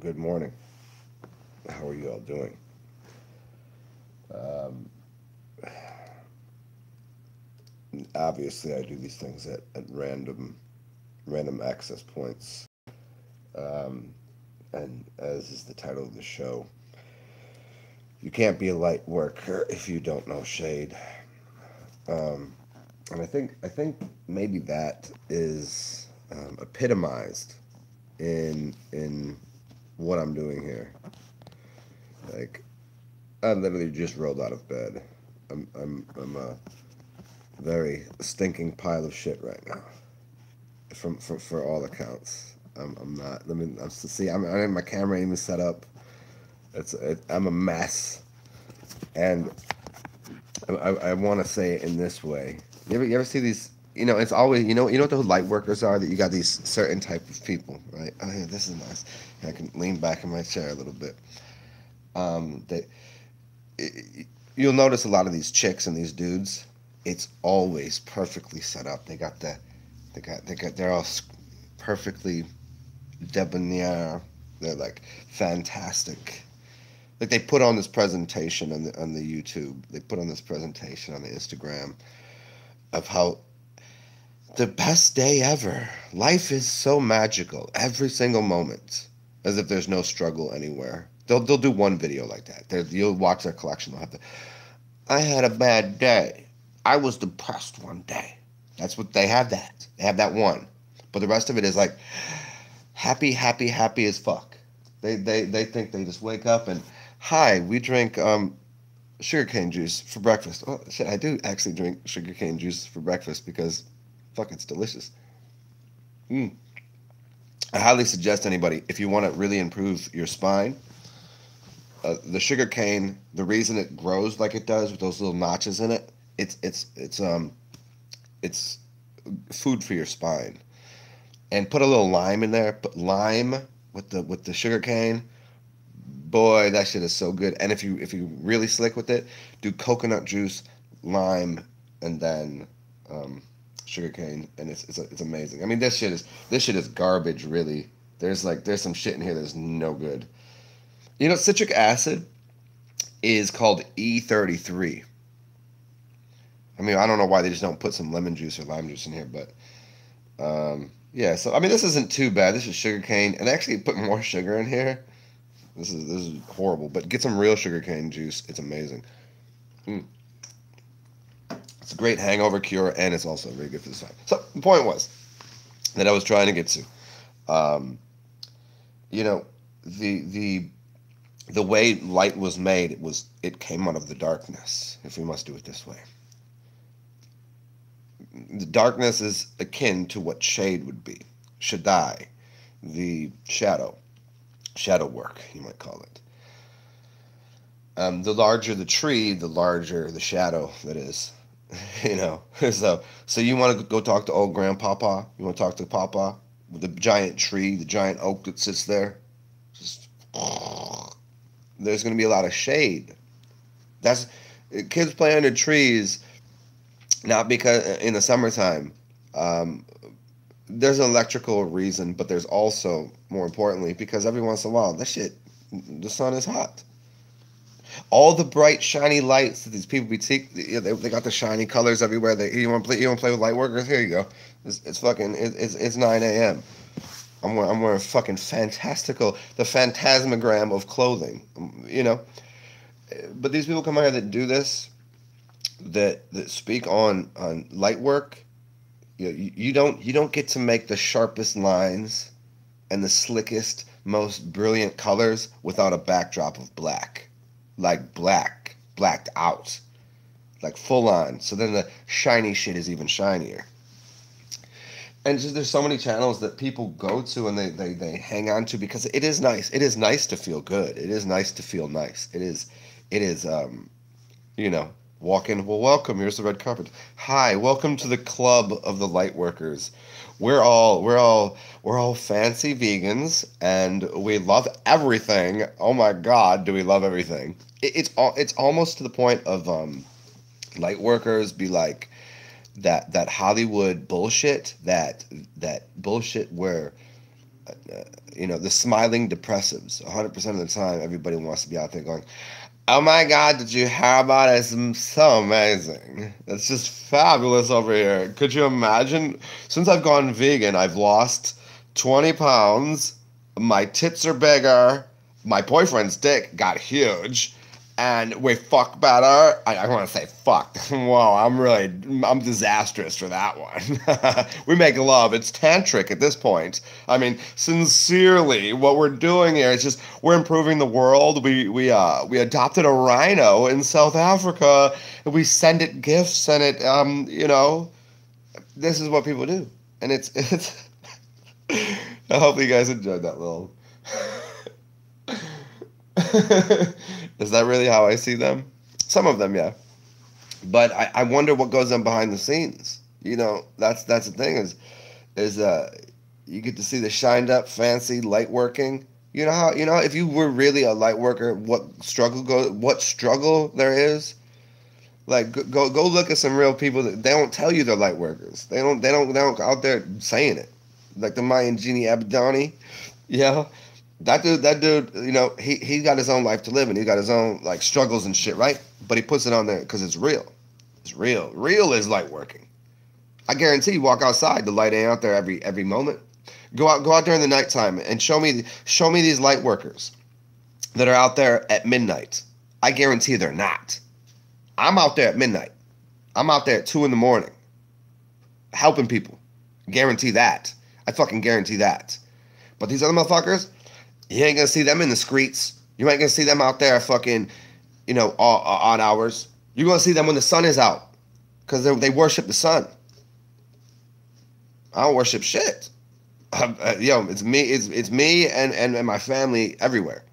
Good morning. How are you all doing? Um, Obviously, I do these things at random access points. Um, and as is the title of the show, you can't be a light worker if you don't know shade. Um, and I think maybe that is epitomized in what I'm doing here. Like I literally just rolled out of bed. I'm a very stinking pile of shit right now. From for all accounts. I'm not. I mean, see. I have my camera even set up. I'm a mess, and I want to say it in this way. You ever see these? It's always what the light workers are. That you got these certain type of people, right? Oh yeah, this is nice. I can lean back in my chair a little bit. That you'll notice a lot of these chicks and these dudes. It's always perfectly set up. They're all perfectly debonair. They're like fantastic. Like they put on this presentation on the YouTube. They put on this presentation on the Instagram of how the best day ever. Life is so magical every single moment, as if there's no struggle anywhere. They'll do one video like that. You'll watch their collection. They'll have to. I had a bad day. I was depressed one day. That's what they have. They have that one, but the rest of it is like happy, happy, happy as fuck. They think they just wake up and hi, we drink sugarcane juice for breakfast. Oh shit, I do actually drink sugarcane juice for breakfast because fuck, it's delicious. Mm. I highly suggest anybody if you want to really improve your spine. The sugarcane, the reason it grows like it does with those little notches in it, it's food for your spine. And put a little lime in there. Put lime with the sugar cane. Boy, that shit is so good. And if you really slick with it, do coconut juice, lime, and then sugar cane, and it's amazing. I mean, this shit is garbage. Really, there's some shit in here that's no good. Citric acid is called E33. I mean, I don't know why they just don't put some lemon juice or lime juice in here, but yeah, so I mean, this isn't too bad. This is sugarcane, and actually put more sugar in here. This is horrible, but get some real sugarcane juice. It's amazing. Mm. It's a great hangover cure, and it's also very good for the spine. So the point was that I was trying to get to, um, you know, the way light was made. It came out of the darkness. If we must do it this way, the darkness is akin to what shade would be. Shaddai, the shadow work, you might call it. The larger the tree, the larger the shadow that is. So you want to go talk to old grandpapa? You want to talk to Papa with the giant tree, the giant oak that sits there? Just there's going to be a lot of shade. That's kids play under trees, not because in the summertime. There's an electrical reason, but there's also, more importantly, because every once in a while, the sun is hot. All the bright, shiny lights that these people they got the shiny colors everywhere. You want to play with light workers? Here you go. It's 9 a.m. I'm wearing fucking the phantasmagram of clothing. But these people come out here that do this, that speak on light work. You don't get to make the sharpest lines and the slickest, most brilliant colors without a backdrop of black. Like blacked out. Like full on. So then the shiny shit is even shinier. And just there's so many channels that people go to and they hang on to because it is nice. It is nice to feel good. It is nice to feel nice. It is walk in. Well, welcome. Here's the red carpet. Hi, welcome to the club of the light workers. We're all fancy vegans, and we love everything. Oh my God, do we love everything? It's almost to the point of light workers be like that Hollywood bullshit, that bullshit where You know, the smiling depressives. 100% of the time, everybody wants to be out there going, "Oh my God, did you hear about it? It's so amazing. It's just fabulous over here. Could you imagine? Since I've gone vegan, I've lost 20 pounds. My tits are bigger. My boyfriend's dick got huge. And we fuck better." I want to say fuck. Whoa, I'm disastrous for that one. We make love. It's tantric at this point. I mean, sincerely, what we're doing here is just we're improving the world. We adopted a rhino in South Africa. And we send it gifts, and it you know, this is what people do, and it's. I hope you guys enjoyed that little. Is that really how I see them? Some of them, yeah. But I wonder what goes on behind the scenes. You know, that's the thing is you get to see the shined up, fancy light working. You know if you were really a light worker, what struggle there is. Like go look at some real people that they don't tell you they're light workers. They don't out there saying it. Like the Mayan genie Abadani, yeah. That dude, you know, he got his own life to live and he got his own like struggles and shit, right? But he puts it on there because it's real. It's real. Real is light working. I guarantee you walk outside, the light ain't out there every moment. Go out during the nighttime and show me these light workers that are out there at midnight. I guarantee they're not. I'm out there at midnight. I'm out there at 2 a.m. helping people. Guarantee that. I fucking guarantee that. But these other motherfuckers, you ain't gonna see them in the streets. You ain't gonna see them out there fucking, you know, odd hours. You're gonna see them when the sun is out, because they worship the sun. I don't worship shit. Yo, it's me and my family everywhere.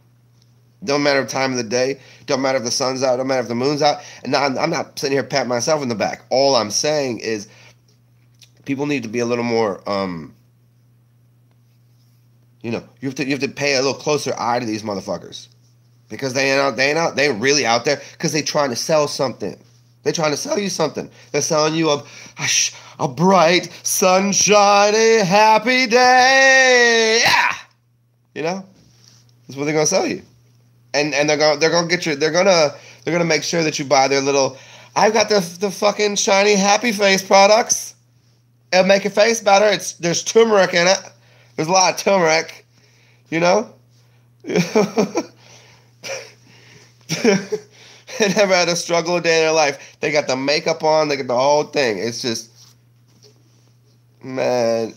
Don't matter the time of the day. Don't matter if the sun's out. Don't matter if the moon's out. And I'm not sitting here patting myself in the back. All I'm saying is, people need to be a little more. You know, you have to pay a little closer eye to these motherfuckers, because they ain't really out there because they trying to sell something. They're trying to sell you something. They're selling you a bright, sunshiny, happy day. Yeah, you know, that's what they're gonna sell you, and they're gonna get you. They're gonna make sure that you buy their little. I've got the fucking shiny happy face products. It'll make your face better. There's turmeric in it. There's a lot of turmeric, you know? They never had a struggle a day in their life. They got the makeup on. They got the whole thing. It's just, man.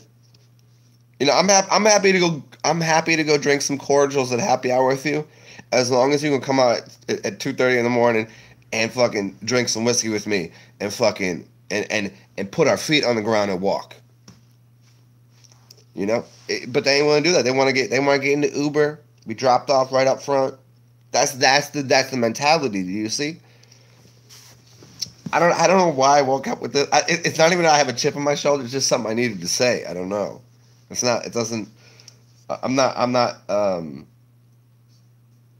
You know, I'm happy to go drink some cordials at happy hour with you, as long as you can come out at 2:30 in the morning and fucking drink some whiskey with me and fucking and put our feet on the ground and walk. You know, but they ain't want to do that. They want to get in the Uber, be dropped off right up front. That's the mentality. Do you see? I don't know why I woke up with this. It's not even that I have a chip on my shoulder. It's just something I needed to say. I don't know. It's not. It doesn't. I'm not.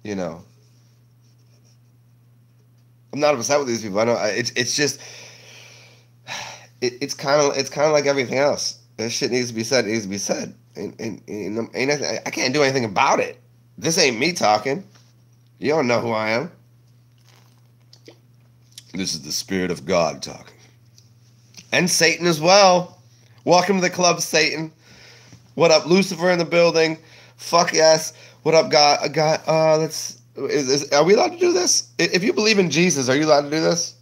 You know. I'm not upset with these people. I know. It's just. It's kind of like everything else. This shit needs to be said. It needs to be said. And I can't do anything about it. This ain't me talking. You don't know who I am. This is the Spirit of God talking. And Satan as well. Welcome to the club, Satan. What up, Lucifer in the building? Fuck yes. What up, God? Are we allowed to do this? If you believe in Jesus, are you allowed to do this?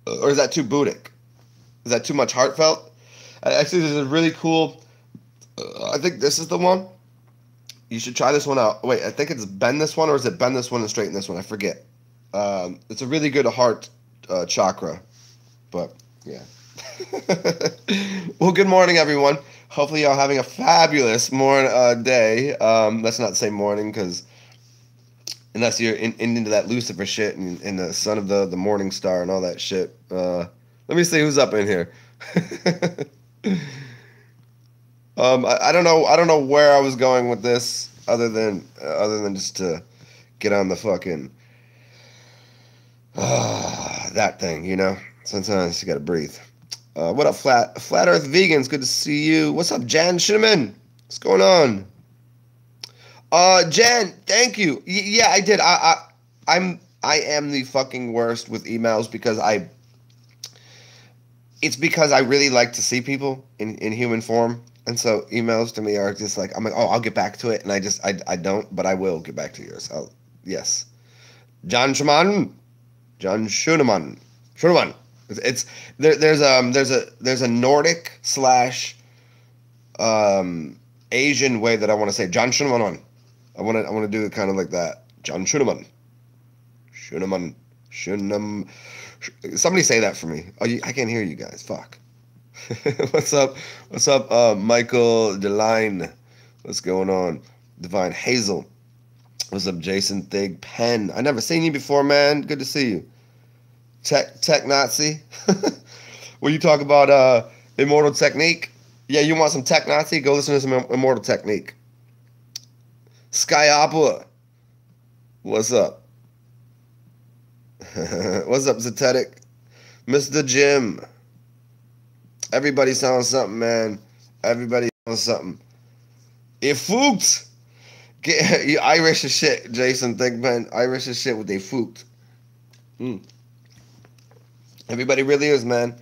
Or is that too Buddhic? Is that too much heartfelt? Actually, there's a really cool, I think this is the one. You should try this one out. Wait, I think it's bend this one, or is it bend this one and straighten this one? I forget. It's a really good heart chakra. But, yeah. Well, good morning, everyone. Hopefully y'all having a fabulous day. Let's not say morning, because unless you're into that Lucifer shit and the son of the morning star and all that shit. Let me see who's up in here. I don't know where I was going with this, other than just to get on the fucking that thing, you know. Sometimes you gotta breathe. What up, flat Earth vegans? Good to see you. What's up, Jan Shinneman? What's going on? Jen, thank you. Yeah, I did. I am the fucking worst with emails because it's because I really like to see people in human form. And so emails to me are just like, I'm like, oh, I'll get back to it. And I don't, but I will get back to yours. Yes. John Schumann. John Schunemann. Schunemann. It's there's a Nordic slash Asian way that I want to say John Schunemann. I want to do it kind of like that. John Schunemann. Schunemann. Schunemann. Somebody say that for me. Oh, I can't hear you guys. Fuck. What's up? What's up, Michael Deline? What's going on? Divine Hazel. What's up, Jason Thig Penn? I never seen you before, man. Good to see you. Tech Nazi. Will you talk about Immortal Technique? Yeah, you want some Tech Nazi? Go listen to some Immortal Technique. Sky Opera. What's up? What's up, Zetetic? Mr. Jim. Everybody sounds something, man. Everybody sounds something. It fooked. Get you Irish as shit, Jason Thigpen. Irish as shit with they fooked. Everybody really is, man.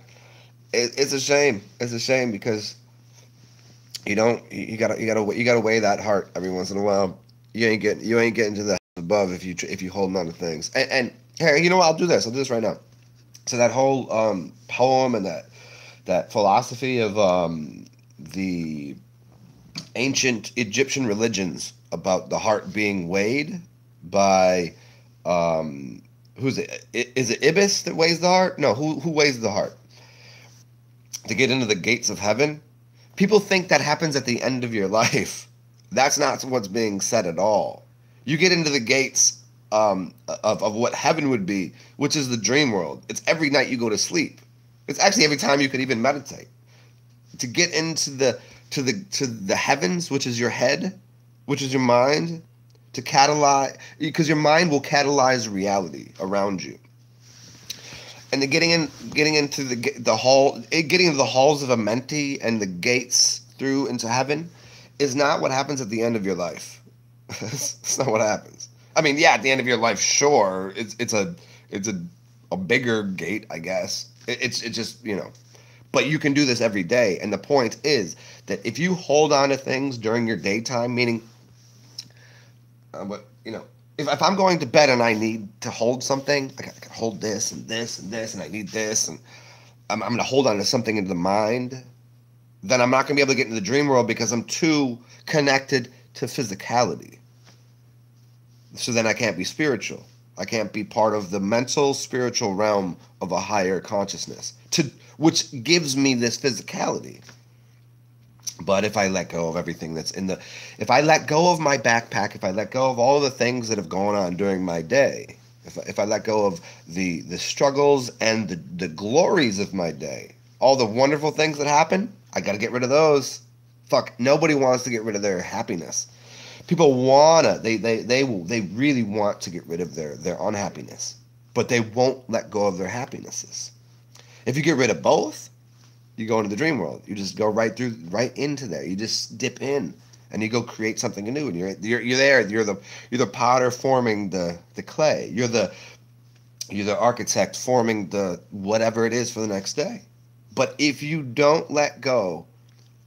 It's a shame. It's a shame because you gotta weigh that heart every once in a while. You ain't getting to the above if you holding on to things. And hey, you know what? I'll do this right now. So that whole poem and that philosophy of the ancient Egyptian religions about the heart being weighed by who's it? Is it Ibis that weighs the heart? No, who weighs the heart? To get into the gates of heaven? People think that happens at the end of your life. That's not what's being said at all. You get into the gates of what heaven would be, which is the dream world. It's every night you go to sleep. It's actually every time you could even meditate. To get into the heavens, which is your head, which is your mind, to catalyze, because your mind will catalyze reality around you. And the getting into the halls of Amenti and the gates through into heaven is not what happens at the end of your life. It's not what happens. I mean, yeah, at the end of your life, sure, it's a bigger gate, I guess. It's just, you know, but you can do this every day. And the point is that if you hold on to things during your daytime, meaning, if I'm going to bed and I need to hold something, I can hold this and this and this, and I need this, and I'm going to hold on to something in the mind, then I'm not going to be able to get into the dream world because I'm too connected to physicality. So then I can't be spiritual. I can't be part of the mental, spiritual realm of a higher consciousness, which gives me this physicality. But if I let go of everything if I let go of my backpack, if I let go of all the things that have gone on during my day, if I let go of the struggles and the glories of my day, all the wonderful things that happen, I got to get rid of those. Fuck, nobody wants to get rid of their happiness. People they really want to get rid of their unhappiness, but they won't let go of their happinesses. If you get rid of both, you go into the dream world. You just go right into there. You just dip in, and you go create something new. And you're there. You're the potter forming the clay. You're the architect forming the whatever it is for the next day. But if you don't let go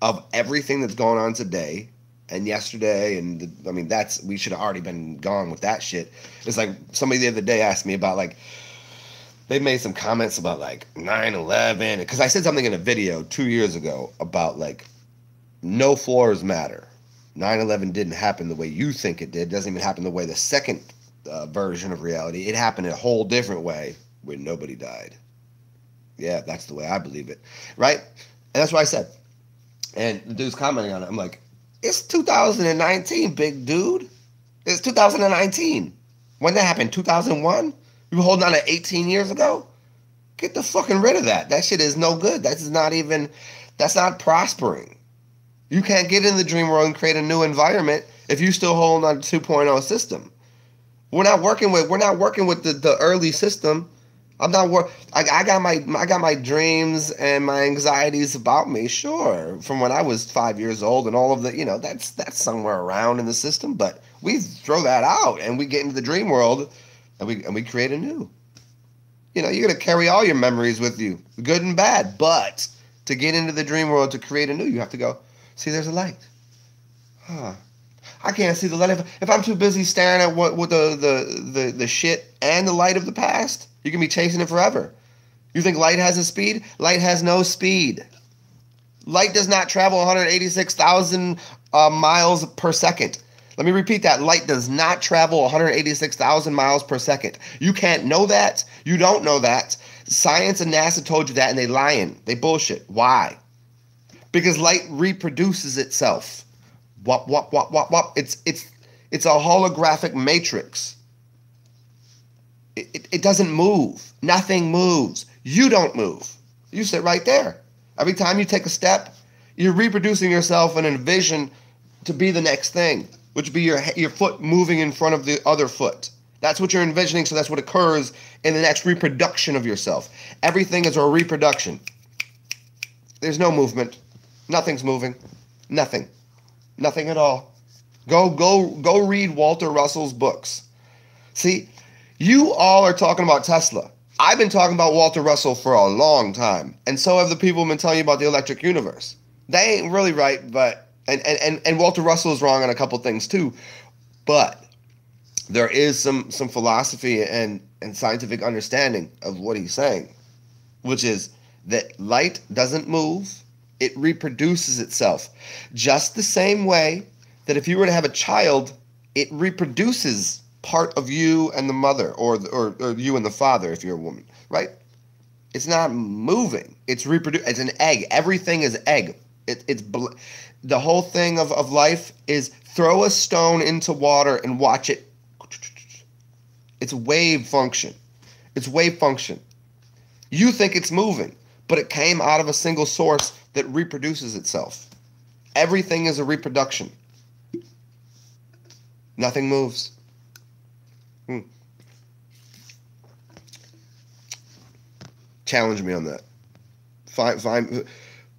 of everything that's going on today and yesterday, we should have already been gone with that shit. It's like somebody the other day asked me about they made some comments about 9/11, because I said something in a video 2 years ago about no floors matter. 9/11 didn't happen the way you think it did. It doesn't even happen the way the second version of reality. It happened in a whole different way where nobody died. Yeah, that's the way I believe it, right? And that's what I said. And the dude's commenting on it. I'm like, it's 2019, big dude. It's 2019. When that happened? 2001? You were holding on to 18 years ago? Get the fucking rid of that. That shit is no good. That's not prospering. You can't get in the dream world and create a new environment if you still hold on to 2.0 system. We're not working with the early system. I'm not I got my dreams and my anxieties about me, sure, from when I was 5 years old, and all of the, that's somewhere around in the system, but We throw that out and we get into the dream world and we create a new. You know, you're going to carry all your memories with you, good and bad. But to get into the dream world, to create a new, you have to go, see, there's a light. Huh. I can't see the light. If I'm too busy staring at what the shit and the light of the past, you can be chasing it forever. You think light has a speed? Light has no speed. Light does not travel 186,000 miles per second. Let me repeat that. Light does not travel 186,000 miles per second. You can't know that. You don't know that. Science and NASA told you that, and they lying. They bullshit. Why? Because light reproduces itself. Wop, wop, wop, wop, wop. It's a holographic matrix. It doesn't move. Nothing moves. You don't move. You sit right there. Every time you take a step, you're reproducing yourself and envision to be the next thing, which would be your foot moving in front of the other foot. That's what you're envisioning, so that's what occurs in the next reproduction of yourself. Everything is a reproduction. There's no movement. Nothing's moving. Nothing. Nothing at all. Go read Walter Russell's books. See, you all are talking about Tesla. I've been talking about Walter Russell for a long time, and so have the people who've been telling you about the electric universe. They ain't really right, but and Walter Russell is wrong on a couple things too, but there is some philosophy and scientific understanding of what he's saying, which is that light doesn't move, it reproduces itself. Just the same way that if you were to have a child, it reproduces part of you and the mother, or you and the father if you're a woman, right? It's not moving. It's It's an egg. Everything is egg. The whole thing of life is throw a stone into water and watch it. It's wave function. It's wave function. You think it's moving, but it came out of a single source that reproduces itself. Everything is a reproduction. Nothing moves. Challenge me on that.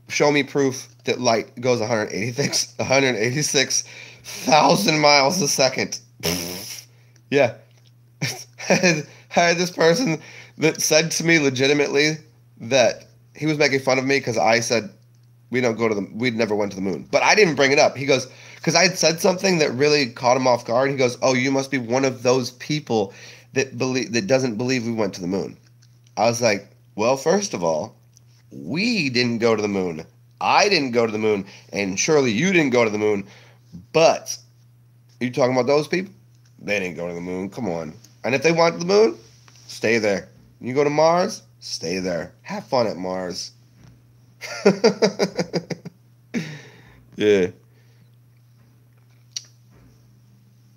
Show me proof that light goes 186,000 miles a second. Yeah. I had this person that said to me legitimately that he was making fun of me because I said we'd never went to the moon. But I didn't bring it up. He goes, because I had said something that really caught him off guard. He goes, "Oh, you must be one of those people that doesn't believe we went to the moon." I was like, well, first of all, we didn't go to the moon. I didn't go to the moon, and surely you didn't go to the moon. But are you talking about those people? They didn't go to the moon. Come on. And if they went to the moon, stay there. You go to Mars, stay there. Have fun at Mars. Yeah.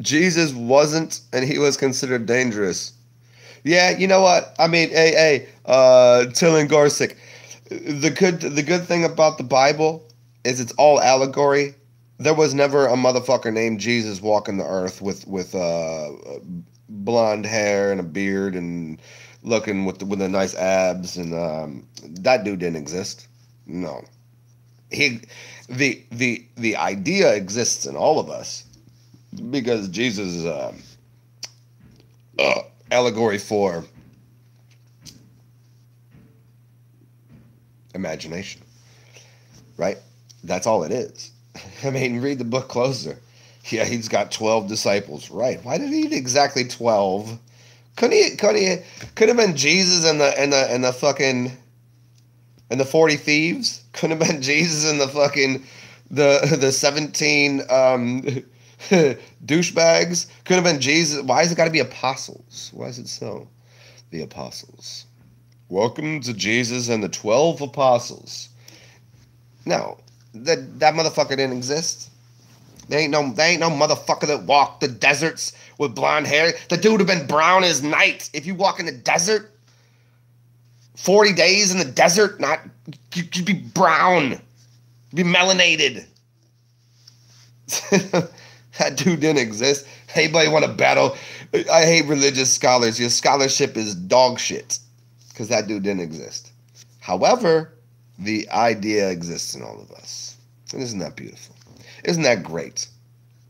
Jesus wasn't, and he was considered dangerous. Yeah, you know what? I mean, Till and Gorsick. The good thing about the Bible is it's all allegory. There was never a motherfucker named Jesus walking the earth with blonde hair and a beard and looking with the nice abs, and that dude didn't exist. No, the idea exists in all of us because Jesus is allegory for imagination, right? That's all it is. I mean, read the book closer. Yeah, he's got 12 disciples, right? Why did he need exactly 12? Could have been Jesus and the fucking and the 40 thieves. Could have been Jesus and the fucking the 17 douchebags. Could have been Jesus. Why has it got to be apostles? Why is it so? The apostles. Welcome to Jesus and the 12 apostles. No, that motherfucker didn't exist. There ain't no motherfucker that walked the deserts with blonde hair. The dude would have been brown as night. If you walk in the desert, 40 days in the desert, you'd be brown. You'd be melanated. That dude didn't exist. Anybody want to battle? I hate religious scholars. Your scholarship is dog shit because that dude didn't exist. However, the idea exists in all of us. And isn't that beautiful? Isn't that great?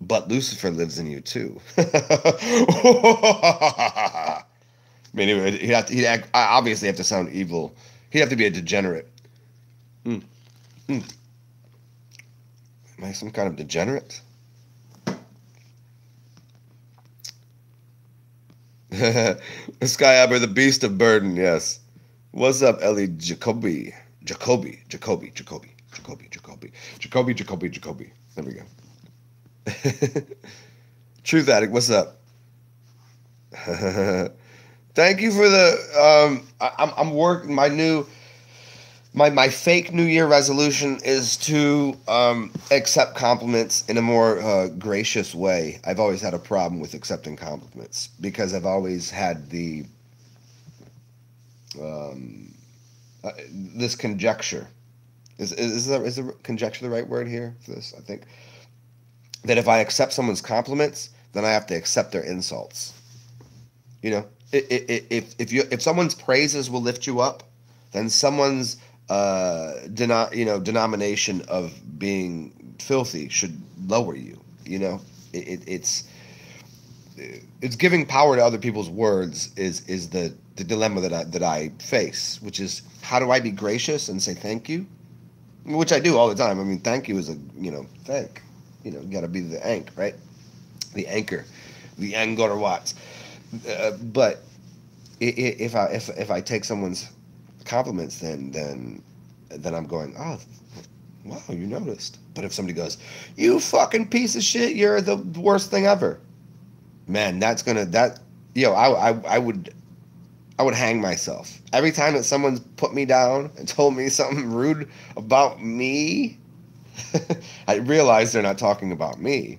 but Lucifer lives in you too. I mean, he'd obviously have to sound evil. He'd have to be a degenerate. Mm. Mm. Am I some kind of degenerate? Sky Aber, the beast of burden, yes. What's up, Ellie Jacoby? Jacoby. There we go. Truth Addict, what's up? Thank you for the I'm working my fake New Year resolution is to accept compliments in a more gracious way. I've always had a problem with accepting compliments because I've always had the this conjecture. Is the conjecture the right word here for this? I think that if I accept someone's compliments, then I have to accept their insults. You know, if someone's praises will lift you up, then someone's denomination of being filthy should lower you. You know, it's giving power to other people's words is the dilemma that I face, which is how do I be gracious and say thank you, which I do all the time. I mean, thank you is a thank. You got to be the right? The anchor, the Angkor Wat. But if I take someone's compliments, then I'm going, oh, wow, you noticed. But if somebody goes, you fucking piece of shit, you're the worst thing ever, man, I would hang myself every time that someone's put me down and told me something rude about me. I realize they're not talking about me.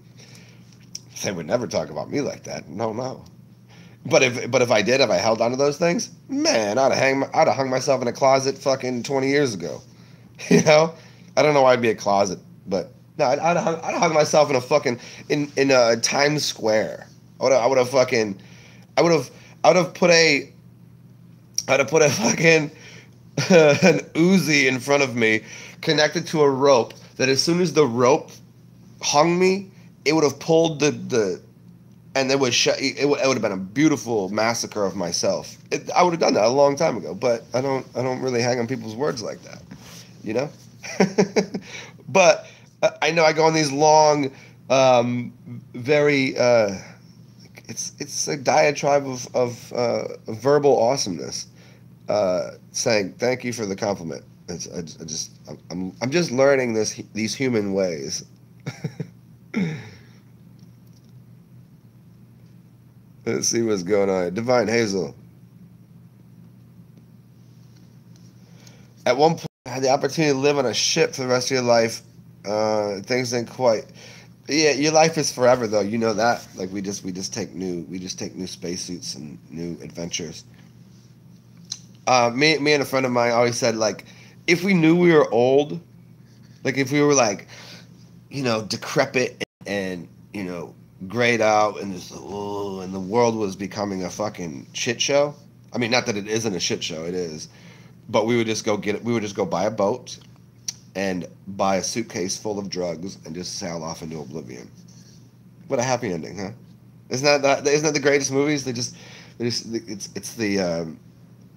They would never talk about me like that. No. But if I held on to those things, man, I'd have hung myself in a closet fucking 20 years ago. I don't know why I'd be a closet, but no, I'd have hung myself in a fucking in Times Square. I would have put a fucking an Uzi in front of me, connected to a rope. That as soon as the rope hung me, it would have pulled the and it would have been a beautiful massacre of myself. I would have done that a long time ago, but I don't really hang on people's words like that, But I know I go on these long, very it's a diatribe of verbal awesomeness, saying thank you for the compliment. I'm just learning these human ways. Let's see what's going on. Divine Hazel. At one point, I had the opportunity to live on a ship for the rest of your life. Things didn't quite. Yeah, your life is forever, though. You know that. Like we just take new spacesuits and new adventures. Me and a friend of mine always said, like, if we knew we were old, like if we were like, decrepit and grayed out and and the world was becoming a fucking shit show. I mean, not that it isn't a shit show, it is. But we would just go buy a boat and buy a suitcase full of drugs and just sail off into oblivion. What a happy ending, huh? Isn't that the greatest movies? It's the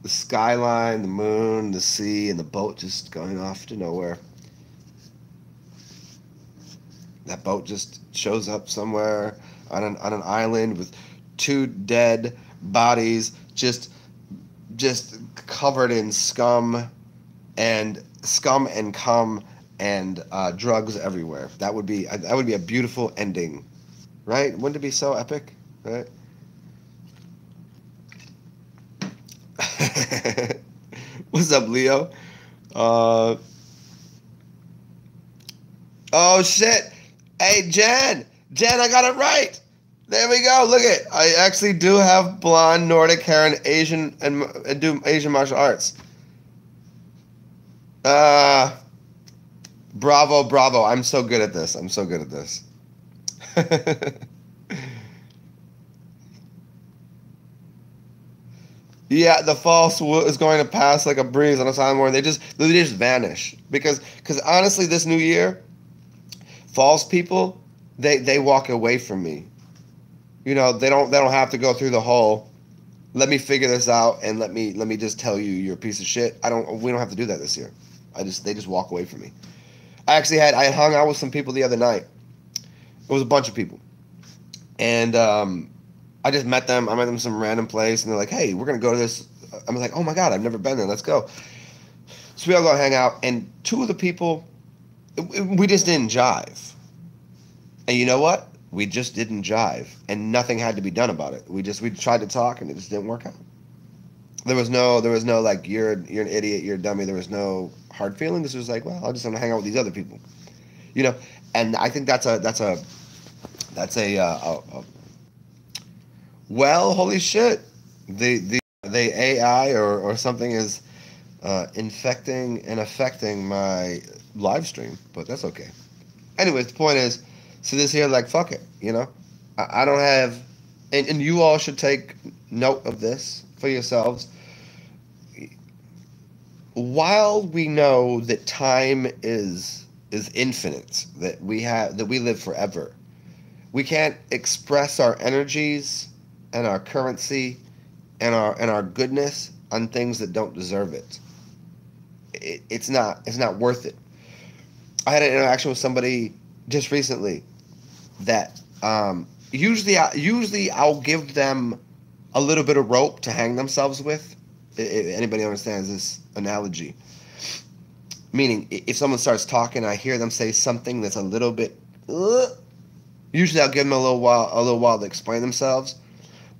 skyline, the moon, the sea, and the boat just going off to nowhere. That boat just shows up somewhere on an island with two dead bodies, just covered in scum and cum and drugs everywhere. That would be a beautiful ending, right? Wouldn't it be so epic, right? What's up, Leo? Oh shit! Hey, Jen, I got it right. There we go. Look it. I actually do have blonde Nordic hair and Asian and do Asian martial arts. Bravo. I'm so good at this. Yeah, the false is going to pass like a breeze on a silent morning. They just vanish because honestly, this new year, false people they walk away from me. You know, they don't have to go through the whole, let me figure this out and let me just tell you you're a piece of shit. We don't have to do that this year. They just walk away from me. I had hung out with some people the other night. It was a bunch of people. And I just met them. I met them in some random place and they're like, "Hey, we're going to go to this." I'm like, "Oh my God, I've never been there. Let's go." So we all go hang out, and two of the people, we just didn't jive. And you know what? We just didn't jive, and nothing had to be done about it. We tried to talk, and it just didn't work out. There was no like, you're an idiot, you're a dummy. There was no hard feeling. This was like, well, I just want to hang out with these other people, you know. And I think that's a well, holy shit, the AI or something is infecting and affecting my live stream, but that's okay. Anyways, the point is, so this year, like, fuck it, you know? I don't have, and you all should take note of this for yourselves. While we know that time is infinite, that we live forever, we can't express our energies and our currency and our goodness on things that don't deserve it. It's not worth it. I had an interaction with somebody just recently that usually I'll give them a little bit of rope to hang themselves with. If anybody understands this analogy, meaning if someone starts talking, I hear them say something that's a little bit. Usually I'll give them a little while to explain themselves.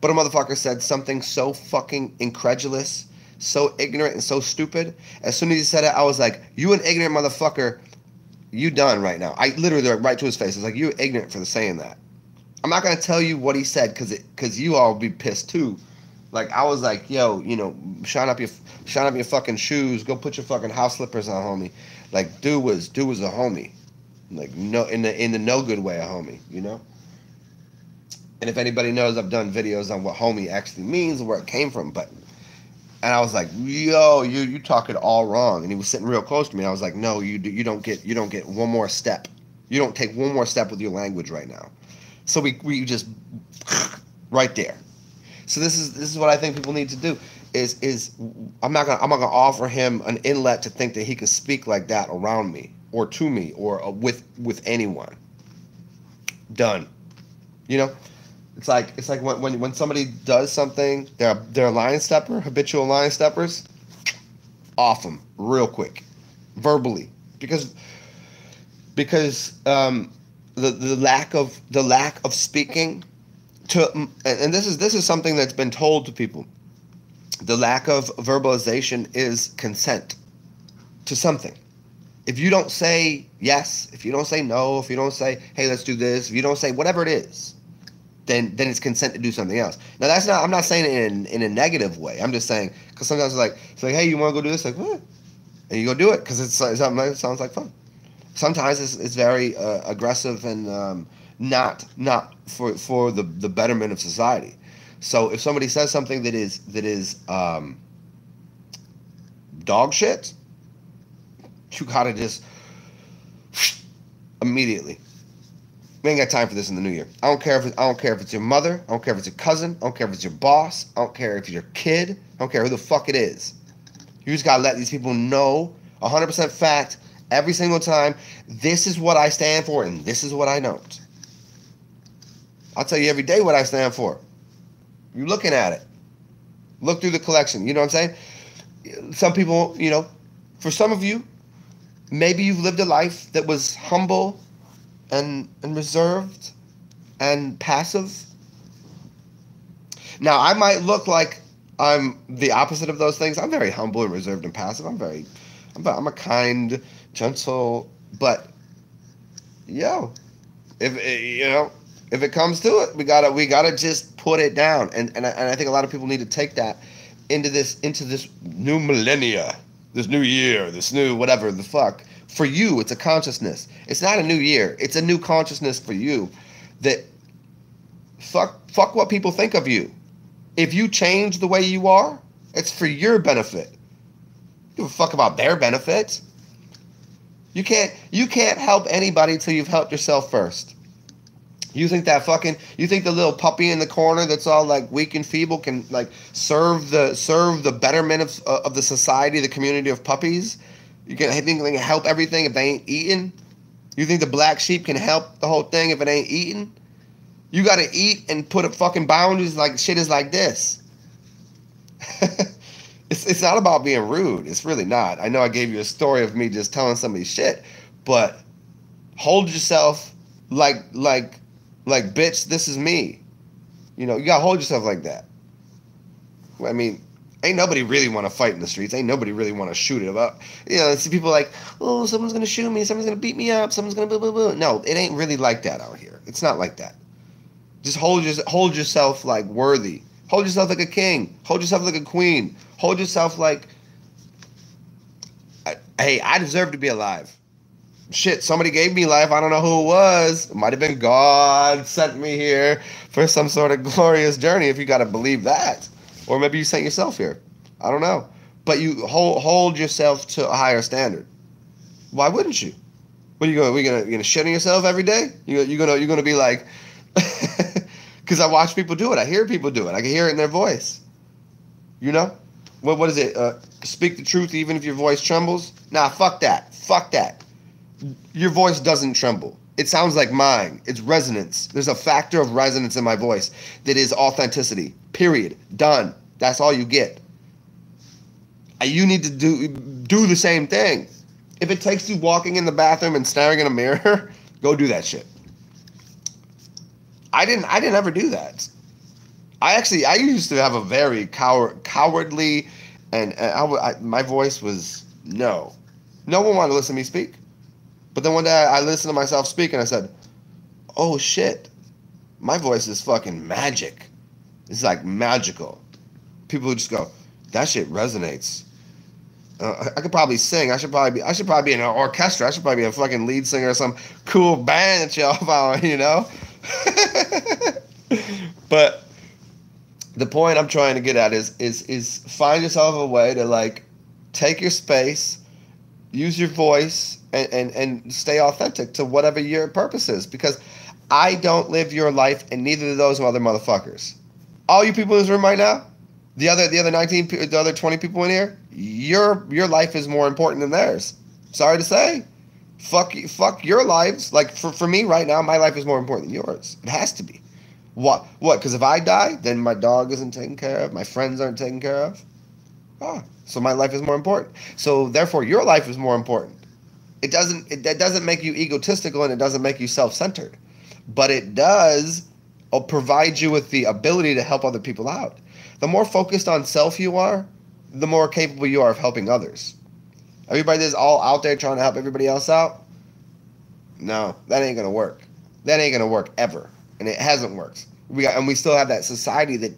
But a motherfucker said something so fucking incredulous, so ignorant and so stupid. As soon as he said it, I was like, "You an ignorant motherfucker. You done right now." I literally, like, right to his face. I was like, "You ignorant for saying that." I'm not gonna tell you what he said because you all be pissed too. Like, I was like, "Yo, you know, shine up your fucking shoes. Go put your fucking house slippers on, homie." Like, dude was a homie. Like, no, in the no good way, a homie. You know. And if anybody knows, I've done videos on what homie actually means and where it came from. And I was like, "Yo, you talk it all wrong." And he was sitting real close to me. And I was like, "No, you don't get one more step. You don't take one more step with your language right now." So we just right there. So this is what I think people need to do. Is I'm not gonna offer him an inlet to think that he can speak like that around me or to me or with anyone. Done. You know. It's like when somebody does something, they're a line stepper, habitual line steppers, off them real quick, verbally, because the lack of speaking to, and this is something that's been told to people. The lack of verbalization is consent to something. If you don't say yes, if you don't say no, if you don't say, "Hey, let's do this," if you don't say whatever it is, then it's consent to do something else. Now I'm not saying it in a negative way. I'm just saying, because sometimes it's like, "Hey, you want to go do this?" Like, what? And you go do it because it sounds like fun. Sometimes it's very aggressive and not for the betterment of society. So if somebody says something that is dog shit, you gotta just immediately. We ain't got time for this in the new year. I don't care if it's your mother. I don't care if it's your cousin. I don't care if it's your boss. I don't care if it's your kid. I don't care who the fuck it is. You just gotta let these people know 100% fact every single time. This is what I stand for, and this is what I don't. I'll tell you every day what I stand for. You're looking at it. Look through the collection. You know what I'm saying? Some people, you know, for some of you, maybe you've lived a life that was humble and reserved and passive. Now, I might look like I'm the opposite of those things. I'm very humble and reserved and passive. I'm a kind, gentle, but if it comes to it, we gotta just put it down. And I think a lot of people need to take that into this new millennia, this new year, this new whatever the fuck. For you, it's a consciousness. It's not a new year. It's a new consciousness for you. That fuck what people think of you. If you change the way you are, it's for your benefit. You give a fuck about their benefits. You can't help anybody until you've helped yourself first. You think you think the little puppy in the corner that's all like weak and feeble can like serve the betterment of the society, the community of puppies? You think they can help everything if they ain't eating? You think the black sheep can help the whole thing if it ain't eating? You gotta eat and put up fucking boundaries. Like shit is like this. It's not about being rude. It's really not. I know I gave you a story of me just telling somebody shit, but hold yourself like bitch, this is me. You know, you gotta hold yourself like that. I mean, ain't nobody really want to fight in the streets. Ain't nobody really want to shoot it up. You know, see people like, oh, someone's gonna shoot me, someone's gonna beat me up, someone's gonna blah blah blah. No, it ain't really like that out here. It's not like that. Just hold yourself like worthy. Hold yourself like a king. Hold yourself like a queen. Hold yourself like, hey, I deserve to be alive. Shit, somebody gave me life. I don't know who it was. It might have been God sent me here for some sort of glorious journey, if you got to believe that. Or maybe you sent yourself here. I don't know. But you hold yourself to a higher standard. Why wouldn't you? What are you gonna shit on yourself every day? You're gonna be like, because I watch people do it. I hear people do it. I can hear it in their voice. You know? What is it? Speak the truth even if your voice trembles? Nah, fuck that. Fuck that. Your voice doesn't tremble. It sounds like mine. It's resonance. There's a factor of resonance in my voice that is authenticity. Period. Done. That's all you get. You need to do the same thing. If it takes you walking in the bathroom and staring in a mirror, go do that shit. I didn't ever do that. I used to have a very cowardly, and my voice was no. No one wanted to listen to me speak. But then one day I listened to myself speak and I said, oh shit, my voice is fucking magic. It's like magical. People would just go, that shit resonates. I could probably sing. I should probably be in an orchestra. I should probably be a fucking lead singer of some cool band that y'all follow, you know? But the point I'm trying to get at is find yourself a way to like take your space, use your voice, and stay authentic to whatever your purpose is. Because I don't live your life, and neither do those other motherfuckers. All you people in this room right now, the other 20 people in here, your life is more important than theirs. Sorry to say. Fuck your lives. Like for me right now, my life is more important than yours. It has to be. What? Because if I die, then my dog isn't taken care of. My friends aren't taken care of. So my life is more important. So therefore, your life is more important. That doesn't make you egotistical, and it doesn't make you self-centered, but it does provide you with the ability to help other people out. The more focused on self you are, the more capable you are of helping others. Everybody that's all out there trying to help everybody else out, no, that ain't gonna work. That ain't gonna work ever, and it hasn't worked. We still have that society that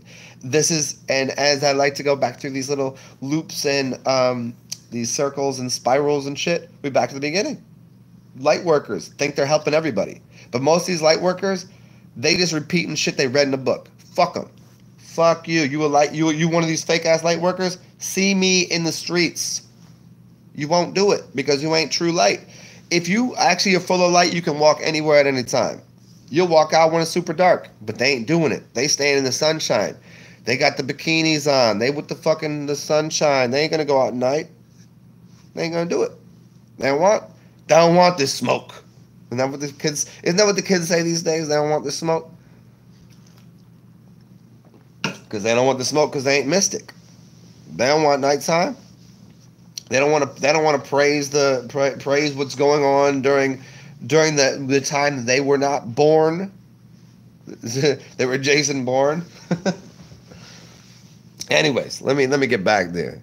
this is. And as I like to go back through these little loops and these circles and spirals and shit, we're back to the beginning. Light workers think they're helping everybody, but most of these light workers, they just repeating shit they read in a book. Fuck them. Fuck you. You one of these fake ass light workers? See me in the streets. You won't do it because you ain't true light. If you actually are full of light, you can walk anywhere at any time. You'll walk out when it's super dark, but they ain't doing it. They staying in the sunshine. They got the bikinis on. They with the sunshine. They ain't gonna go out at night. They ain't gonna do it. They don't want this smoke. Isn't that what the kids say these days? They don't want this smoke. Because they don't want the smoke because they ain't mystic. They don't want nighttime. They don't want to praise what's going on during the time that they were not born. They were Jason born. Anyways, let me get back there.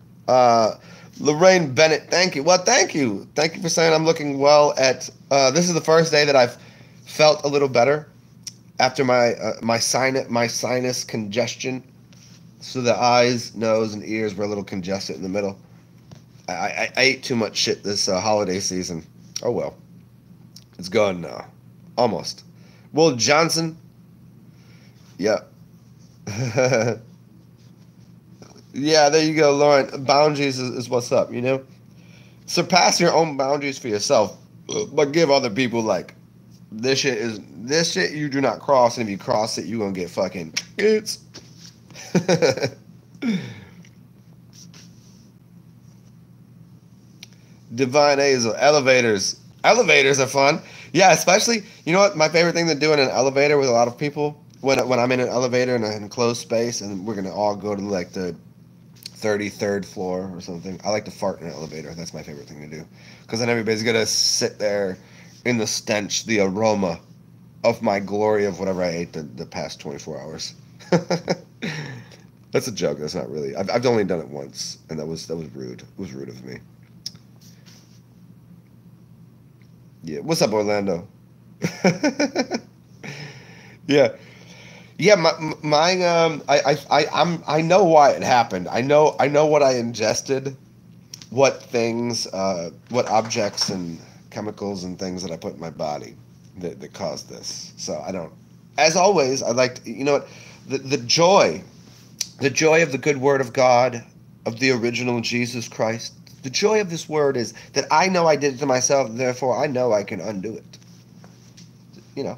Lorraine Bennett, thank you. Well, thank you for saying I'm looking well. This is the first day that I've felt a little better after my sinus congestion. So the eyes, nose, and ears were a little congested in the middle. I ate too much shit this holiday season. Oh well, it's gone now, almost. Will Johnson, yeah. Yeah, there you go, Lauren. Boundaries is what's up, you know? Surpass your own boundaries for yourself, but give other people, like, This shit you do not cross, and if you cross it, you gonna get fucking it's. Divine Azel. Elevators. Elevators are fun. Yeah, especially, you know what? My favorite thing to do in an elevator with a lot of people, when I'm in an elevator in a enclosed space and we're going to all go to like the 33rd floor or something, I like to fart in an elevator. That's my favorite thing to do. Because then everybody's going to sit there in the stench, the aroma of my glory of whatever I ate the past 24 hours. That's a joke. That's not really. I've only done it once, and that was rude. It was rude of me. Yeah. What's up, Orlando? Yeah. Yeah. I know why it happened. I know what I ingested, what things, what objects and chemicals and things that I put in my body that caused this. So I don't. As always, I like to, you know what, the joy of the good word of God, of the original Jesus Christ. The joy of this word is that I know I did it to myself, and therefore I know I can undo it. You know,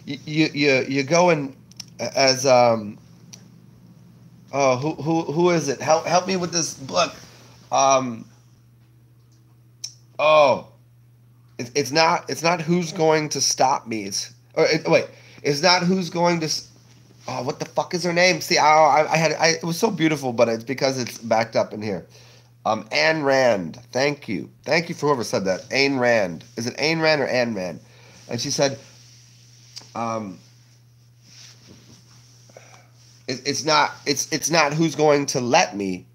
you go and as oh, who is it? Help me with this book. Um, oh, it's not who's going to stop me. Wait, it's not who's going to. Oh, what the fuck is her name? See, it was so beautiful, but it's because it's backed up in here. Ayn Rand. Thank you for whoever said that. Ayn Rand. Is it Ayn Rand or Ayn Rand? And she said, it's not who's going to let me,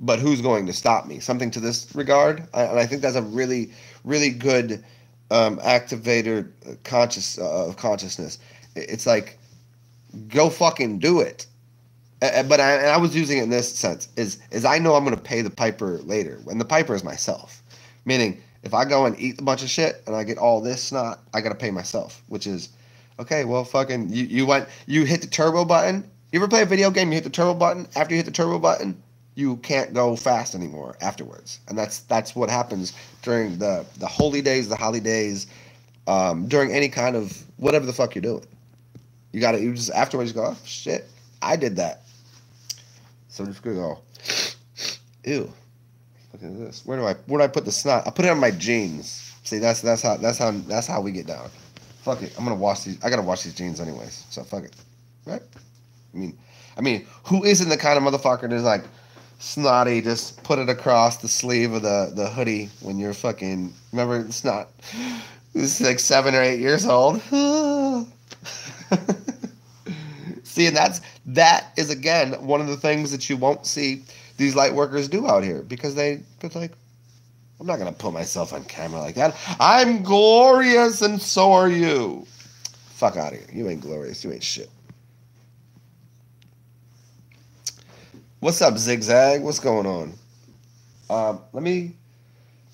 but who's going to stop me. Something to this regard, and I think that's a really, really good activator of consciousness. It's like, go fucking do it. But I was using it in this sense, is I know I'm going to pay the piper later, and the piper is myself. Meaning, if I go and eat a bunch of shit and I get all this snot, I got to pay myself, which is, okay, well, fucking, you hit the turbo button. You ever play a video game, you hit the turbo button, after you hit the turbo button, you can't go fast anymore afterwards. And that's what happens during the holy days, the holidays, during any kind of, whatever the fuck you're doing. You just, afterwards, you go, oh, shit, I did that. So I'm just gonna go, ew. Look at this. Where do I put the snot? I put it on my jeans. See, that's how we get down. Fuck it. I'm gonna wash these. I gotta wash these jeans anyways. So fuck it. Right? I mean, who isn't the kind of motherfucker that's like snotty? Just put it across the sleeve of the hoodie when you're fucking. Remember, it's not. This is like 7 or 8 years old. See, and that is again one of the things that you won't see these light workers do out here, because they're like, I'm not gonna put myself on camera like that. I'm glorious and so are you. Fuck out of here. You ain't glorious. You ain't shit. What's up, Zigzag? What's going on?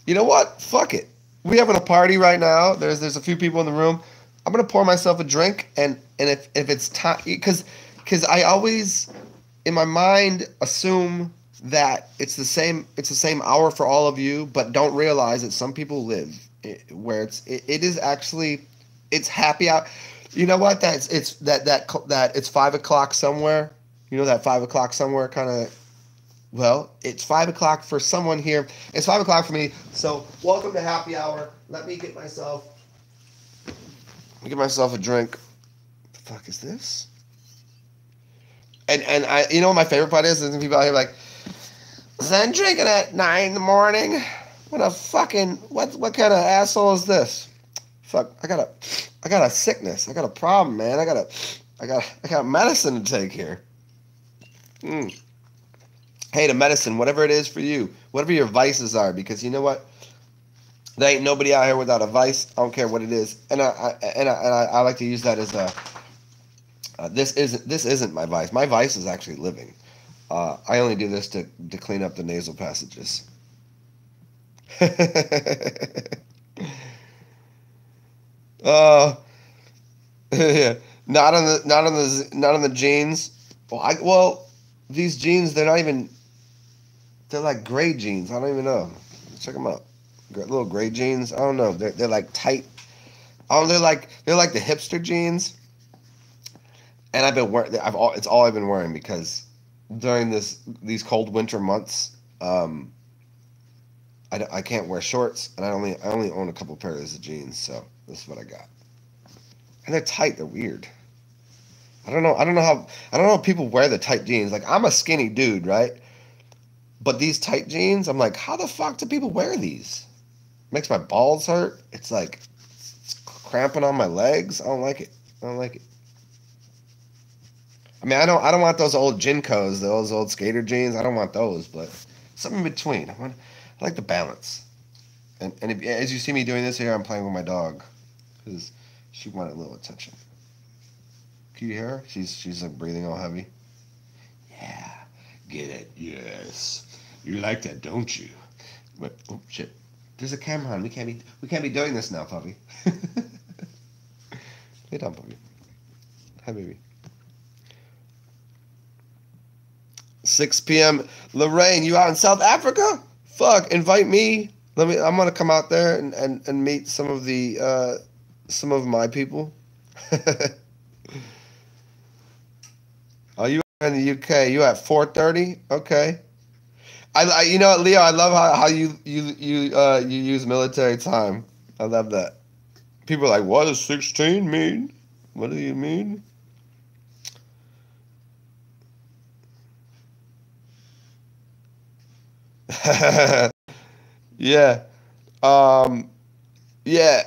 You know what? Fuck it. We having a party right now. There's a few people in the room. I'm gonna pour myself a drink, and if it's time, because I always in my mind assume that it's the same hour for all of you, but don't realize that some people live where it is actually, it's happy hour. You know what? That it's 5 o'clock somewhere. You know that 5 o'clock somewhere kind of. Well, it's 5 o'clock for someone here. It's 5 o'clock for me. So welcome to happy hour. Let me get myself a drink. The fuck is this? And I, you know what my favorite part is? There's people out here like, I'm drinking at 9 in the morning. What a fucking, what kind of asshole is this? Fuck, I got a sickness. I got a problem, man. I got medicine to take here. Hey, the medicine, whatever it is for you, whatever your vices are, because you know what? There ain't nobody out here without a vice. I don't care what it is, and I like to use that as a. This isn't my vice. My vice is actually living. I only do this to clean up the nasal passages. Yeah. Not on the jeans. Well, these jeans, they're like gray jeans. I don't even know. Check them out. Little gray jeans. I don't know. They're like tight. Oh, they're like the hipster jeans, and I've been wearing. It's all I've been wearing because during these cold winter months, I can't wear shorts, and I only own a couple pairs of jeans, so this is what I got. And they're tight. They're weird. I don't know how people wear the tight jeans. Like I'm a skinny dude, right? But these tight jeans, I'm like, how the fuck do people wear these? Makes my balls hurt. It's like it's cramping on my legs. I don't like it. I don't like it. I mean, I don't want those old Jinkos, those old skater jeans. I don't want those, but something in between. I like the balance. And as you see me doing this here, I'm playing with my dog because she wanted a little attention. Can you hear her? She's like breathing all heavy. Yeah, get it? Yes. You like that, don't you? But oh shit, there's a camera on. We can't be doing this now, puppy. Lay down, puppy. Hi, baby. 6 p.m. Lorraine, you out in South Africa? Fuck, invite me. I'm gonna come out there and meet some of my people. Oh, you in the UK? You at 4:30? Okay. You know what, Leo? I love how you use military time. I love that. People are like, what does 16 mean? What do you mean? Yeah. Um. Yeah.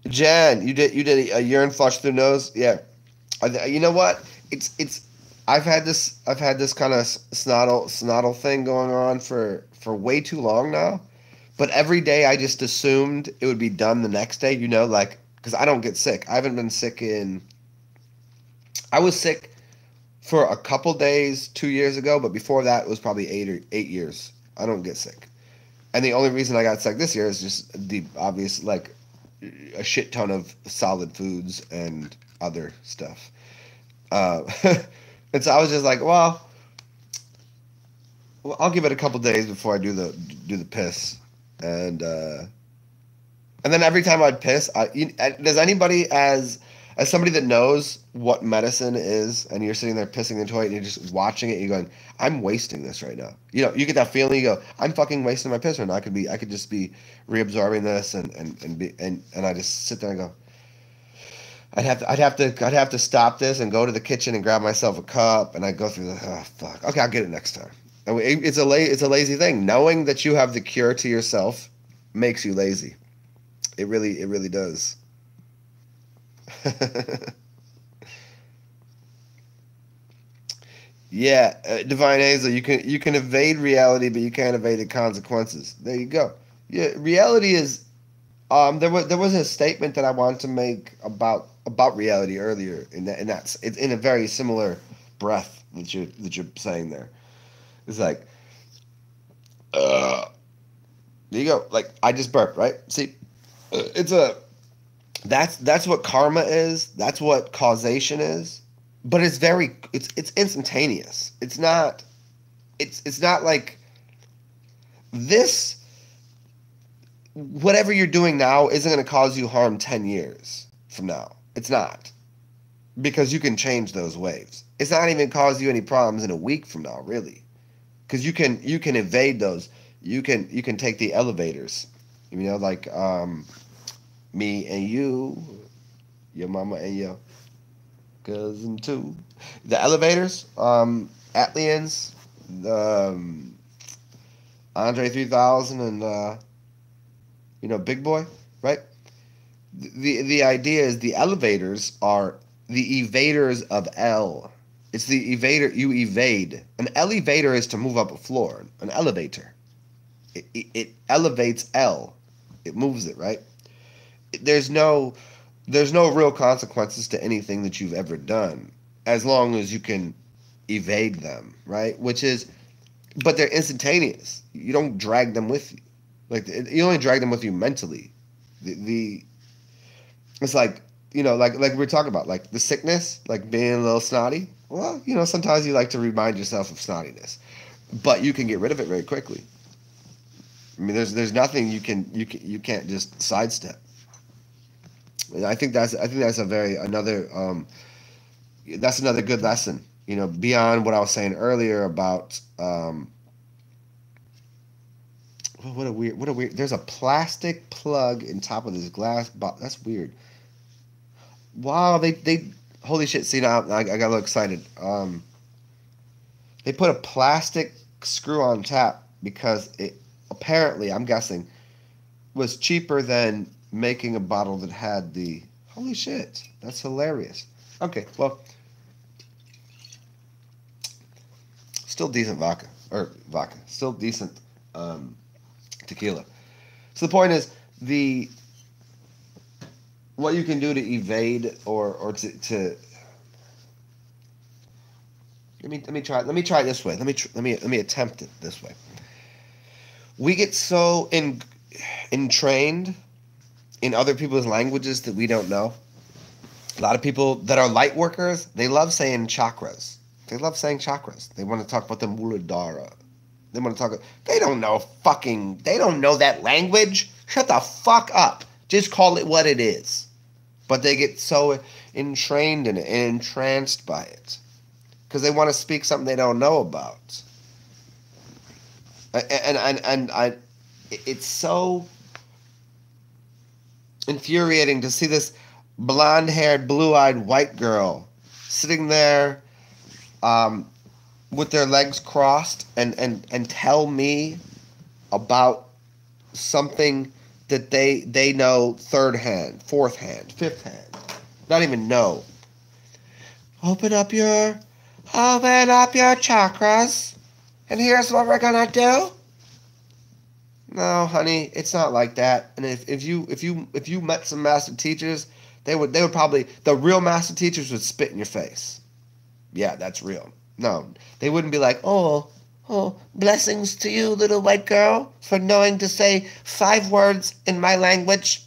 Jan, you did a urine flush through nose. Yeah. You know what? It's. I've had this kind of snottle thing going on for way too long now. But every day I just assumed it would be done the next day. Like because I don't get sick. I haven't been sick in. I was sick for a couple days 2 years ago, but before that it was probably 8 years. I don't get sick. And the only reason I got sick this year is just the obvious, like a shit ton of solid foods and other stuff. Uh, and so I was just like, well, I'll give it a couple days before I do the piss, and then every time I'd piss, does anybody as somebody that knows what medicine is, and you're sitting there pissing in the toilet and you're just watching it, you're going, I'm wasting this right now. You get that feeling. You go, I'm fucking wasting my piss right now. I could just be reabsorbing this and I just sit there and go, I'd have to stop this and go to the kitchen and grab myself a cup, and I go through the fuck. Okay, I'll get it next time. And it's a lazy thing. Knowing that you have the cure to yourself makes you lazy. It really does. Yeah, Divine Hazel, you can evade reality, but you can't evade the consequences. There you go. Yeah, reality is. There was a statement that I wanted to make about reality earlier, and that's it's in a very similar breath that you're saying there. It's like, there you go. Like I just burped, right? See, it's a that's what karma is. That's what causation is. But it's instantaneous. It's not like this. Whatever you're doing now isn't going to cause you harm 10 years from now. It's not. Because you can change those waves. It's not even cause you any problems in a week from now, really. Because you can evade those. You can take the elevators. Like me and you, your mama and your cousin too. The elevators, Atlians, Andre 3000 and Big Boy, right? The idea is the elevators are the evaders of L. It's the evader you evade. An elevator is to move up a floor. An elevator, it elevates L. It moves it, right? There's no real consequences to anything that you've ever done, as long as you can evade them, right? But they're instantaneous. You don't drag them with you. Like you only drag them with you mentally. It's like like we were talking about, like the sickness, like being a little snotty. Well, sometimes you like to remind yourself of snottiness, but you can get rid of it very quickly. I mean, there's nothing you can't just sidestep. And I think that's a very that's another good lesson. You know, beyond what I was saying earlier about what a weird. There's a plastic plug in top of this glass box. That's weird. Wow, they holy shit. See, now I got a little excited. They put a plastic screw on tap because it apparently, I'm guessing, was cheaper than making a bottle that had the... Holy shit, that's hilarious. Okay, well, still decent vodka. Still decent tequila. So the point is, what you can do to evade or to let me try it this way. Let me attempt it this way. We get so entrained in other people's languages that we don't know. A lot of people that are light workers, they love saying chakras. They love saying chakras. They want to talk about the Muladhara. They want to talk. They don't know that language. Shut the fuck up. Just call it what it is. But they get so entrained in it and entranced by it because they want to speak something they don't know about. And it's so infuriating to see this blonde-haired, blue-eyed white girl sitting there with their legs crossed and tell me about something that they know third hand, fourth hand, fifth hand, not even know. Open up your chakras, and here's what we're gonna do. No, honey, it's not like that. And if you met some master teachers, they would probably, the real master teachers would spit in your face. Yeah, that's real. No, they wouldn't be like, oh, blessings to you, little white girl, for knowing to say 5 words in my language.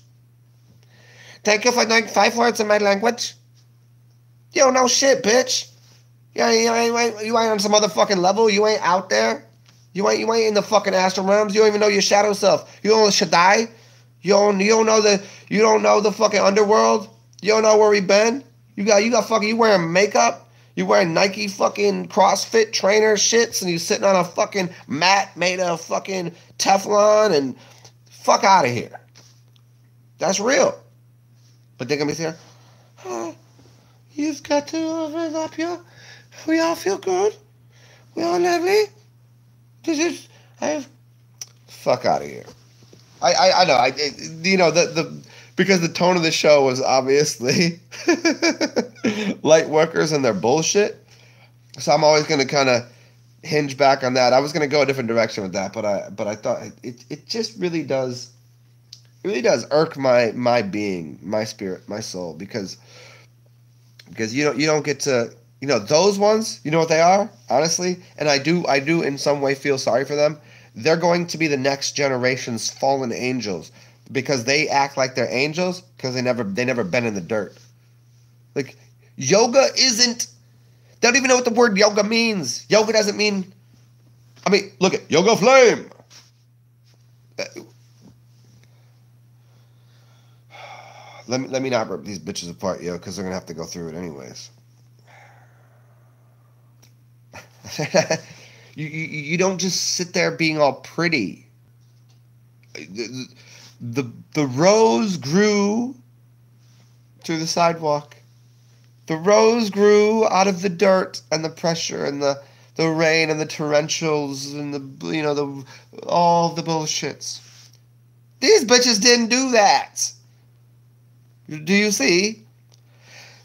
Thank you for knowing 5 words in my language. You don't know shit, bitch. You ain't on some other fucking level. You ain't out there. You ain't in the fucking astral realms. You don't even know your shadow self. You don't know Shaddai. You don't know the fucking underworld. You don't know where we been. You wearing makeup. You wearing Nike fucking CrossFit trainer shits, and you sitting on a fucking mat made of fucking Teflon, and fuck out of here. That's real. But they're gonna be saying, oh, you've got to open up your. We all feel good. We all lovely. Fuck out of here. I know. Because the tone of the show was obviously light workers and their bullshit. So I'm always going to kind of hinge back on that. I was going to go a different direction with that, but I thought it just really does irk my being, my spirit, my soul, because you don't get to, those ones, you know what they are, honestly, and I do in some way feel sorry for them. They're going to be the next generation's fallen angels because they act like they're angels because they never been in the dirt. Like, yoga isn't, they don't even know what the word yoga means. Yoga doesn't mean, look at yoga flame. Let me not rip these bitches apart, because they're going to have to go through it anyways. You don't just sit there being all pretty. The rose grew through the sidewalk. The rose grew out of the dirt and the pressure and the rain and the torrentials and all the bullshits. These bitches didn't do that. Do you see?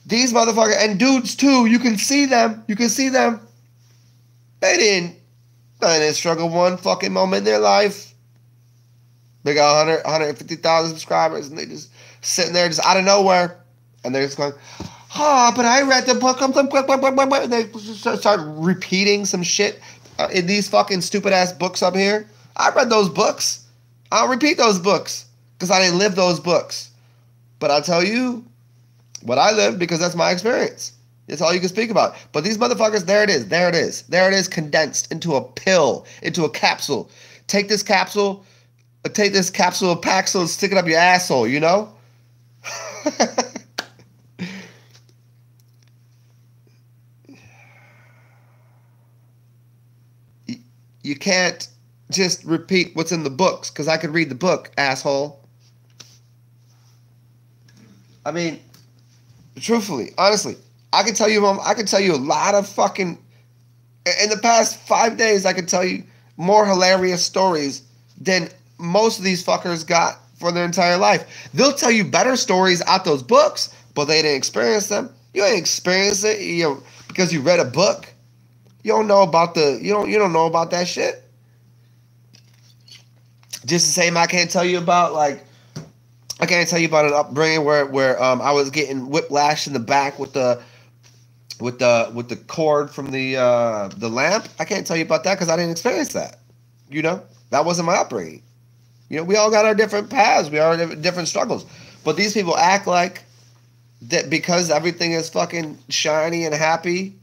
These motherfuckers, and dudes too, you can see them. They didn't struggle one fucking moment in their life. They got 150,000 subscribers, and they just sitting there just out of nowhere. And they're just going, but I read the book. And they start repeating some shit in these fucking stupid-ass books up here. I read those books. I'll repeat those books because I didn't live those books. But I'll tell you what I lived because that's my experience. It's all you can speak about. But these motherfuckers, there it is, condensed into a pill, into a capsule. Take this capsule of Paxil and stick it up your asshole, You can't just repeat what's in the books, because I could read the book, asshole. I mean, truthfully, honestly, I can tell you, Mom, I can tell you a lot of fucking. In the past 5 days, I can tell you more hilarious stories than most of these fuckers got for their entire life. They'll tell you better stories out those books, but they didn't experience them. You ain't experienced it, because you read a book. You don't know about you don't know about that shit. Just the same, I can't tell you about an upbringing where I was getting whiplash in the back with the cord from the lamp. I can't tell you about that because I didn't experience that. That wasn't my upbringing. We all got our different paths. We all have different struggles. But these people act like that because everything is fucking shiny and happy,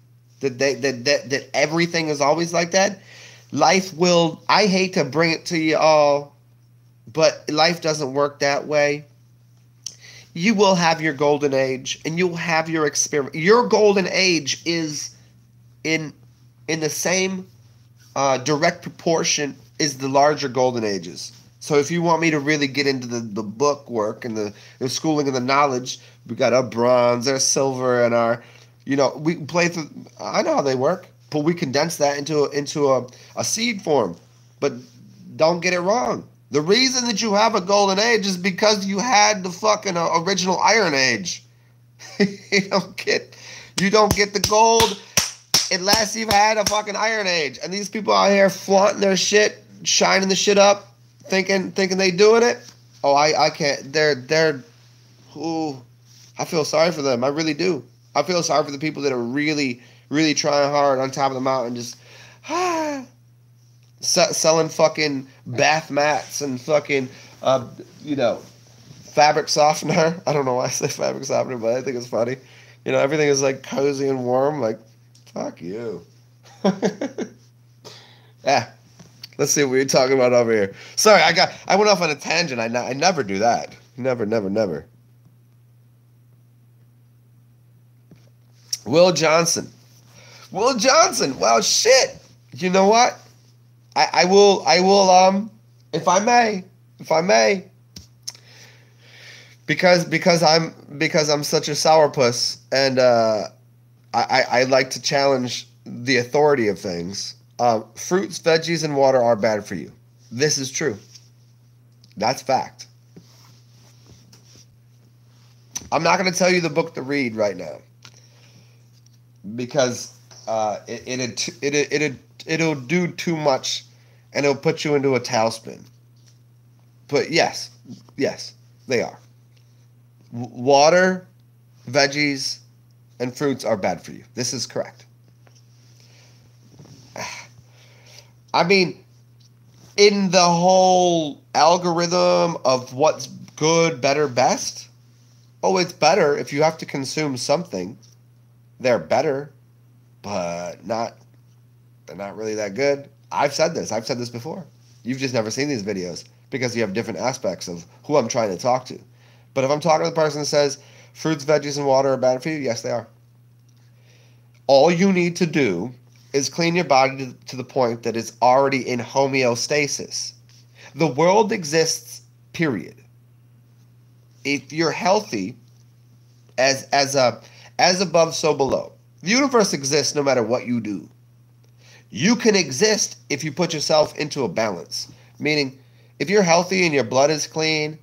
that everything is always like that. Life will. I hate to bring it to you all, but life doesn't work that way. You will have your golden age, and you'll have your experience. Your golden age is in the same direct proportion as the larger golden ages. So if you want me to really get into the book work and the schooling and the knowledge, we got our bronze, our silver, and our, we play through. I know how they work, but we condense that into a seed form. But don't get it wrong. The reason that you have a golden age is because you had the fucking original Iron Age. You don't get the gold unless you've had a fucking Iron Age. And these people out here flaunting their shit, shining the shit up, thinking they doing it. Oh, I can't. Ooh, I feel sorry for them. I really do. I feel sorry for the people that are really, really trying hard on top of the mountain, just selling fucking bath mats and fucking, fabric softener. I don't know why I say fabric softener, but I think it's funny. Everything is like cozy and warm. Like, fuck you. Yeah. Let's see what we're talking about over here. Sorry, I went off on a tangent. I never do that. Never. Will Johnson. Well, shit. You know what? I will, if I may, because I'm such a sourpuss, and I like to challenge the authority of things. Fruits, veggies, and water are bad for you. This is true. That's fact. I'm not going to tell you the book to read right now because it'll do too much and it'll put you into a tailspin. But yes, they are. Water, veggies, and fruits are bad for you. This is correct. I mean, in the whole algorithm of what's good, better, best, it's better if you have to consume something. They're better, but they're not really that good. I've said this before. You've just never seen these videos because you have different aspects of who I'm trying to talk to. But if I'm talking to the person that says fruits, veggies, and water are bad for you, yes, they are. All you need to do is clean your body to the point that it's already in homeostasis. The world exists, period. If you're healthy, as above, so below. The universe exists no matter what you do. You can exist if you put yourself into a balance. Meaning, if you're healthy and your blood is clean,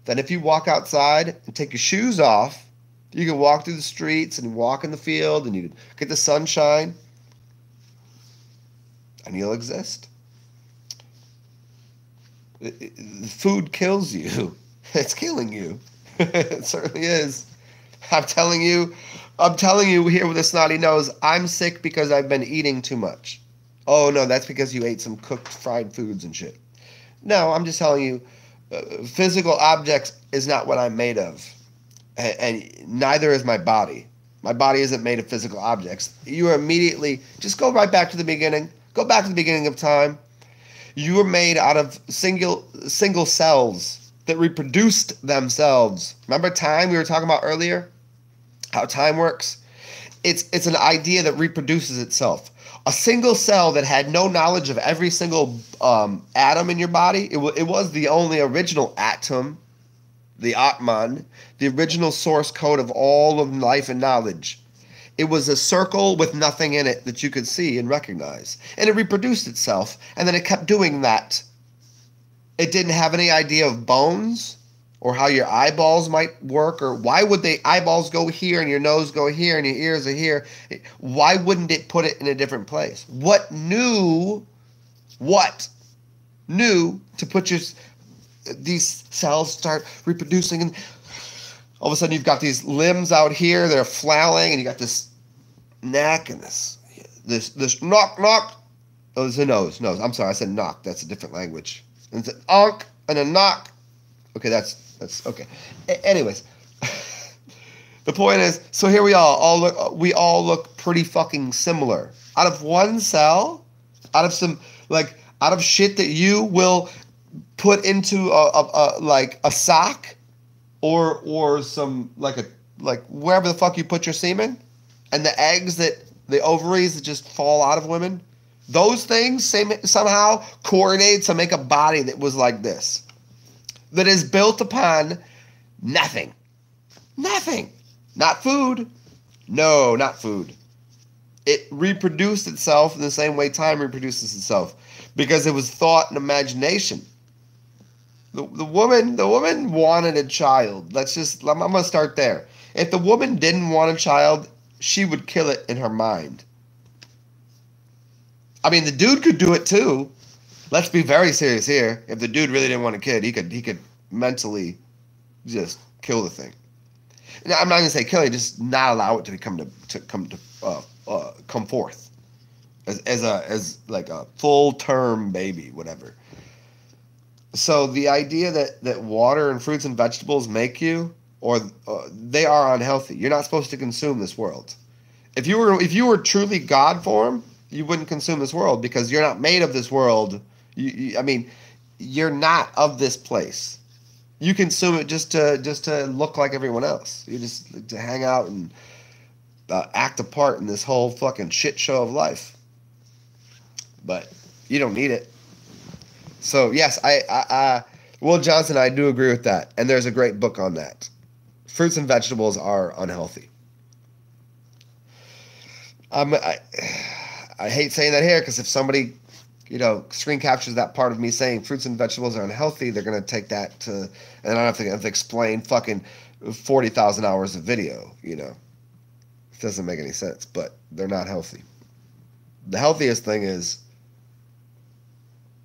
then if you walk outside and take your shoes off, you can walk through the streets and walk in the field and you get the sunshine, and you'll exist. Food kills you. It's killing you. It certainly is. I'm telling you here with a snotty nose, I'm sick because I've been eating too much. Oh, no, that's because you ate some cooked fried foods and shit. No, I'm just telling you, physical objects is not what I'm made of. And neither is my body. My body isn't made of physical objects. You are immediately, just go right back to the beginning. Go back to the beginning of time. You were made out of single cells. that reproduced themselves. Remember time we were talking about earlier? How time works? It's an idea that reproduces itself. A single cell that had no knowledge of every single atom in your body, it was the only original atom, the Atman, the original source code of all of life and knowledge. It was a circle with nothing in it that you could see and recognize. And it reproduced itself, and then it kept doing that. It didn't have any idea of bones or how your eyeballs might work, or why would the eyeballs go here and your nose go here and your ears are here? Why wouldn't it put it in a different place? What knew to put these cells start reproducing, and all of a sudden you've got these limbs out here that are flailing, and you got this neck and this knock. Oh, it's a nose. I'm sorry, I said knock. That's a different language. And it's an onk and a knock. Okay, that's okay. Anyways, the point is, so here we all look pretty fucking similar. Out of one cell, out of shit that you will put into a sock or some like wherever the fuck you put your semen, and the eggs the ovaries that just fall out of women, those things somehow coordinate to make a body that was like this, that is built upon nothing. Not food. No, not food. It reproduced itself in the same way time reproduces itself, because it was thought and imagination. The woman wanted a child. I'm gonna start there. If the woman didn't want a child, she would kill it in her mind. I mean, the dude could do it too. Let's be very serious here. If the dude really didn't want a kid, he could mentally just kill the thing. Now, I'm not gonna say kill it, just not allow it to come forth as like a full term baby, whatever. So the idea that water and fruits and vegetables make you, or they are unhealthy. You're not supposed to consume this world. If you were truly God form, you wouldn't consume this world, because you're not made of this world. You're not of this place. You consume it just to look like everyone else. You just to hang out and act a part in this whole fucking shit show of life. But you don't need it. So yes, I Will Johnson, I do agree with that, and there's a great book on that. Fruits and vegetables are unhealthy. I hate saying that here, because if somebody, screen captures that part of me saying fruits and vegetables are unhealthy, they're going to take that to, and I have to explain fucking 40,000 hours of video, It doesn't make any sense, but they're not healthy. The healthiest thing is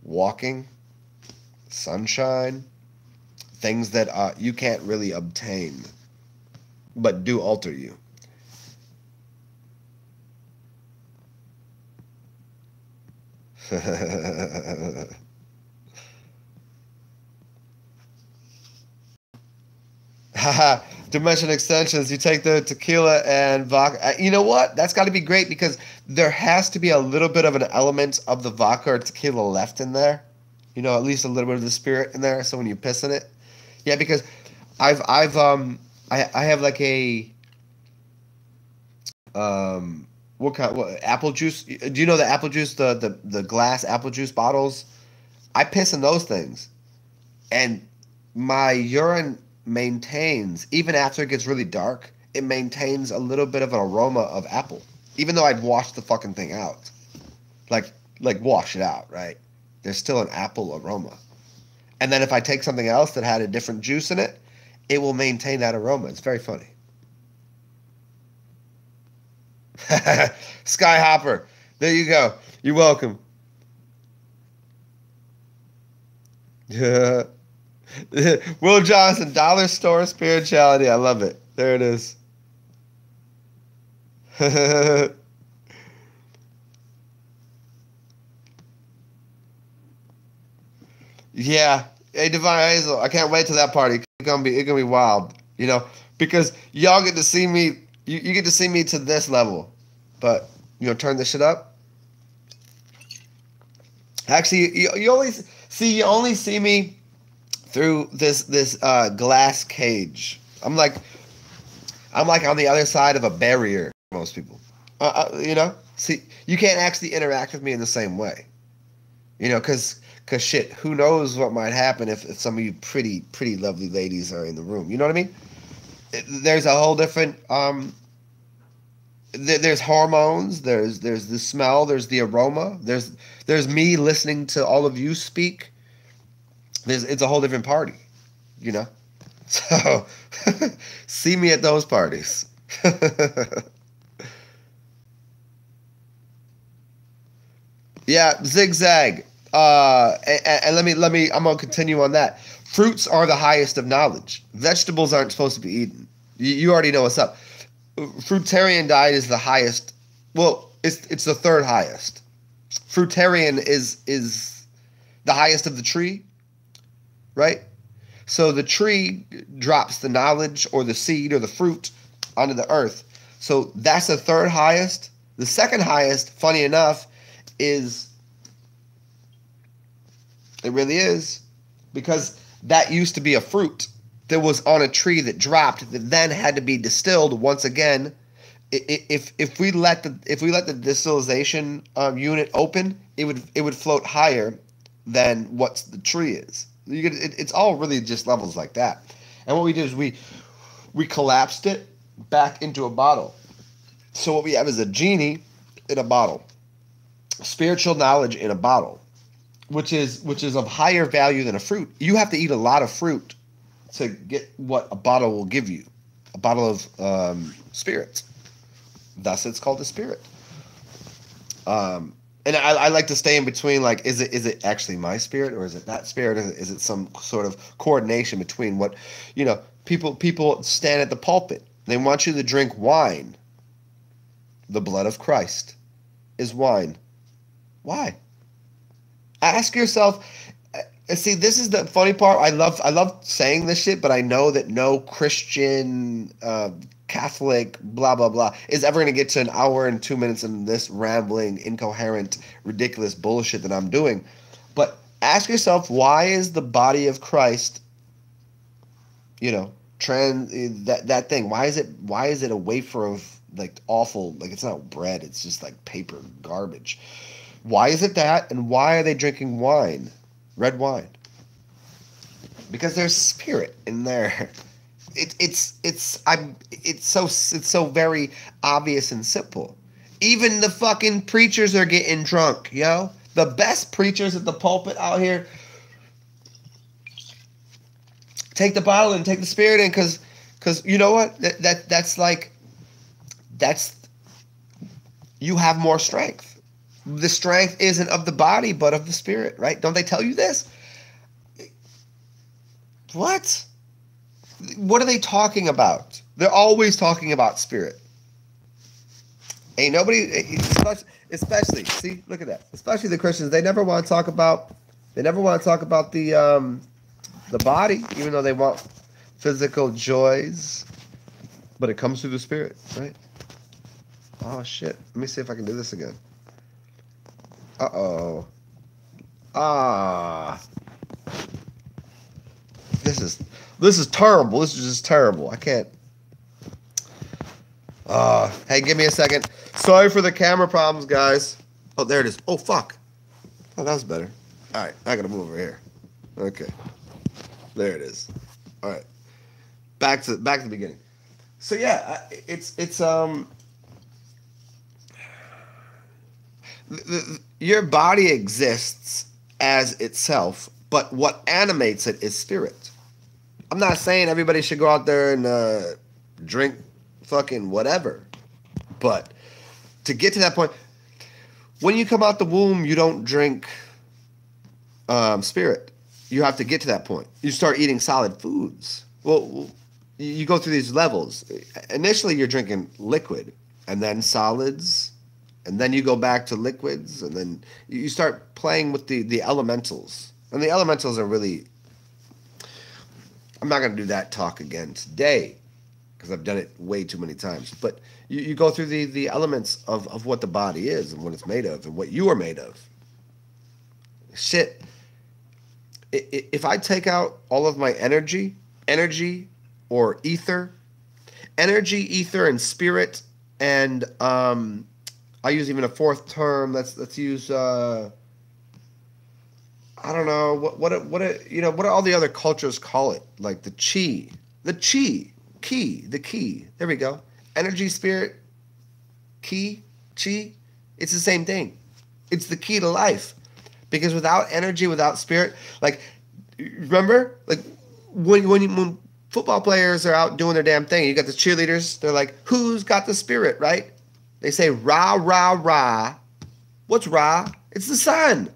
walking, sunshine, things that you can't really obtain, but do alter you. Dimension extensions. You take the tequila and vodka. You know what? That's got to be great, because there has to be a little bit of an element of the vodka or tequila left in there. At least a little bit of the spirit in there. So when you piss in it, yeah, because I have like a what apple juice? Do you know the apple juice, the glass apple juice bottles? I piss in those things, and my urine maintains, even after it gets really dark, it maintains a little bit of an aroma of apple, even though I'd wash the fucking thing out, like wash it out, right? There's still an apple aroma. And then if I take something else that had a different juice in it, it will maintain that aroma. It's very funny. Skyhopper, there you go. You're welcome. Yeah. Will Johnson, dollar store spirituality. I love it. There it is. Yeah. Hey, Divine Hazel, I can't wait till that party. It's gonna be wild. Because y'all get to see me. You get to see me to this level, but turn this shit up. Actually, you only see me through this glass cage. I'm like on the other side of a barrier. Most people, you know, see, you can't actually interact with me in the same way, you know, because shit, who knows what might happen if some of you pretty lovely ladies are in the room. You know what I mean? There's a whole different there's hormones, there's the smell, there's the aroma, there's me listening to all of you speak. It's a whole different party, you know. So see me at those parties. Yeah, zigzag. And let me. I'm gonna continue on that. Fruits are the highest of knowledge. Vegetables aren't supposed to be eaten. You already know what's up. Fruitarian diet is the highest. Well, it's the third highest. Fruitarian is the highest of the tree, right? So the tree drops the knowledge or the seed or the fruit onto the earth. So that's the third highest. The second highest, funny enough, is, it really is, because that used to be a fruit that was on a tree that dropped, that then had to be distilled once again. If we let the distillation unit open, it would float higher than what the tree is. It's all really just levels like that. And what we did is we collapsed it back into a bottle. So what we have is a genie in a bottle, spiritual knowledge in a bottle, which is of higher value than a fruit. You have to eat a lot of fruit to get what a bottle will give you, a bottle of spirit. Thus, it's called a spirit. And I like to stay in between. Like, is it actually my spirit, or is it that spirit? Is it some sort of coordination between what, you know? People stand at the pulpit. They want you to drink wine. The blood of Christ is wine. Why? Ask yourself. See, this is the funny part. I love saying this shit, but I know that no Christian, Catholic, blah blah blah, is ever going to get to an hour and 2 minutes in this rambling, incoherent, ridiculous bullshit that I'm doing. But ask yourself, why is the body of Christ, you know, that thing? Why is it a wafer of like awful, like it's not bread, it's just like paper garbage? Why is it that? And why are they drinking wine? Red wine. Because there's spirit in there. It's so very obvious and simple. Even the fucking preachers are getting drunk, yo. The best preachers at the pulpit out here take the bottle and take the spirit in, because you know what? That's you have more strength. The strength isn't of the body, but of the spirit, right? Don't they tell you this? What? What are they talking about? They're always talking about spirit. Ain't nobody, especially, see, look at that. Especially the Christians, they never want to talk about the body, even though they want physical joys, but it comes through the spirit, right? Oh shit. Let me see if I can do this again. Uh-oh. Ah. This is terrible. This is just terrible. I can't. Hey, give me a second. Sorry for the camera problems, guys. Oh, there it is. Oh, fuck. Oh, that was better. All right, I gotta move over here. Okay. There it is. All right. Back to the beginning. So yeah, your body exists as itself, but what animates it is spirit. I'm not saying everybody should go out there and drink fucking whatever, but to get to that point, when you come out the womb, you don't drink spirit. You have to get to that point. You start eating solid foods. Well, you go through these levels. Initially, you're drinking liquid, and then solids, and then you go back to liquids, and then you start playing with the elementals. And the elementals are really... I'm not going to do that talk again today, because I've done it way too many times. But you go through the elements of what the body is and what it's made of and what you are made of. Shit. if I take out all of my energy or ether, and spirit, and I use even a fourth term. Let's use I don't know what what all the other cultures call it, like the chi, the key. There we go. Energy, spirit, chi. It's the same thing. It's the key to life. Because without energy, without spirit, like, remember, like when football players are out doing their damn thing, you got the cheerleaders. They're like, "Who's got the spirit?" Right? They say, "Rah rah rah." What's rah? It's the sun.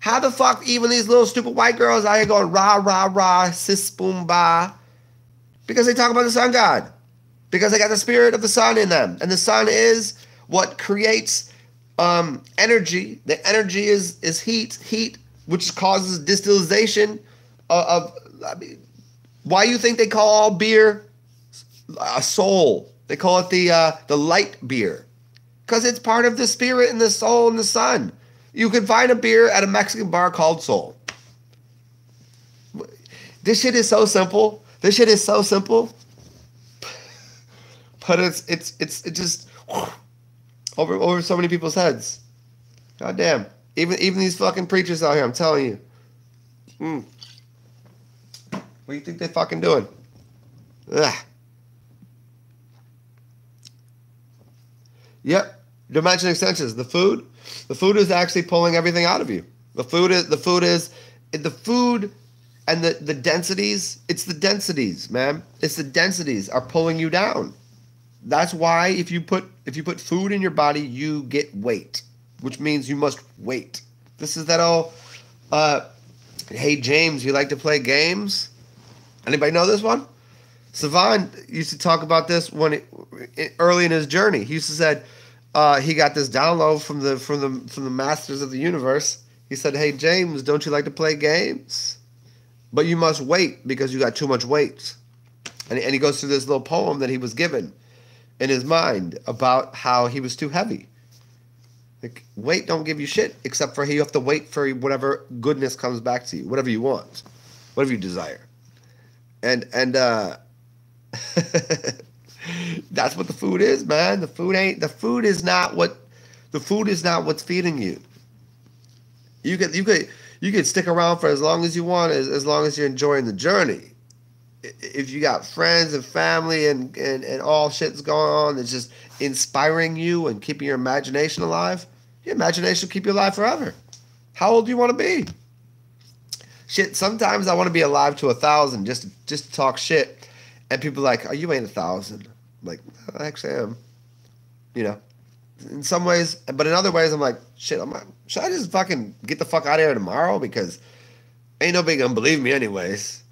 How the fuck even these little stupid white girls out here going rah rah rah sis boom ba? Because they talk about the sun god. Because they got the spirit of the sun in them, and the sun is what creates energy. The energy is heat, which causes distillation of I mean, why you think they call all beer a soul? They call it the light beer, because it's part of the spirit and the soul and the sun. You can find a beer at a Mexican bar called Soul. This shit is so simple. But it's just over so many people's heads. God damn. Even these fucking preachers out here, I'm telling you. What do you think they fucking doing? Ugh. Yep. Dimension extensions. The food is actually pulling everything out of you. The food and the densities. It's the densities, man. It's the densities are pulling you down. That's why if you put food in your body, you get weight, which means you must wait. This is that all. Hey James, you like to play games? Anybody know this one? Savan used to talk about this early in his journey. He used to said he got this download from the masters of the universe. He said, "Hey James, don't you like to play games? But you must wait because you got too much weight." And he goes through this little poem that he was given in his mind about how he was too heavy. Like, weight don't give you shit, except for you have to wait for whatever goodness comes back to you, whatever you want, whatever you desire. And that's what the food is, man. The food is not what's feeding you. You could stick around for as long as you want, as long as you're enjoying the journey. If you got friends and family and all shit's going on that's just inspiring you and keeping your imagination alive, your imagination will keep you alive forever. How old do you want to be? Shit, sometimes I want to be alive to 1,000 just to talk shit. And people are like, "Oh, you ain't 1,000. I'm like, I actually am. You know, in some ways, but in other ways, I'm like, shit, should I just fucking get the fuck out of here tomorrow? Because ain't nobody gonna believe me anyways.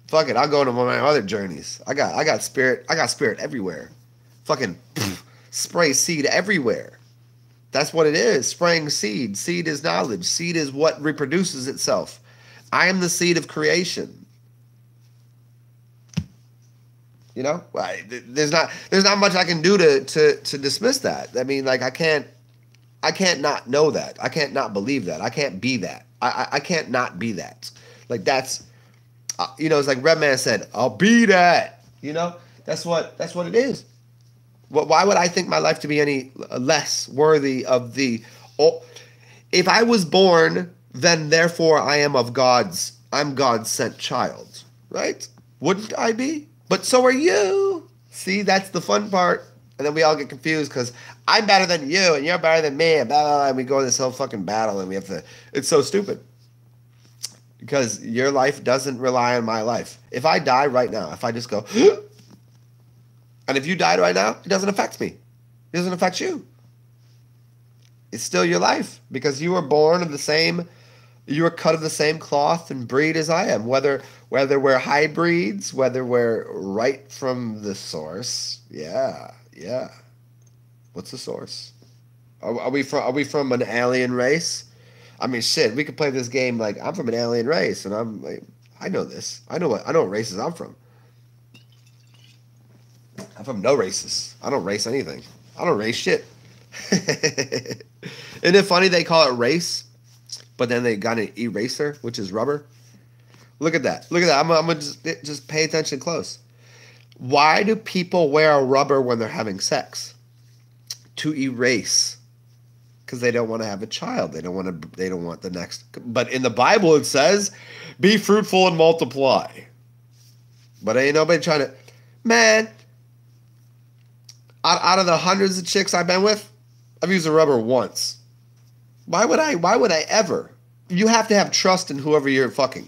Fuck it, I'll go into one of my other journeys. I got spirit everywhere. Fucking spray seed everywhere. That's what it is. Spraying seed. Seed is knowledge. Seed is what reproduces itself. I am the seed of creation. You know, there's not much I can do to dismiss that. I mean, like I can't not know that. I can't not believe that. I can't be that. I can't not be that. Like that's, it's like Redman said, "I'll be that." You know, that's what it is. Why would I think my life to be any less worthy of the? Oh, if I was born, then therefore I am I'm God's sent child, right? Wouldn't I be? But so are you. See, that's the fun part. And then we all get confused because I'm better than you and you're better than me, and blah, blah, blah, and we go in this whole fucking battle, and we have to. It's so stupid. Because your life doesn't rely on my life. If I die right now, if I just go, and if you died right now, it doesn't affect me. It doesn't affect you. It's still your life because you were born of the same, you were cut of the same cloth and breed as I am. Whether we're hybrids, whether we're right from the source. Yeah. What's the source? Are we from an alien race? I mean, shit, we could play this game like I'm from an alien race, and I'm like, I know this. I know what races I'm from. I'm from no races. I don't race anything. I don't race shit. Isn't it funny they call it race, but then they got an eraser, which is rubber? Look at that. Look at that. I'm gonna just pay attention close. Why do people wear a rubber when they're having sex? To erase, because they don't want to have a child. They don't want to. They don't want the next. But in the Bible it says, "Be fruitful and multiply." But ain't nobody trying to. Man, out of the hundreds of chicks I've been with, I've used a rubber once. Why would I? Why would I ever? You have to have trust in whoever you're fucking,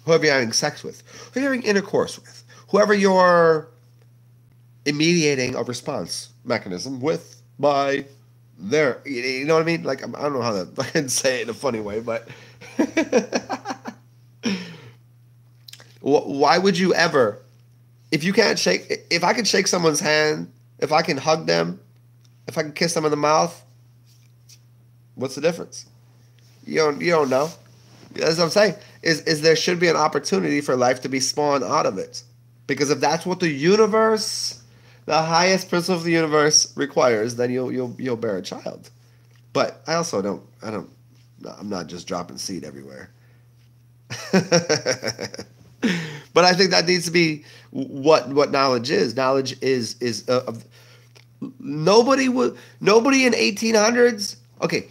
whoever you're having sex with, whoever you're having intercourse with, whoever you're mediating a response mechanism with by their, you know what I mean? Like, I don't know how to fucking say it in a funny way, but why would you ever, if you can't shake, if I can shake someone's hand, if I can hug them, if I can kiss them in the mouth, what's the difference? You don't know. That's what I'm saying. Is there should be an opportunity for life to be spawned out of it. Because if that's what the universe, the highest principle of the universe requires, then you'll bear a child. But I also I'm not just dropping seed everywhere. But I think that needs to be what knowledge is. Knowledge is nobody in 1800s. Okay,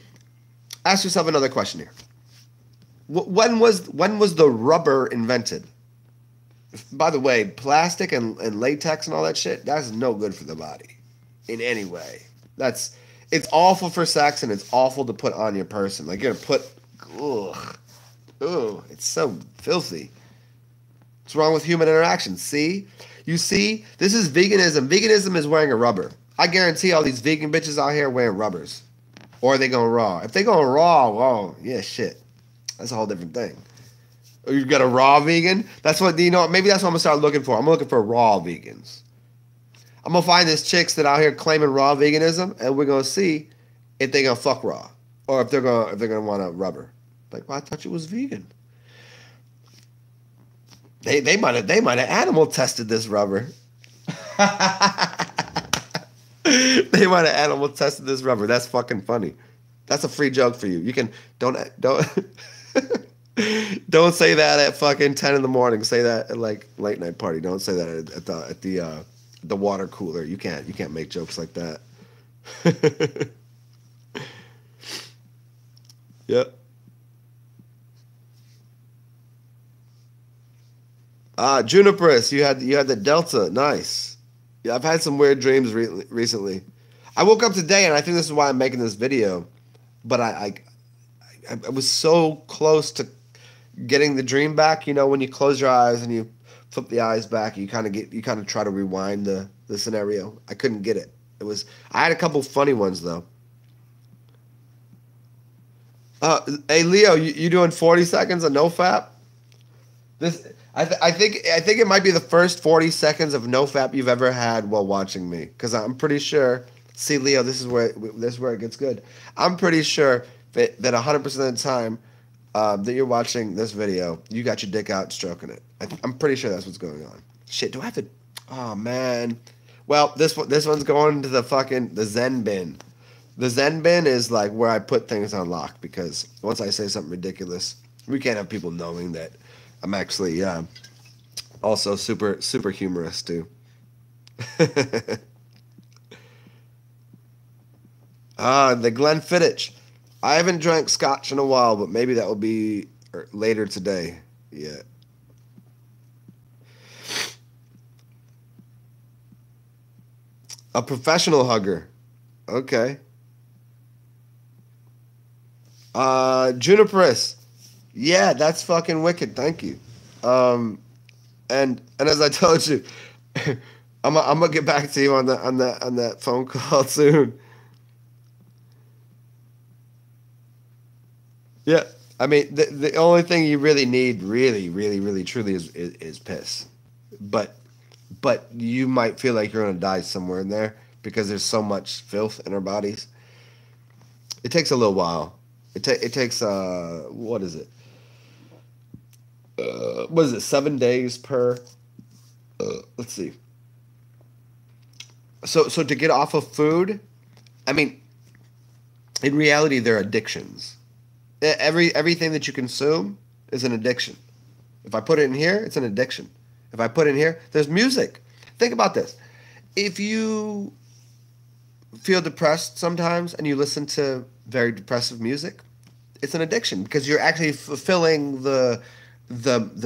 ask yourself another question here. When was the rubber invented? By the way, plastic and latex and all that shit, that's no good for the body in any way. It's awful for sex and it's awful to put on your person. Like you're gonna put, it's so filthy. What's wrong with human interaction? See? You see? This is veganism. Veganism is wearing a rubber. I guarantee all these vegan bitches out here wearing rubbers. Or are they going raw? If they going raw, oh, yeah, shit. That's a whole different thing. Or you got a raw vegan? That's what, maybe that's what I'm going to start looking for. I'm looking for raw vegans. I'm going to find these chicks that out here claiming raw veganism, and we're going to see if they're going to fuck raw. Or if they're going to want a rubber. Like, well, I thought you was vegan. They might have animal tested this rubber. They might have animal tested this rubber. That's fucking funny. That's a free joke for you. You can don't don't say that at fucking 10 in the morning. Say that at like late night party. Don't say that at the water cooler. You can't make jokes like that. Yep. Juniperus, you had the Delta. Nice. Yeah, I've had some weird dreams recently. I woke up today, and I think this is why I'm making this video. But I was so close to getting the dream back. You know, when you close your eyes and you flip the eyes back, you kind of try to rewind the scenario. I couldn't get it. I had a couple funny ones though. Hey Leo, you doing 40 seconds of NoFap? I think it might be the first 40 seconds of NoFap you've ever had while watching me, because I'm pretty sure. See, Leo, this is where it gets good. I'm pretty sure that 100% of the time that you're watching this video, you got your dick out stroking it. I'm pretty sure that's what's going on. Shit, do I have to? Oh man. Well, this one's going to the Zen bin. The Zen bin is like where I put things on lock, because once I say something ridiculous, we can't have people knowing that I'm actually also super humorous too. The Glenfiddich. I haven't drank scotch in a while, but maybe that will be later today. Yeah. A professional hugger. Okay. Juniperus. Yeah, that's fucking wicked. Thank you. And as I told you, I'm gonna get back to you on that phone call soon. Yeah, I mean the only thing you really need, really, truly is piss. But you might feel like you're gonna die somewhere in there because there's so much filth in our bodies. It takes a little while. It takes what is it? 7 days per? Let's see. So to get off of food, I mean, in reality, they're addictions. Everything that you consume is an addiction. If I put it in here, it's an addiction. If I put it in here, there's music. Think about this. If you feel depressed sometimes and you listen to very depressive music, it's an addiction because you're actually fulfilling the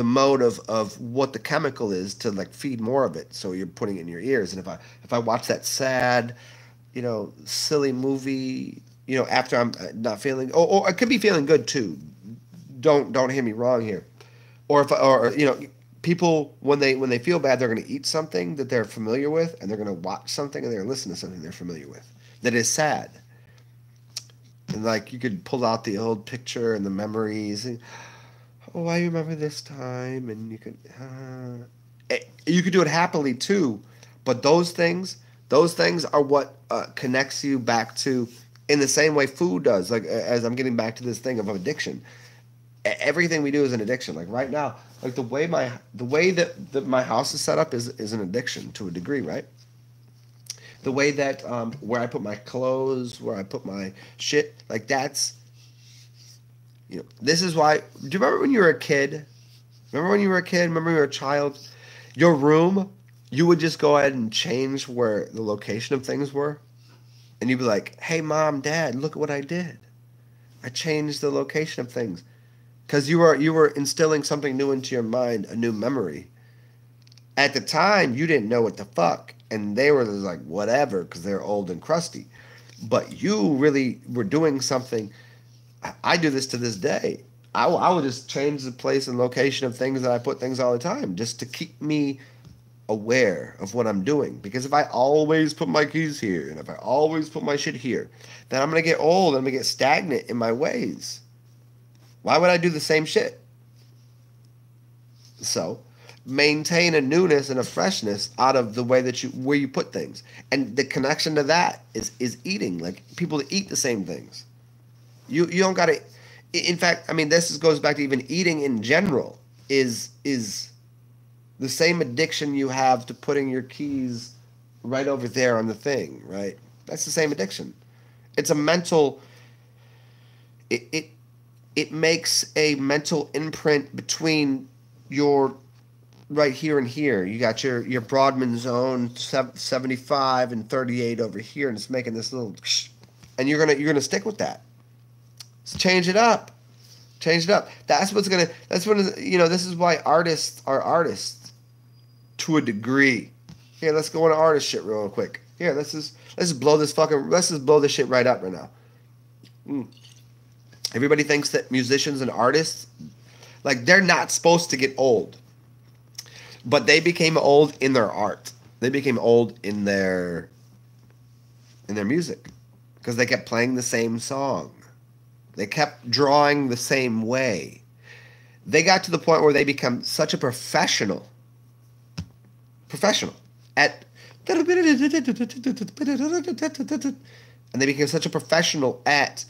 mode of what the chemical is to like feed more of it. So you're putting it in your ears. And if I watch that sad, silly movie, after I'm not feeling, or I could be feeling good too. Don't hear me wrong here. Or if people when they feel bad, they're going to eat something that they're familiar with, and they're going to watch something and they're going to listen to something they're familiar with that is sad. And like you could pull out the old picture and the memories. And, oh, I remember this time, and you could do it happily too. But those things are what connects you back to, in the same way food does. Like as I'm getting back to this thing of addiction, everything we do is an addiction. Like right now, like the way that my house is set up is an addiction to a degree, right? The way that where I put my clothes, where I put my shit, like that's, this is why. Do you remember when you were a kid? Remember when you were a child? Your room, you would just go ahead and change where the location of things were. And you'd be like, hey, Mom, Dad, look at what I did. I changed the location of things. Because you were instilling something new into your mind, a new memory. At the time, you didn't know what the fuck. And they were just like, whatever, because they're old and crusty. But you really were doing something. I do this to this day. I will just change the place and location of things that I put things all the time just to keep me aware of what I'm doing. Because if I always put my keys here and if I always put my shit here, then I'm going to get old and I'm going to get stagnant in my ways. Why would I do the same shit? So maintain a newness and a freshness out of the way that where you put things. And the connection to that is eating. Like people that eat the same things. You don't got to. In fact, I mean, this goes back to even eating in general is the same addiction you have to putting your keys right over there on the thing, right? That's the same addiction. It's a mental. It makes a mental imprint between your right here and here. You got your Broadman zone 75 and 38 over here, and it's making this little, and you're gonna stick with that. So change it up. That's when this is why artists are artists to a degree. Here, let's go into artist shit real quick. Here, let's just blow this shit right up right now. Everybody thinks that musicians and artists, like they're not supposed to get old. But they became old in their art. They became old in their music because they kept playing the same song. They kept drawing the same way. They got to the point where they become such a professional at, and they became such a professional at,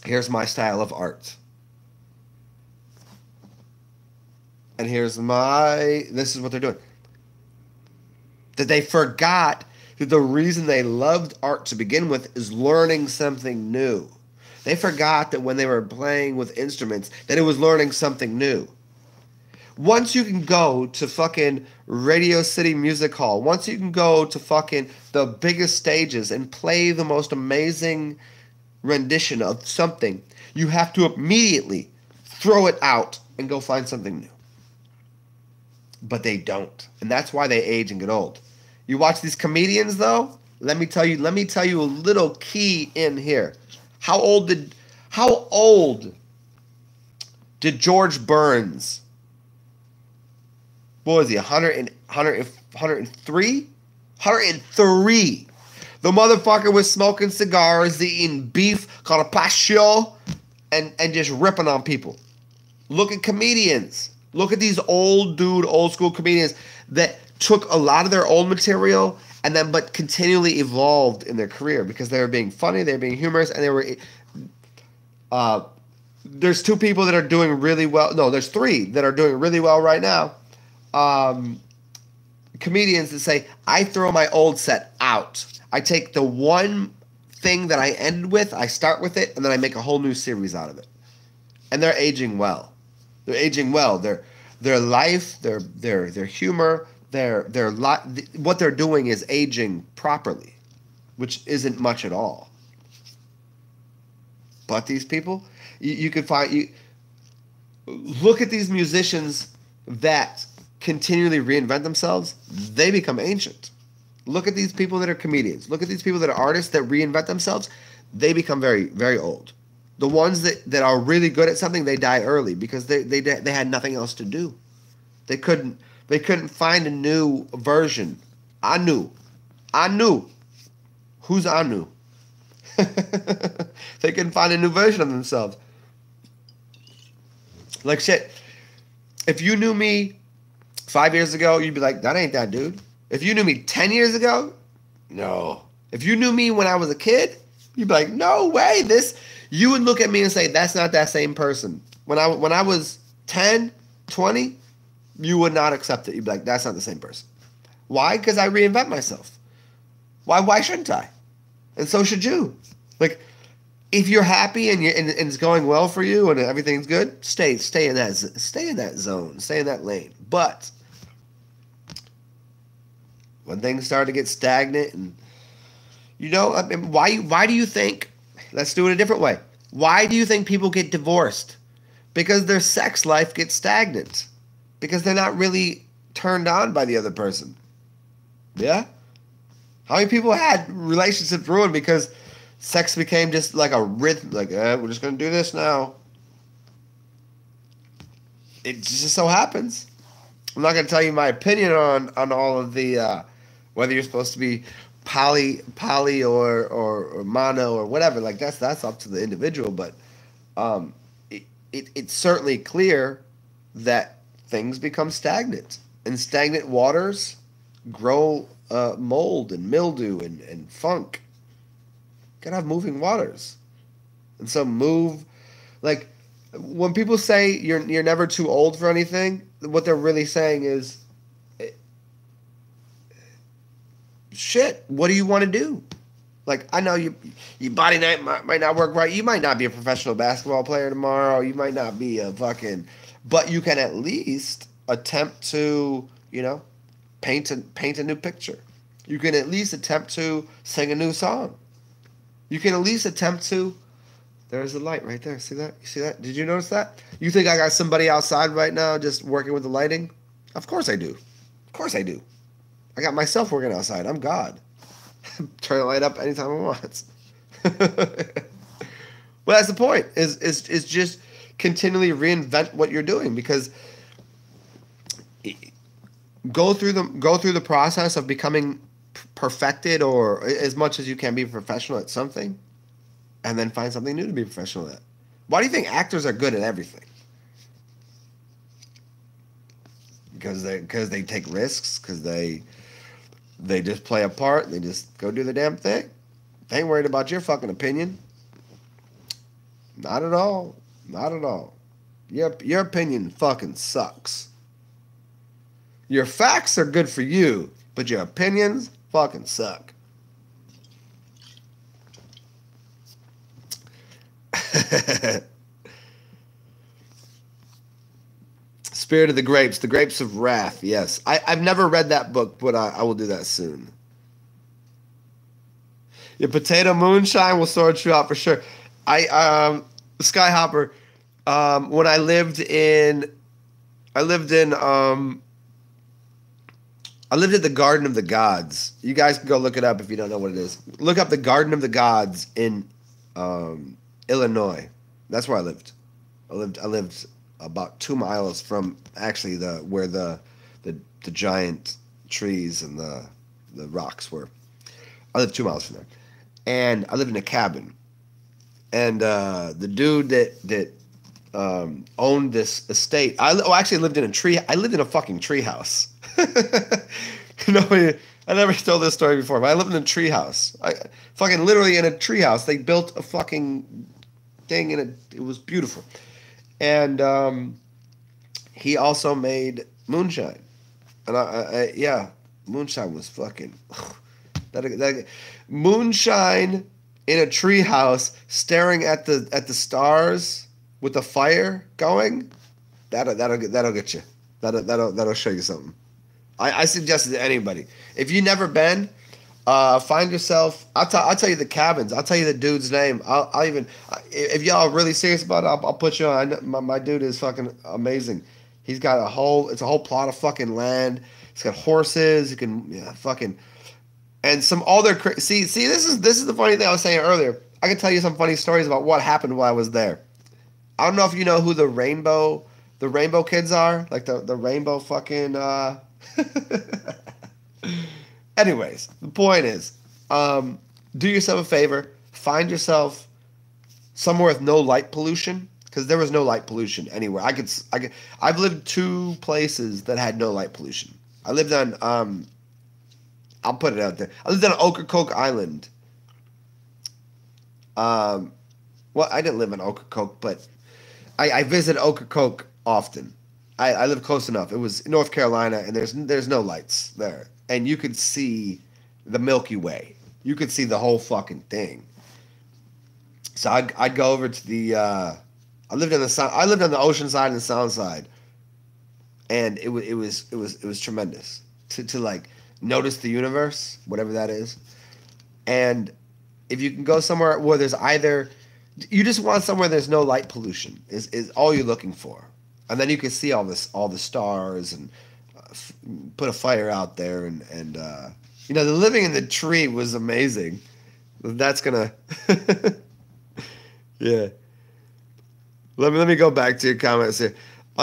here's my style of art. And this is what they're doing. That they forgot that the reason they loved art to begin with is learning something new. They forgot that when they were playing with instruments, that it was learning something new. Once you can go to fucking Radio City Music Hall, once you can go to fucking the biggest stages and play the most amazing rendition of something, you have to immediately throw it out and go find something new. But they don't. And that's why they age and get old. You watch these comedians though, let me tell you a little key in here. How old did George Burns? What was he? 103? 103. The motherfucker was smoking cigars, eating beef carpaccio, and just ripping on people. Look at comedians. Look at these old school comedians that took a lot of their old material and then but continually evolved in their career because they were being funny, they were being humorous, and they were there's two people that are doing really well. No, there's three that are doing really well right now. Comedians that say, I throw my old set out. I take the one thing that I ended with, I start with it, and then I make a whole new series out of it. And they're aging well. They're aging well. Their life, their humor, what they're doing is aging properly, which isn't much at all. But these people, you could find look at these musicians that continually reinvent themselves. They become ancient. Look at these people that are comedians. Look at these people that are artists that reinvent themselves. They become very, very old. The ones that are really good at something, they die early because they had nothing else to do. They couldn't find a new version. Anu. Who's Anu? They couldn't find a new version of themselves. Like shit. If you knew me 5 years ago, you'd be like, that ain't that dude. If you knew me 10 years ago, no. If you knew me when I was a kid, you'd be like, no way. You would look at me and say, that's not that same person. When I was 10, 20, you would not accept it. You'd be like, that's not the same person. Why? Because I reinvent myself. Why shouldn't I? And so should you. Like, if you're happy and it's going well for you and everything's good, stay in that zone, stay in that lane. But when things start to get stagnant, and I mean, why do you think? Let's do it a different way. Why do you think people get divorced? Because their sex life gets stagnant. Because they're not really turned on by the other person. Yeah? How many people had relationships ruined because sex became just like a rhythm, like, we're just going to do this now. It just so happens. I'm not going to tell you my opinion on all of the, whether you're supposed to be poly or mono or whatever. Like, that's up to the individual. But it's certainly clear that things become stagnant. And stagnant waters grow mold and mildew and funk. You gotta have moving waters. And so like, when people say you're never too old for anything, what they're really saying is, shit, what do you want to do? Like, I know your body might not work right. You might not be a professional basketball player tomorrow. You might not be but you can at least attempt to, paint a new picture. You can at least attempt to sing a new song. You can at least attempt to. There's the light right there. See that? You see that? Did you notice that? You think I got somebody outside right now just working with the lighting? Of course I do. Of course I do. I got myself working outside. I'm God. Turn the light up anytime I want. Well, that's the point. Is just continually reinvent what you're doing, because go through the process of becoming perfected, or as much as you can be professional at something, and then find something new to be professional at. Why do you think actors are good at everything? Because they take risks, because they just play a part, they just go do the damn thing. They ain't worried about your fucking opinion. Not at all. Not at all. Your opinion fucking sucks. Your facts are good for you, but your opinions fucking suck. Spirit of the Grapes of Wrath. Yes, I've never read that book, but I will do that soon. Your potato moonshine will sort you out for sure. Skyhopper. When I lived at the Garden of the Gods. You guys can go look it up if you don't know what it is. Look up the Garden of the Gods in Illinois. That's where I lived. I lived about 2 miles from actually where the giant trees and the rocks were. I lived 2 miles from there, and I lived in a cabin. And the dude that owned this estate, I actually lived in a tree. I lived in a fucking tree house. I never told this story before, but I lived in a tree house. Fucking literally in a tree house. They built a fucking thing, and it was beautiful. And he also made moonshine, and yeah, moonshine was fucking that moonshine in a tree house, staring at the stars with the fire going. That'll get you. That'll show you something. I suggest it to anybody. If you've never been, find yourself. I'll tell you the cabins. I'll tell you the dude's name. I'll even, if y'all are really serious about it, I'll put you on. My dude is fucking amazing. He's got it's a whole plot of fucking land. He's got horses. He can fucking, and some other see. This is the funny thing I was saying earlier. I can tell you some funny stories about what happened while I was there. I don't know if you know who the rainbow kids are, like the rainbow fucking. Anyways, the point is, do yourself a favor. Find yourself somewhere with no light pollution, because there was no light pollution anywhere. I've lived 2 places that had no light pollution. I lived on, I'll put it out there. I lived on Ocracoke Island. Well, I didn't live in Ocracoke, but I visit Ocracoke often. I live close enough. It was North Carolina, and there's no lights there, and you could see the Milky Way. You could see the whole fucking thing. So I'd go over to the. I lived on the ocean side and the sound side, and it was tremendous to like notice the universe, whatever that is, and if you can go somewhere where there's either, you just want somewhere there's no light pollution is all you're looking for. And then you can see all the stars, and put a fire out there, and the living in the tree was amazing. That's gonna, yeah. Let me go back to your comments here.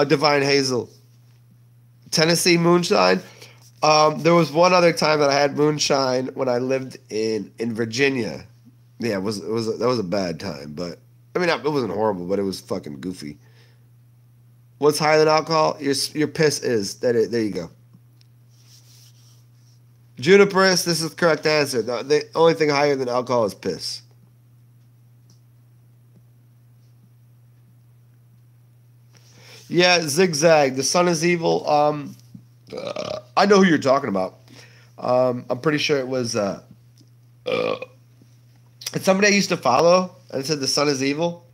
Divine Hazel, Tennessee moonshine. There was one other time that I had moonshine when I lived in Virginia. Yeah, that was a bad time, but I mean it wasn't horrible, but it was fucking goofy. What's higher than alcohol? Your piss is. There you go. Juniperus, this is the correct answer. The only thing higher than alcohol is piss. Yeah, Zigzag. The sun is evil. I know who you're talking about. I'm pretty sure it was it's somebody I used to follow, and it said the sun is evil.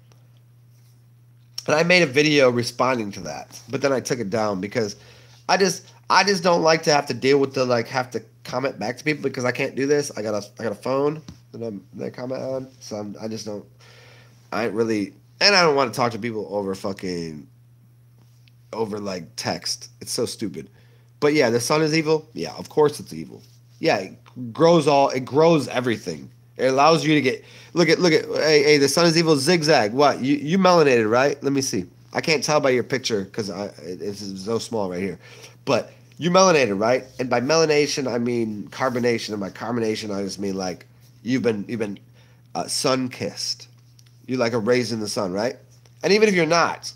And I made a video responding to that, but then I took it down because I just don't like to have to deal with have to comment back to people, because I can't do this. I got a phone that I comment on, so I ain't really, and I don't want to talk to people over like text. It's so stupid. But yeah, the sun is evil. Yeah, of course it's evil. Yeah, it grows everything. It allows you to get look at hey, the sun is evil. Zigzag. What, you melanated, right? Let me see. I can't tell by your picture because it's so small right here. But you melanated, right? And by melanation I mean carbonation, and by carbonation I just mean like you've been sun kissed. You like a rays in the sun, right? And even if you're not,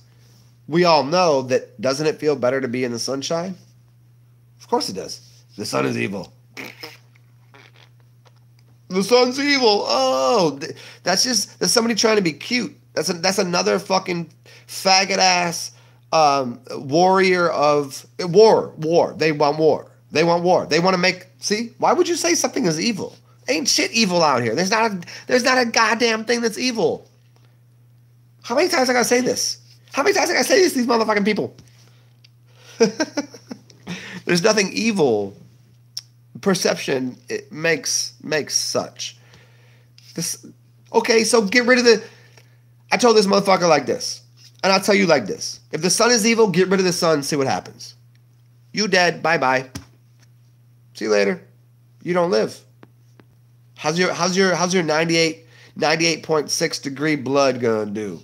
we all know that, doesn't it feel better to be in the sunshine? Of course it does. The sun is evil. The sun's evil. Oh, that's somebody trying to be cute. That's another fucking faggot ass warrior of war. They want war. They want war. They want to make. See, why would you say something is evil? Ain't shit evil out here. There's not a goddamn thing that's evil. How many times I gotta say this? How many times I gotta say this to these motherfucking people? There's nothing evil. Perception, it makes such this. Okay, so get rid of the. I told this motherfucker like this, and I'll tell you like this: if the sun is evil, get rid of the sun. See what happens. You dead. Bye bye. See you later. You don't live. How's your 98.6 degree blood gonna do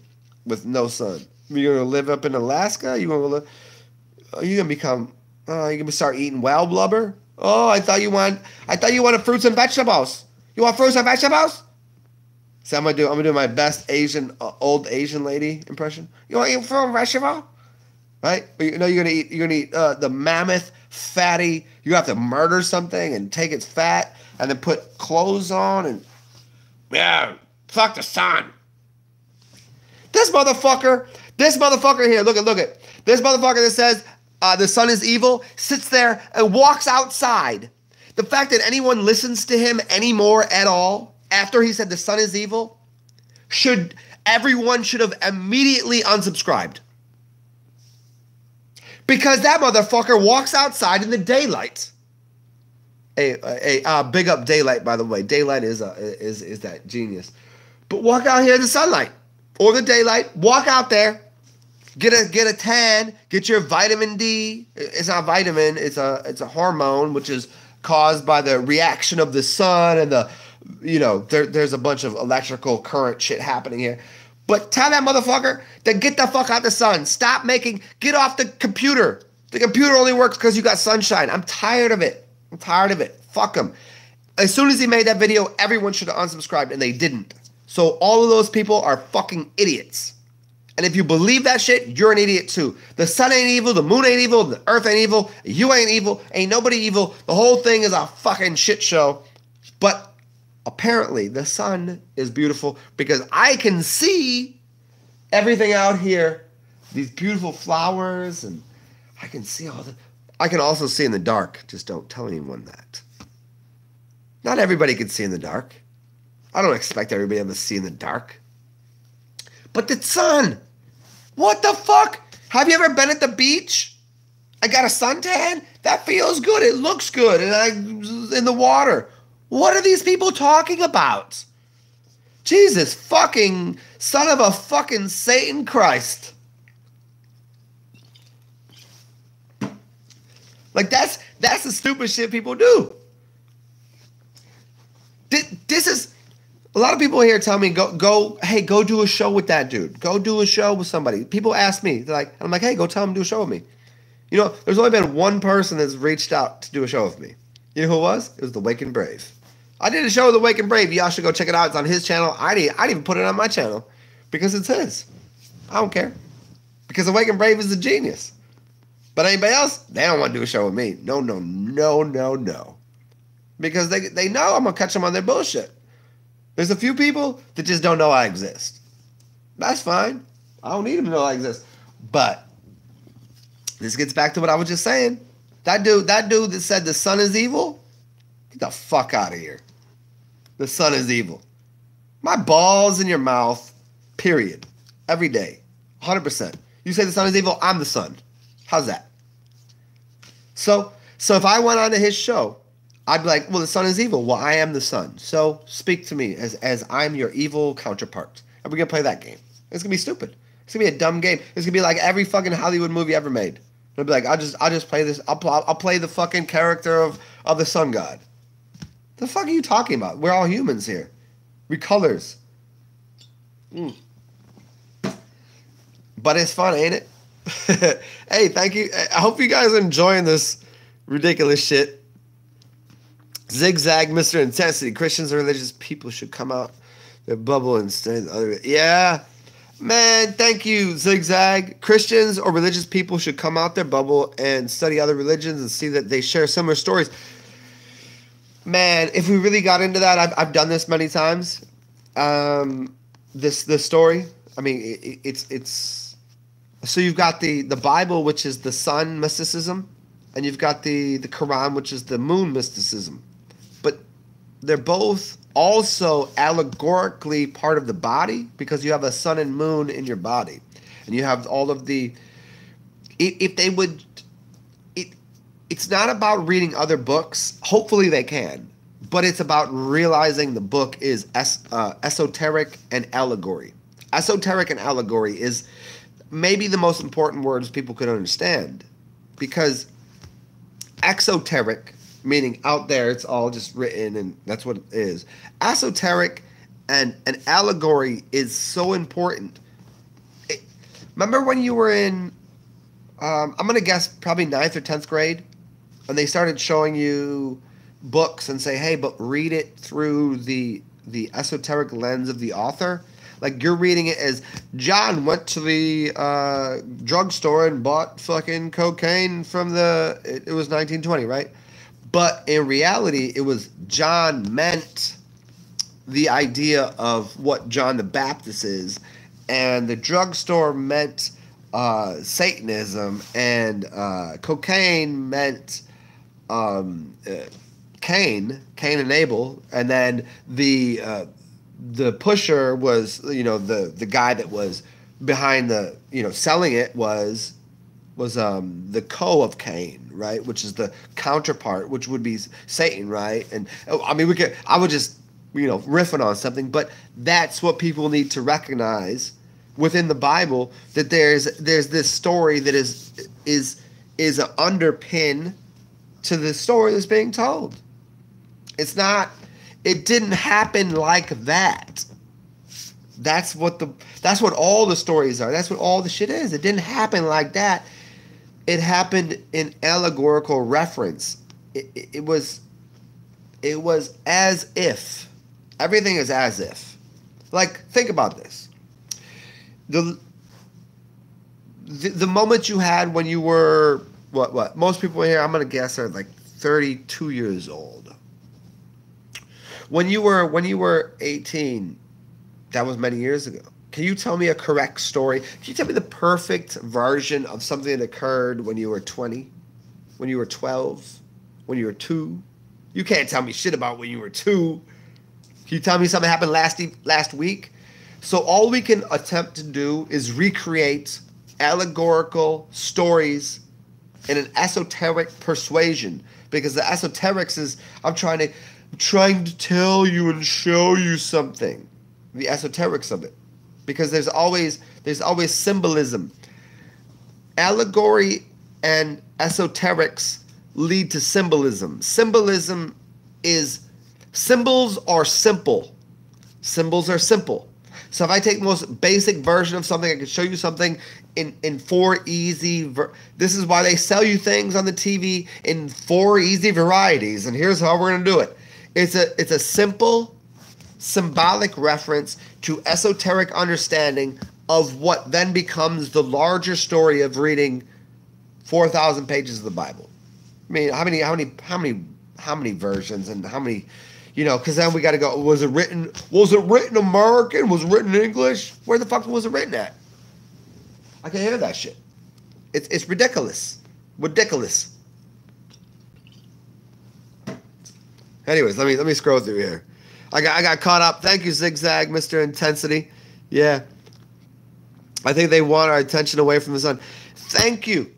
with no sun? You gonna live up in Alaska? You gonna live? You gonna become? You gonna start eating whale blubber? Oh, I thought you wanted fruits and vegetables. You want fruits and vegetables? So I'm gonna do my best old Asian lady impression. You want to eat fruit and vegetable? Right? You're gonna eat the mammoth fatty. You have to murder something and take its fat and then put clothes on and fuck the sun. This motherfucker here. Look at this motherfucker that says. The sun is evil, sits there and walks outside. The fact that anyone listens to him anymore at all after he said the sun is evil, everyone should have immediately unsubscribed. Because that motherfucker walks outside in the daylight. Big up Daylight, by the way. Daylight is that genius. But walk out here in the sunlight or the daylight. Walk out there, get a tan, get your vitamin D. It's not vitamin. It's a hormone which is caused by the reaction of the sun and there's a bunch of electrical current shit happening here. But tell that motherfucker to get the fuck out the sun. Get off the computer. The computer only works because you got sunshine. I'm tired of it. Fuck him. As soon as he made that video, everyone should have unsubscribed, and they didn't. So all of those people are fucking idiots. And if you believe that shit, you're an idiot too. The sun ain't evil, the moon ain't evil, the earth ain't evil, you ain't evil, ain't nobody evil. The whole thing is a fucking shit show. But apparently the sun is beautiful because I can see everything out here. These beautiful flowers, and I can see I can also see in the dark. Just don't tell anyone that. Not everybody can see in the dark. I don't expect everybody to see in the dark. But the sun, what the fuck? Have you ever been at the beach? I got a suntan. That feels good. It looks good. And I'm in the water. What are these people talking about? Jesus fucking son of a fucking Satan Christ. Like that's the stupid shit people do. This is a lot of people here tell me go do a show with that dude. Go do a show with somebody. People ask me, I'm like, hey, go tell him to do a show with me. You know, there's only been one person that's reached out to do a show with me. You know who it was? It was the Wake and Brave. I did a show with the Wake and Brave. Y'all should go check it out. It's on his channel. I didn't even put it on my channel because it's his. I don't care. Because the Wake and Brave is a genius. But anybody else, they don't want to do a show with me. No. Because they know I'm going to catch them on their bullshit. There's a few people that just don't know I exist. That's fine. I don't need them to know I exist. But this gets back to what I was just saying. That dude that said the sun is evil, get the fuck out of here. The sun is evil. My balls in your mouth, period. Every day. 100%. You say the sun is evil, I'm the sun. How's that? So if I went on to his show, I'd be like, well, the sun is evil. Well, I am the sun. So speak to me as I'm your evil counterpart. And we're going to play that game. It's going to be stupid. It's going to be a dumb game. It's going to be like every fucking Hollywood movie ever made. I'll be like, I'll just play this. I'll play the fucking character of the sun god. The fuck are you talking about? We're all humans here. We colors. But it's fun, ain't it? Hey, thank you. I hope you guys are enjoying this ridiculous shit. Zigzag, Mr. Intensity. Christians and religious people should come out their bubble and stay other. Yeah. Man, thank you, Zigzag. Christians or religious people should come out their bubble and study other religions and see that they share similar stories. Man, if we really got into that, I've done this many times. This story. I mean, it's so you've got the Bible, which is the sun mysticism, and you've got the Quran, which is the moon mysticism. But they're both also allegorically part of the body because you have a sun and moon in your body, and you have all of the. If they would. It's not about reading other books. Hopefully they can. But it's about realizing the book is esoteric and allegory. Esoteric and allegory is maybe the most important words people could understand. Because exoteric, meaning out there, it's all just written and that's what it is. Esoteric and an allegory is so important. Remember when you were in, I'm going to guess probably 9th or 10th grade? And they started showing you books and say, hey, but read it through the esoteric lens of the author. Like you're reading it as John went to the drugstore and bought fucking cocaine from it was 1920, right? But in reality, it was John meant the idea of what John the Baptist is. And the drugstore meant Satanism, and cocaine meant Cain and Abel, and then the pusher was the guy that was behind the selling it was the co of Cain, right? Which is the counterpart, which would be Satan, right? And I mean, I would just, riffing on something, but that's what people need to recognize within the Bible, that there's this story that is an underpin to the story that's being told. It didn't happen like that. That's what all the stories are. That's what all the shit is. It didn't happen like that. It happened in allegorical reference. It was as if. Everything is as if. Like, think about this. The moment you had when you were, what? Most people here, I'm going to guess, are like 32 years old. When you were 18, that was many years ago. Can you tell me a correct story? Can you tell me the perfect version of something that occurred when you were 20, when you were 12, when you were 2? You can't tell me shit about when you were 2. Can you tell me something happened last week? So all we can attempt to do is recreate allegorical stories in an esoteric persuasion, because the esoterics is I'm trying to tell you and show you something. The esoterics of it. Because there's always symbolism. Allegory and esoterics lead to symbolism. Symbols are simple. Symbols are simple. So if I take the most basic version of something, I can show you something in 4 easy. This is why they sell you things on the TV in 4 easy varieties. And here's how we're going to do it. It's a simple, symbolic reference to esoteric understanding of what then becomes the larger story of reading 4,000 pages of the Bible. I mean, how many versions and how many, because then we got to go, was it written American? Was it written in English? Where the fuck was it written at? I can't hear that shit. It's ridiculous. Ridiculous. Anyways, let me scroll through here. I got caught up. Thank you, Zigzag, Mr. Intensity. Yeah. I think they want our attention away from the sun. Thank you.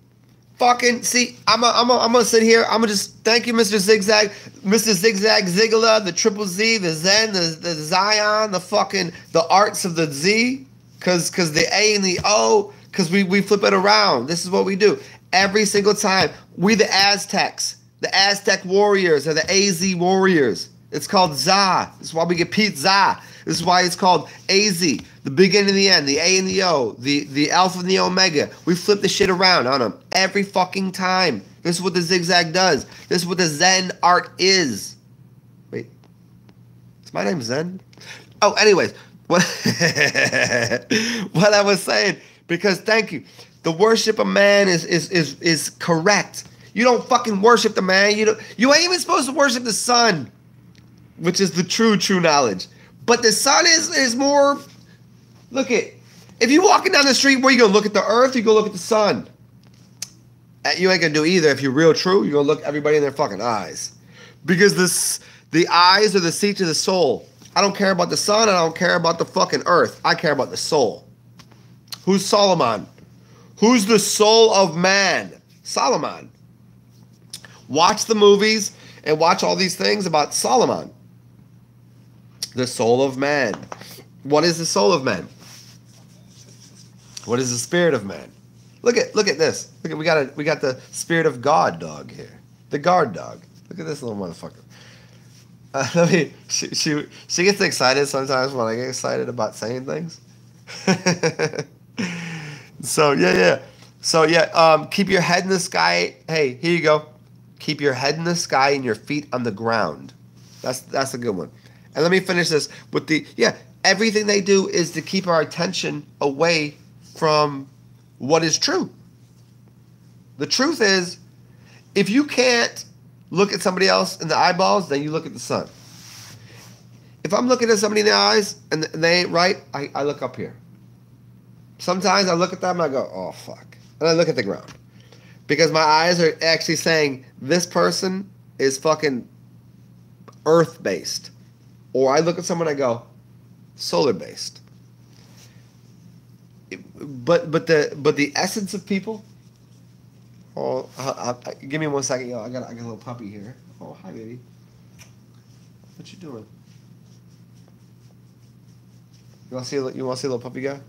Fucking, see, I'm gonna sit here. I'm gonna just thank you, Mr. Zigzag, Mr. Zigzag Ziggler, the Triple Z, the Zen, the Zion, the arts of the Z, cause the A and the O, cause we flip it around. This is what we do every single time. We the Aztecs, the Aztec warriors, are the AZ warriors. It's called Za. This is why we get Pete Za. This is why it's called AZ. The beginning and the end, the A and the O, the Alpha and the Omega. We flip the shit around on them every fucking time. This is what the Zigzag does. This is what the Zen art is. Wait. Is my name Zen? Oh, anyways. What I was saying, because thank you. The worship of man is correct. You don't fucking worship the man. You ain't even supposed to worship the sun, which is the true knowledge. But the sun is more, look at, if you walking down the street, where you gonna look at the earth, you go look at the sun. You ain't gonna do either. If you're real true, you're gonna look everybody in their fucking eyes. Because the eyes are the seat of the soul. I don't care about the sun, I don't care about the fucking earth. I care about the soul. Who's Solomon? Who's the soul of man? Solomon. Watch the movies and watch all these things about Solomon. The soul of man. What is the soul of man? What is the spirit of man? Look at this. Look at we got the spirit of God dog here. The guard dog. Look at this little motherfucker. She gets excited sometimes when I get excited about saying things. So yeah. Keep your head in the sky. Hey, here you go. Keep your head in the sky and your feet on the ground. That's a good one. And let me finish this with everything they do is to keep our attention away from what is true. The truth is, if you can't look at somebody else in the eyeballs, then you look at the sun. If I'm looking at somebody in the eyes and they ain't right, I look up here. Sometimes I look at them and I go, oh, fuck. And I look at the ground. Because my eyes are actually saying, this person is fucking earth-based. Or I look at someone and I go, solar-based. But the essence of people Oh, give me 1 second, y'all. I got a little puppy here. Oh, hi, baby. What you doing? You want to see a little puppy guy?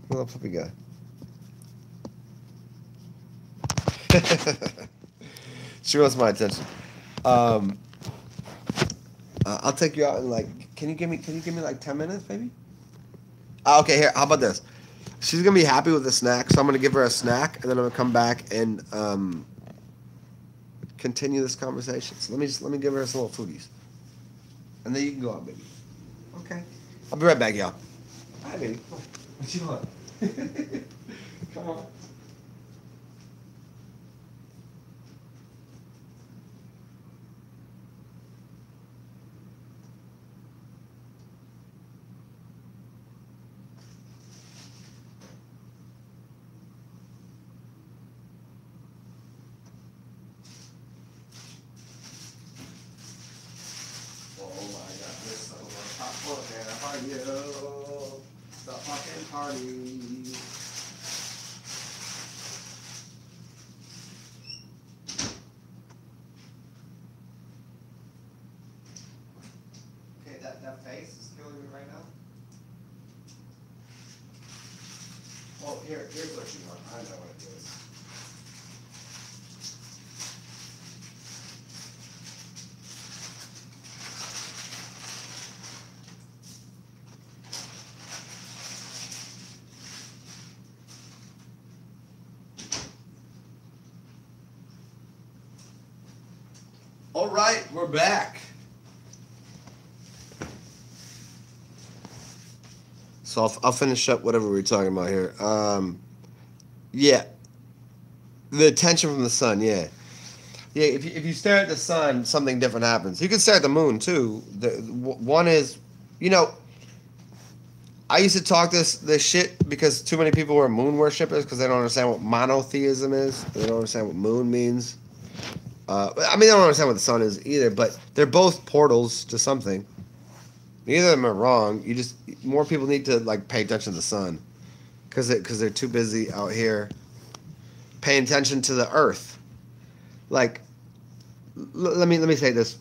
Little puppy guy. She wants my attention. I'll take you out in like. Can you give me like 10 minutes, baby? Okay, here. How about this? She's gonna be happy with the snack, so I'm gonna give her a snack, and then I'm gonna come back and continue this conversation. So let me give her some little foodies, and then you can go out, baby. Okay. I'll be right back, y'all. Hi, baby. What you want? Come on. The fucking party. Okay, that face is killing me right now. Oh, here's what you want. I know what it is. All right, we're back. So I'll finish up whatever we were talking about here. Yeah, the attention from the sun. Yeah. If you stare at the sun, something different happens. You can stare at the moon too. One is, I used to talk this shit because too many people were moon worshippers because they don't understand what monotheism is. They don't understand what moon means. They don't understand what the sun is either, but they're both portals to something. Neither of them are wrong. More people need to like pay attention to the sun, because they're too busy out here paying attention to the earth. Like, let me say this,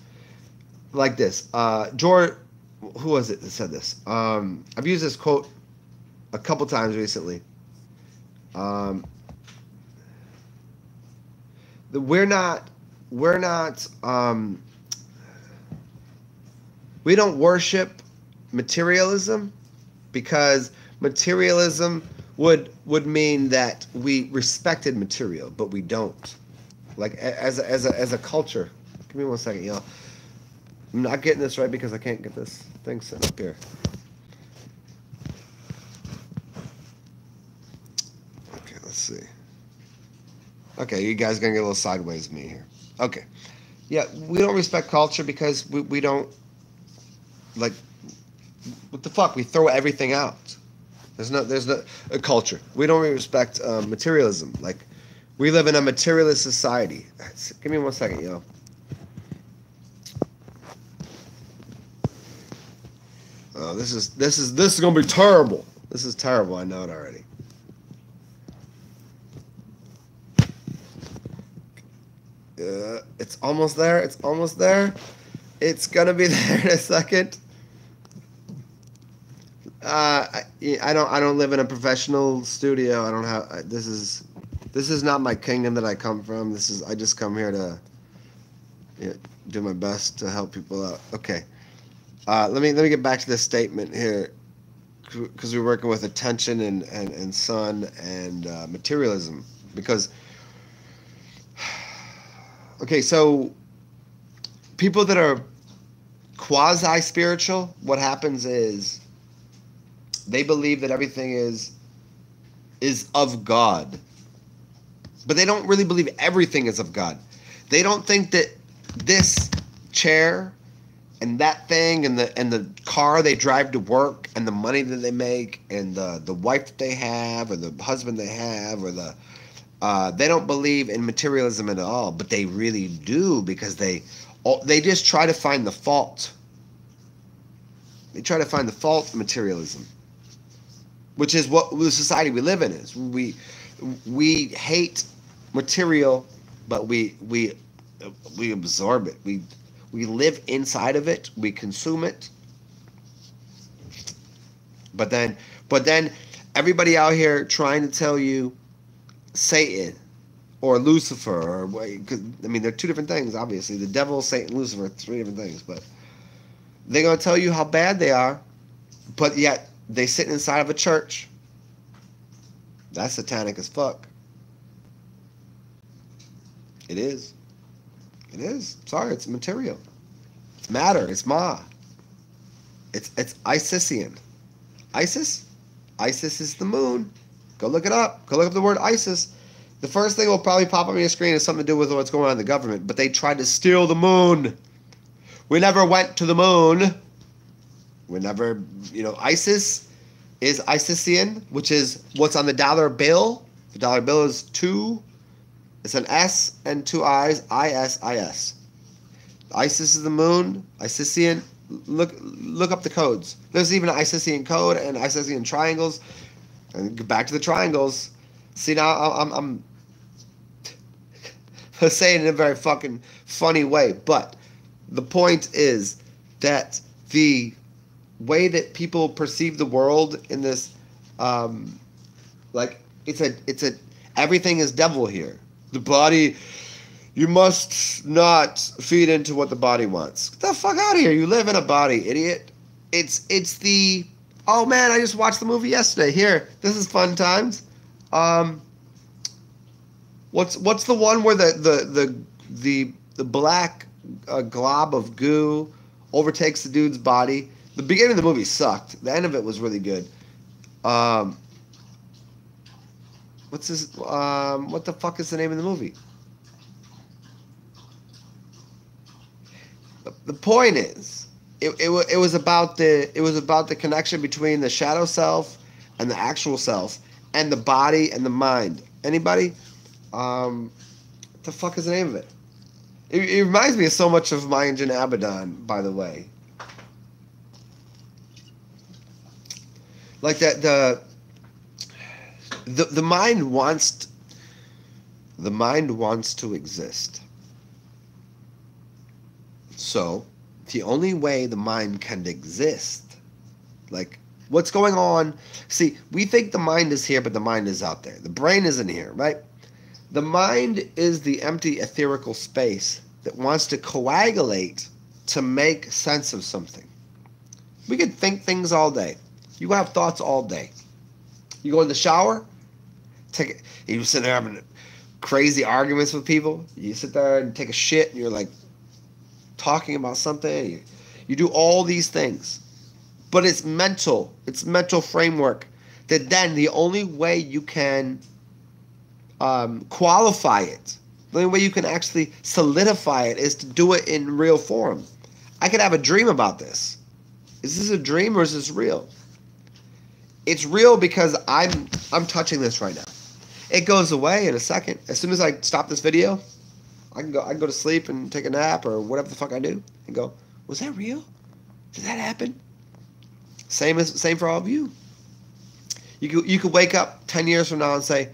like this. George, who was it that said this? I've used this quote a couple times recently. We don't worship materialism because materialism would mean that we respected material, but we don't. Like as a culture. Give me 1 second, y'all. I'm not getting this right because I can't get this thing set up here. Okay, let's see. Okay, you guys gonna get a little sideways with me here. Okay. Yeah, we don't respect culture because we don't, like, what the fuck? We throw everything out. There's no a culture. We don't really respect materialism. Like, we live in a materialist society. Give me 1 second, yo. Oh, this is gonna be terrible. This is terrible. I know it already. It's almost there. It's almost there. It's gonna be there in a second. I don't live in a professional studio. I don't have. This is not my kingdom that I come from. I just come here to do my best to help people out. Okay. Let me get back to this statement here, because we're working with attention and sun and materialism. Because okay, so people that are quasi-spiritual, what happens is they believe that everything is of God. But they don't really believe everything is of God. They don't think that this chair and that thing and the car they drive to work and the money that they make and the wife that they have or the husband they have or they don't believe in materialism at all, but they really do, because they just try to find the fault. They try to find the fault in materialism, which is what the society we live in is. we hate material, but we absorb it. We live inside of it. We consume it. But then everybody out here trying to tell you Satan or Lucifer, or cause, I mean, they're two different things. Obviously, the devil, Satan, Lucifer, three different things. But they're gonna tell you how bad they are, but yet they sit inside of a church. That's satanic as fuck. It is. It is. Sorry, it's material. It's matter. It's Ma. It's Isisian. ISIS? ISIS is the moon. Go look it up. Go look up the word ISIS. The first thing will probably pop up on your screen is something to do with what's going on in the government. But they tried to steal the moon. We never went to the moon. We never, ISIS is Isisian, which is what's on the dollar bill. The dollar bill is 2. It's an S and 2 I's. ISIS. ISIS is the moon. Isisian. Look up the codes. There's even an Isisian code and Isisian triangles. And get back to the triangles. See, now I'm saying it in a very fucking funny way, but the point is that the way that people perceive the world in this, like it's a everything is devil here. The body, you must not feed into what the body wants. Get the fuck out of here! You live in a body, idiot. It's the, oh man, I just watched the movie yesterday. Here, this is fun times. What's the one where the black glob of goo overtakes the dude's body? The beginning of the movie sucked. The end of it was really good. What's his? What the fuck is the name of the movie? The point is, it was about the connection between the shadow self and the actual self and the body and the mind. Anybody? What the fuck is the name of it? It reminds me of so much of Maya and Abaddon, by the way. Like that the mind wants to exist. So the only way the mind can exist, like what's going on, see, we think the mind is here, but the mind is out there. The brain isn't here, right? The mind is the empty etherical space that wants to coagulate to make sense of something. We could think things all day. You have thoughts all day. You go in the shower, you sit there having crazy arguments with people. You sit there and take a shit, and you're like talking about something. You do all these things, but it's mental. It's mental framework that then the only way you can qualify it, the only way you can actually solidify it is to do it in real form. I could have a dream about this. Is this a dream or is this real? It's real because I'm touching this right now. It goes away in a second. As soon as I stop this video, I can go to sleep and take a nap or whatever the fuck I do and go, was that real? Did that happen? Same for all of you. You could wake up 10 years from now and say,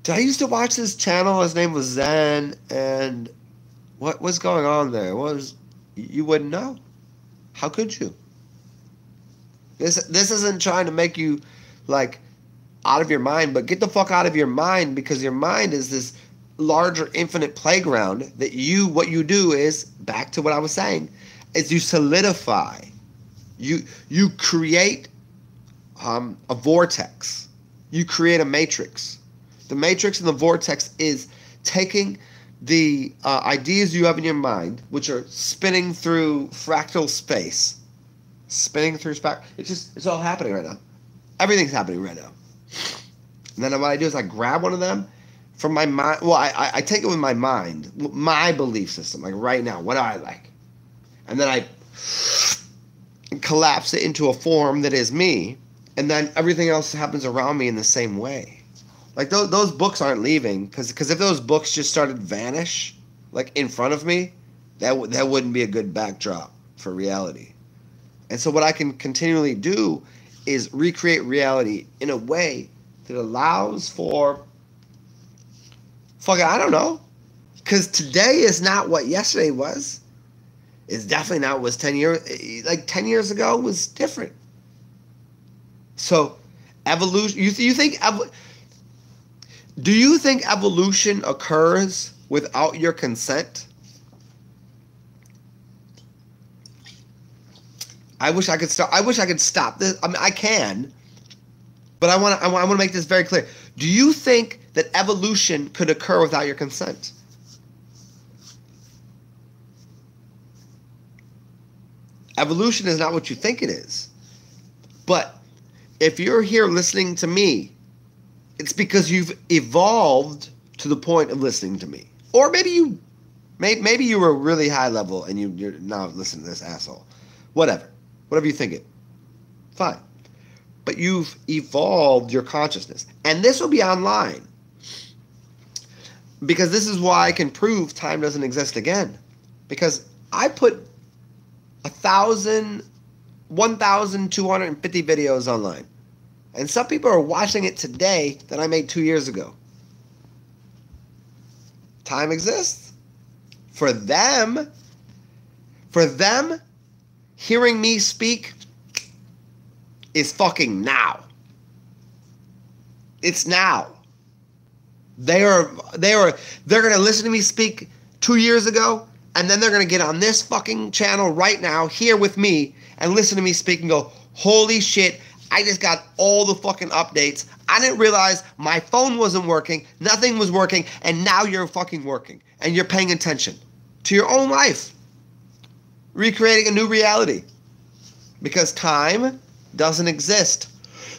did I used to watch this channel? His name was Zen, and what was going on there? You wouldn't know. How could you? This isn't trying to make you like out of your mind, but get the fuck out of your mind, because your mind is this larger infinite playground that what you do is, back to what I was saying, is you solidify. You create a vortex. You create a matrix. The matrix and the vortex is taking the ideas you have in your mind, which are spinning through fractal space. It's all happening right now. Everything's happening right now. And then what I do is I grab one of them from my mind. Well, I take it with my mind, my belief system, like right now, what I like. And then I collapse it into a form that is me. And then everything else happens around me in the same way. Like those books aren't leaving, because if those books just started to vanish, like in front of me, that wouldn't be a good backdrop for reality. And so what I can continually do is recreate reality in a way that allows for, fuck it, I don't know. Because today is not what yesterday was. It's definitely not what was 10 years, like 10 years ago was different. So, evolution, do you think evolution occurs without your consent? I wish I could stop this. I mean, I can, but I want to make this very clear. Do you think that evolution could occur without your consent? Evolution is not what you think it is. But if you're here listening to me, it's because you've evolved to the point of listening to me. Or maybe you were really high level and you're now listening to this asshole. Whatever you think it. Fine. But you've evolved your consciousness. And this will be online. Because this is why I can prove time doesn't exist again. Because I put 1,250 videos online. And some people are watching it today that I made 2 years ago. Time exists. For them, hearing me speak is fucking now. It's now. They're gonna listen to me speak 2 years ago, and then they're gonna get on this fucking channel right now, here with me, and listen to me speak and go, holy shit, I just got all the fucking updates. I didn't realize my phone wasn't working, nothing was working, and now you're fucking working, and you're paying attention to your own life. Recreating a new reality. Because time doesn't exist.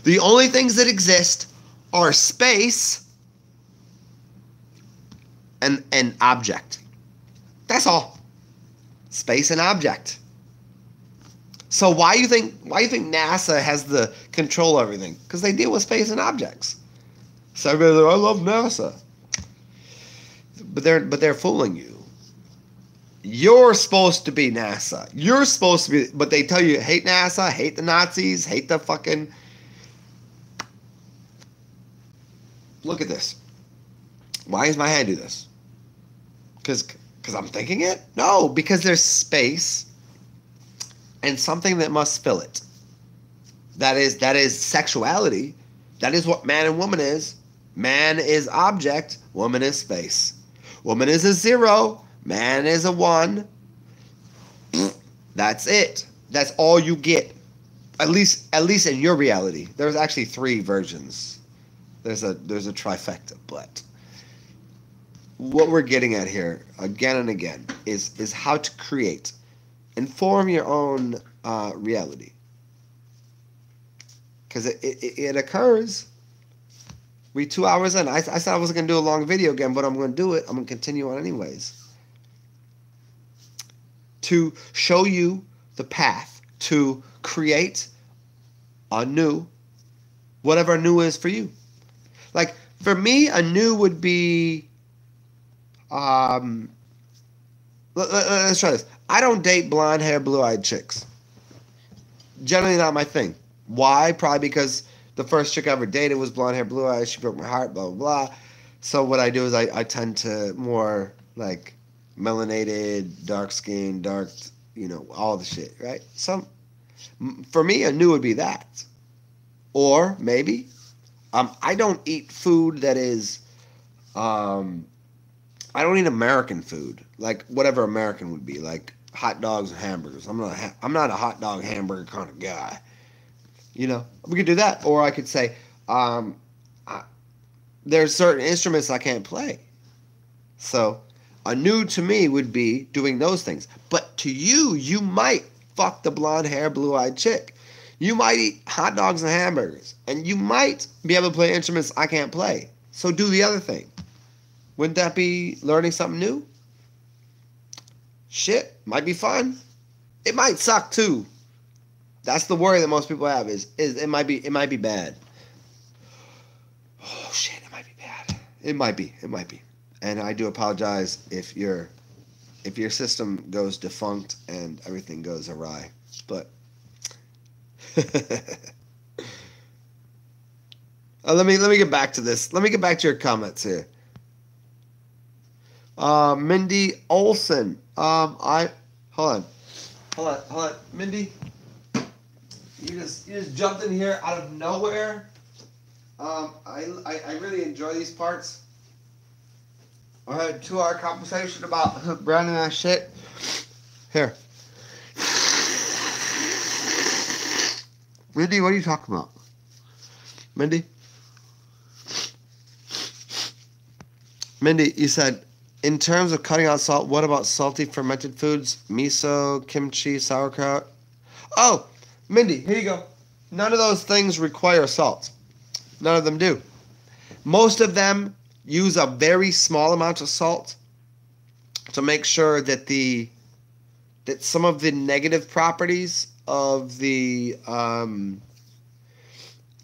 The only things that exist are space and object. That's all. Space and object. So why do you think NASA has the control of everything? Because they deal with space and objects. So everybody's like, I love NASA. But they're fooling you. You're supposed to be NASA. You're supposed to be, but they tell you hate NASA, hate the Nazis, hate the fucking. Look at this. Why does my hand do this? Because I'm thinking it? No, because there's space and something that must fill it. That is sexuality. That is what man and woman is. Man is object, woman is space. Woman is a 0. Man is a 1. That's it. That's all you get. At least in your reality. There's actually 3 versions. There's a trifecta, but what we're getting at here again and again is how to create and form your own reality. Because it occurs. We 2 hours in. I said I wasn't going to do a long video again, but I'm going to do it. I'm going to continue on anyways. To show you the path to create a new, whatever new is for you. Like, for me, a new would be, let's try this. I don't date blonde hair, blue-eyed chicks. Generally not my thing. Why? Probably because the first chick I ever dated was blonde hair, blue eyes. She broke my heart, blah, blah, blah. So what I do is I tend to more, like, melanated, dark skin, dark, all the shit, right? For me, a new would be that. Or maybe, I don't eat food that is, I don't eat American food, like whatever American would be, like hot dogs and hamburgers. I'm not a hot dog hamburger kind of guy. We could do that, or I could say, there's certain instruments I can't play. So a new to me would be doing those things. But to you, you might fuck the blonde hair, blue-eyed chick. You might eat hot dogs and hamburgers. And you might be able to play instruments I can't play. So do the other thing. Wouldn't that be learning something new? Shit, might be fun. It might suck too. That's the worry that most people have is it might be bad. Oh shit, it might be bad. It might be. And I do apologize if your system goes defunct and everything goes awry. But Let me get back to this. Let me get back to your comments here. Mindy Olson. Hold on, Mindy. You just jumped in here out of nowhere. I really enjoy these parts. I had a 2-hour conversation about branding that shit. Here. Mindy, what are you talking about? Mindy, you said, in terms of cutting out salt, what about salty fermented foods? Miso, kimchi, sauerkraut? Oh, Mindy, here you go. None of those things require salt. None of them do. Most of them use a very small amount of salt to make sure that that some of the negative properties of the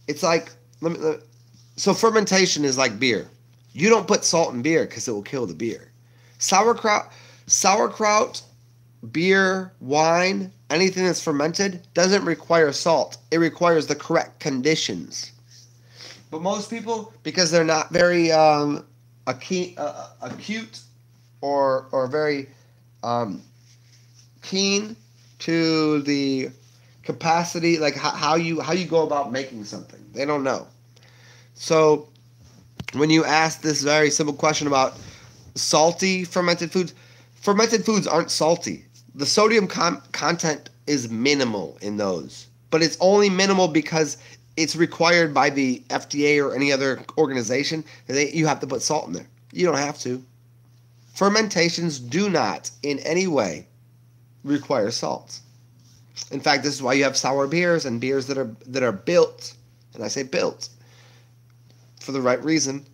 it's like so fermentation is like beer. You don't put salt in beer because it will kill the beer. Sauerkraut, beer, wine, anything that's fermented doesn't require salt. It requires the correct conditions. But most people, because they're not very acute or very keen to the capacity, like how you go about making something, they don't know. So when you ask this very simple question about salty fermented foods aren't salty. The sodium content is minimal in those, but it's only minimal because it's required by the FDA or any other organization. You have to put salt in there. You don't have to. Fermentations do not in any way require salt. In fact, this is why you have sour beers and beers that are built, and I say built for the right reason,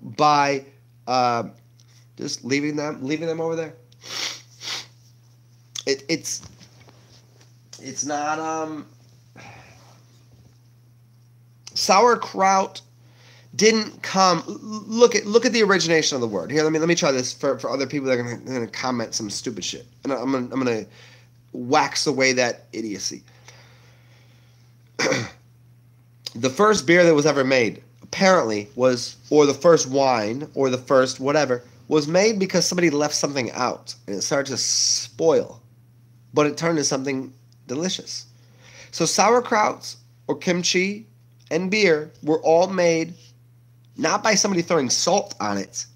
by just leaving them over there. It's not sauerkraut didn't come. Look at the origination of the word. Here, let me try this for other people that are gonna comment some stupid shit, and I'm gonna wax away that idiocy. The first beer that was ever made apparently was, or the first wine, or the first whatever, was made because somebody left something out and it started to spoil, but it turned into something delicious. So sauerkrauts or kimchi and beer were all made not by somebody throwing salt on it,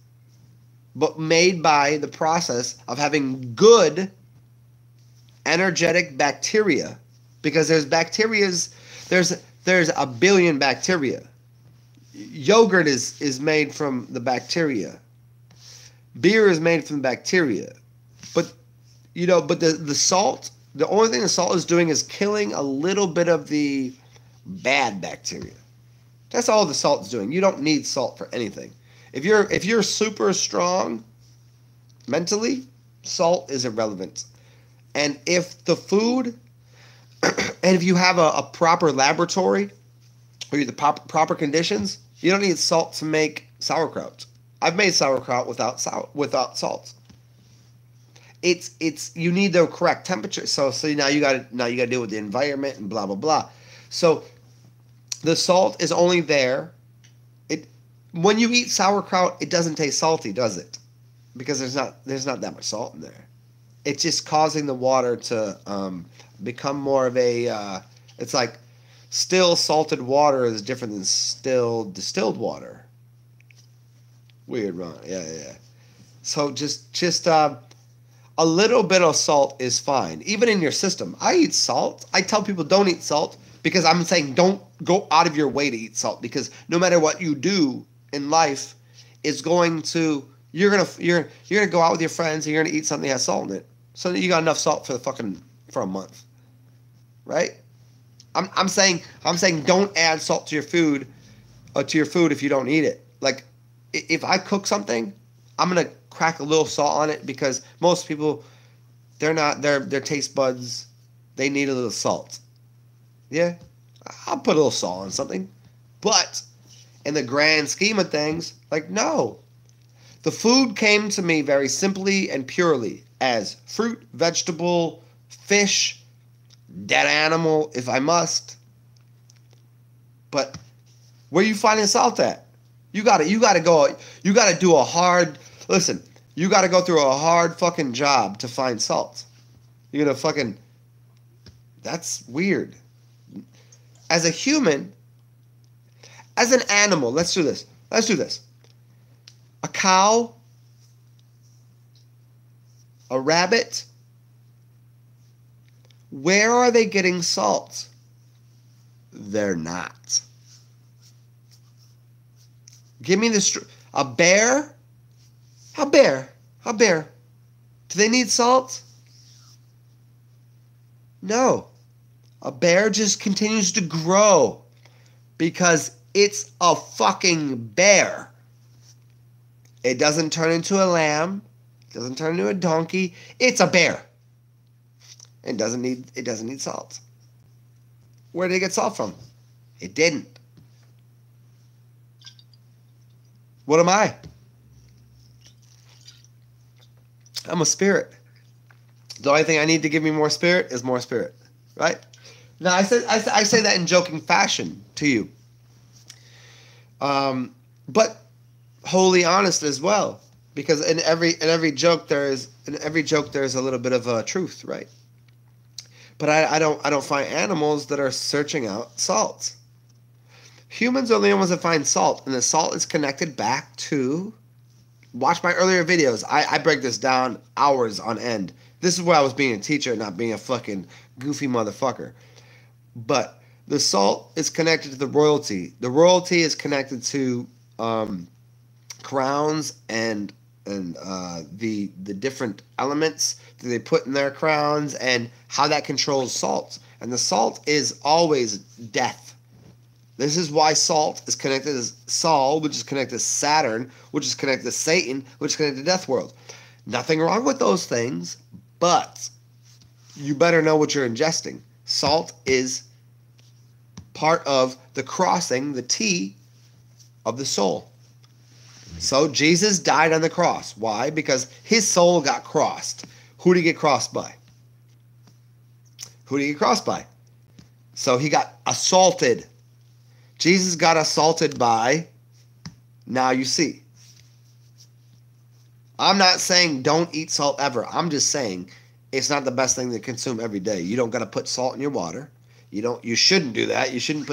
but made by the process of having good energetic bacteria, because there's a billion bacteria. Yogurt is made from the bacteria. Beer is made from bacteria. But the salt, the only thing the salt is doing is killing a little bit of the bad bacteria. That's all the salt is doing. You don't need salt for anything. If you're super strong mentally, salt is irrelevant. And if the food, and if you have a proper laboratory or the proper conditions, you don't need salt to make sauerkraut. I've made sauerkraut without salt. It's you need the correct temperature. So now you got to deal with the environment and blah blah blah. So the salt is only there. When you eat sauerkraut, it doesn't taste salty, does it? Because there's not that much salt in there. It's just causing the water to become more of a. It's like still salted water is different than still distilled water. Weird, Ron. Yeah. So just a little bit of salt is fine, even in your system. I eat salt. I tell people don't eat salt because I'm saying don't go out of your way to eat salt, because no matter what you do in life, it's going to you're gonna go out with your friends and you're gonna eat something that has salt in it, so that you got enough salt for a month, right? I'm saying don't add salt to your food if you don't eat it. Like if I cook something, I'm gonna crack a little salt on it, because most people their taste buds, they need a little salt. Yeah, I'll put a little salt on something, but in the grand scheme of things, like no. The food came to me very simply and purely as fruit, vegetable, fish, dead animal if I must. But Where you finding salt at? You gotta do a hard, listen, you gotta go through a hard fucking job to find salt. You're gonna fucking, that's weird. As a human, as an animal, let's do this. A cow, a rabbit, where are they getting salt? They're not. Give me a bear? A bear. Do they need salt? No. A bear just continues to grow because it's a fucking bear. It doesn't turn into a lamb. It doesn't turn into a donkey. It's a bear. It doesn't need salt. Where did it get salt from? It didn't. What am I? I'm a spirit. The only thing I need to give me more spirit is more spirit, right? Now I say that in joking fashion to you, but wholly honest as well, because in every joke there is a little bit of truth, right? But I don't find animals that are searching out salt. Humans are the only ones that find salt, and the salt is connected back to. Watch my earlier videos. I break this down hours on end. This is where I was being a teacher, not being a fucking goofy motherfucker. But the salt is connected to the royalty. The royalty is connected to crowns and the different elements that they put in their crowns and how that controls salt. And the salt is always death. This is why salt is connected to Sol, which is connected to Saturn, which is connected to Satan, which is connected to Death World. Nothing wrong with those things, but you better know what you're ingesting. Salt is part of the crossing, the T, of the soul. So Jesus died on the cross. Why? Because his soul got crossed. Who did he get crossed by? So he got assaulted. Jesus got assaulted by, now you see. I'm not saying don't eat salt ever. I'm just saying it's not the best thing to consume every day. You don't got to put salt in your water. You shouldn't do that. You shouldn't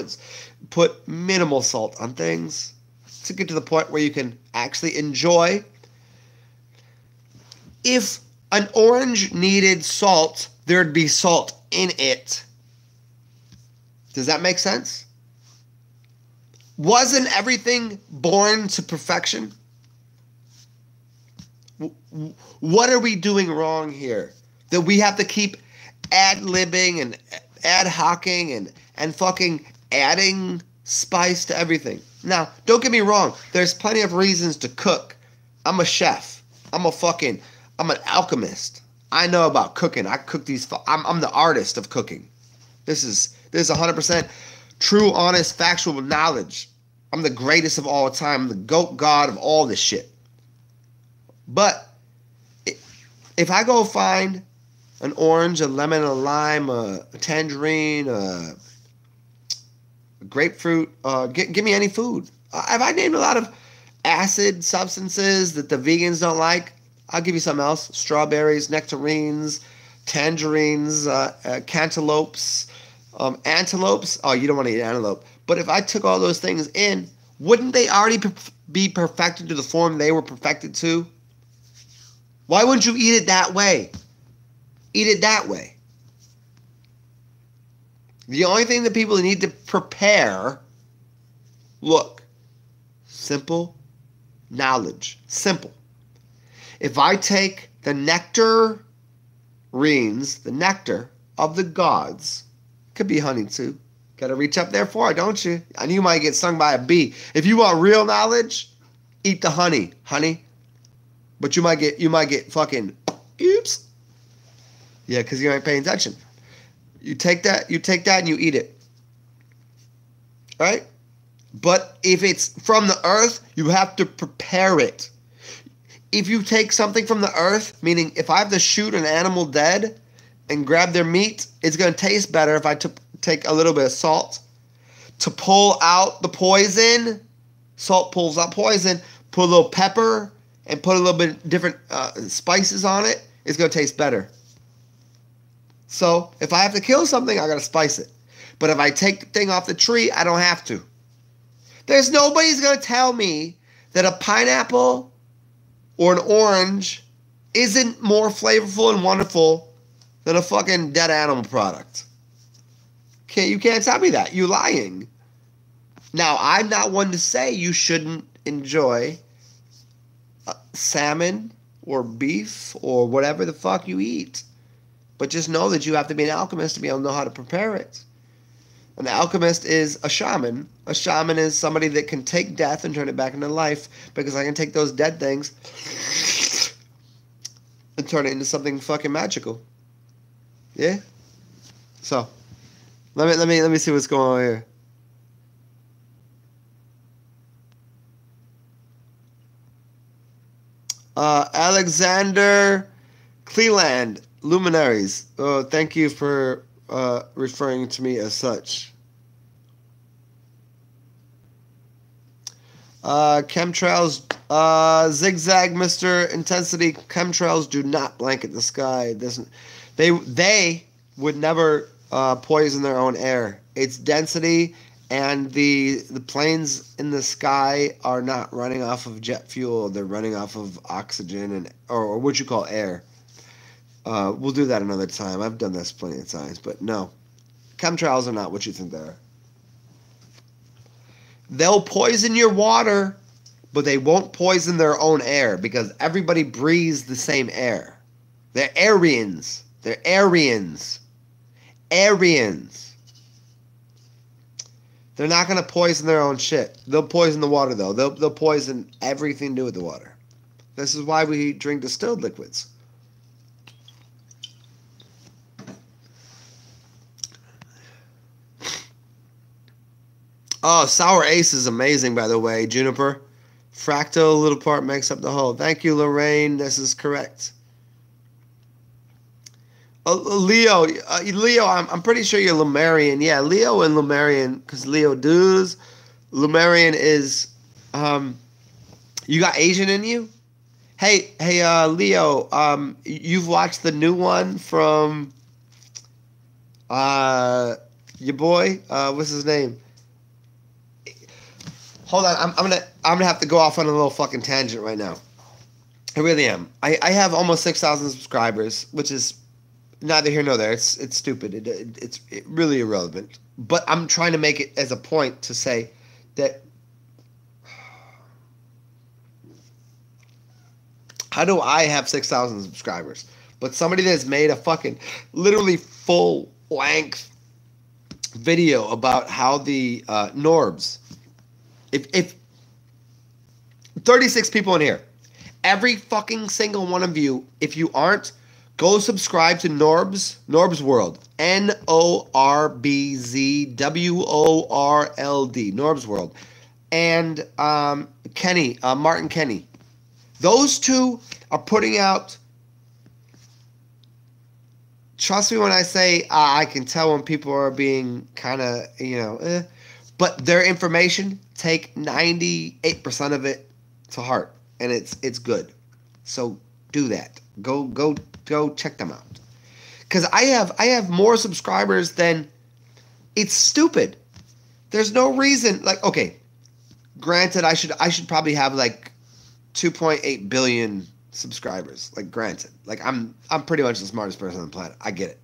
put minimal salt on things to get to the point where you can actually enjoy. If an orange needed salt, there'd be salt in it. Does that make sense? Wasn't everything born to perfection? What are we doing wrong here? That we have to keep ad-libbing and ad-hocking and fucking adding spice to everything. Now, don't get me wrong. There's plenty of reasons to cook. I'm a chef. I'm an alchemist. I know about cooking. I cook these. I'm the artist of cooking. This is 100% true, honest, factual knowledge. I'm the greatest of all time. I'm the GOAT God of all this shit. But if I go find an orange, a lemon, a lime, a tangerine, a grapefruit, give me any food. If I named a lot of acid substances that the vegans don't like, I'll give you something else. Strawberries, nectarines, tangerines, cantaloupes, antelopes. Oh, you don't want to eat antelope. But if I took all those things in, wouldn't they already be perfected to the form they were perfected to? Why wouldn't you eat it that way? Eat it that way. The only thing that people need to prepare, look, simple knowledge. Simple. If I take the nectarines, the nectar of the gods, could be honey too. Got to reach up there for it, don't you? And you might get stung by a bee. If you want real knowledge, eat the honey. But you might get fucking oops. Yeah, because you ain't paying attention. You take that and you eat it. Right? But if it's from the earth, you have to prepare it. If you take something from the earth, meaning if I have to shoot an animal dead and grab their meat, it's going to taste better if I take a little bit of salt to pull out the poison. Salt pulls out poison. Put a little pepper and put a little bit different spices on it. It's going to taste better. So if I have to kill something, I got to spice it. But if I take the thing off the tree, I don't have to. There's nobody's going to tell me that a pineapple or an orange isn't more flavorful and wonderful than a fucking dead animal product. You can't tell me that. You're lying. Now, I'm not one to say you shouldn't enjoy salmon or beef or whatever the fuck you eat. But just know that you have to be an alchemist to be able to know how to prepare it. An alchemist is a shaman. A shaman is somebody that can take death and turn it back into life, because I can take those dead things and turn it into something fucking magical. Yeah? So, let me see what's going on here. Alexander Cleland, Luminaries. Thank you for referring to me as such. Chemtrails, zigzag, Mr. Intensity. Chemtrails do not blanket the sky. They would never poison their own air. It's density, and the planes in the sky are not running off of jet fuel. They're running off of oxygen and or what you call air. We'll do that another time. I've done this plenty of times, but no. Chemtrails are not what you think they are. They'll poison your water, but they won't poison their own air, because everybody breathes the same air. They're Aryans. They're Aryans. Aryans. They're not going to poison their own shit. They'll poison the water, though. They'll poison everything to do with the water. This is why we drink distilled liquids. Oh, Sour Ace is amazing, by the way, Juniper. Fractal, little part makes up the whole. Thank you, Lorraine. This is correct. Leo, I'm pretty sure you're Lumerian. Yeah, Leo and Lumerian, because Leo does. Lumerian is, you got Asian in you? Hey, Leo, you've watched the new one from, your boy, what's his name? Hold on, I'm gonna have to go off on a little fucking tangent right now. I really am. I have almost 6,000 subscribers, which is neither here nor there. It's stupid. It's really irrelevant. But I'm trying to make it as a point to say that how do I have 6,000 subscribers? But somebody that's made a fucking literally full length video about how the Norbs. If 36 people in here, every fucking single one of you, if you aren't, go subscribe to Norb's World. NORBZWORLD. Norb's World. And Kenny, Martin Kenny. Those two are putting out, trust me when I say I can tell when people are being kind of, but their information, take 98% of it to heart, and it's good. So do that. Go check them out. Because I have more subscribers than, it's stupid. There's no reason, like, okay, granted I should probably have like 2.8 billion subscribers. Like, granted. Like, I'm pretty much the smartest person on the planet. I get it.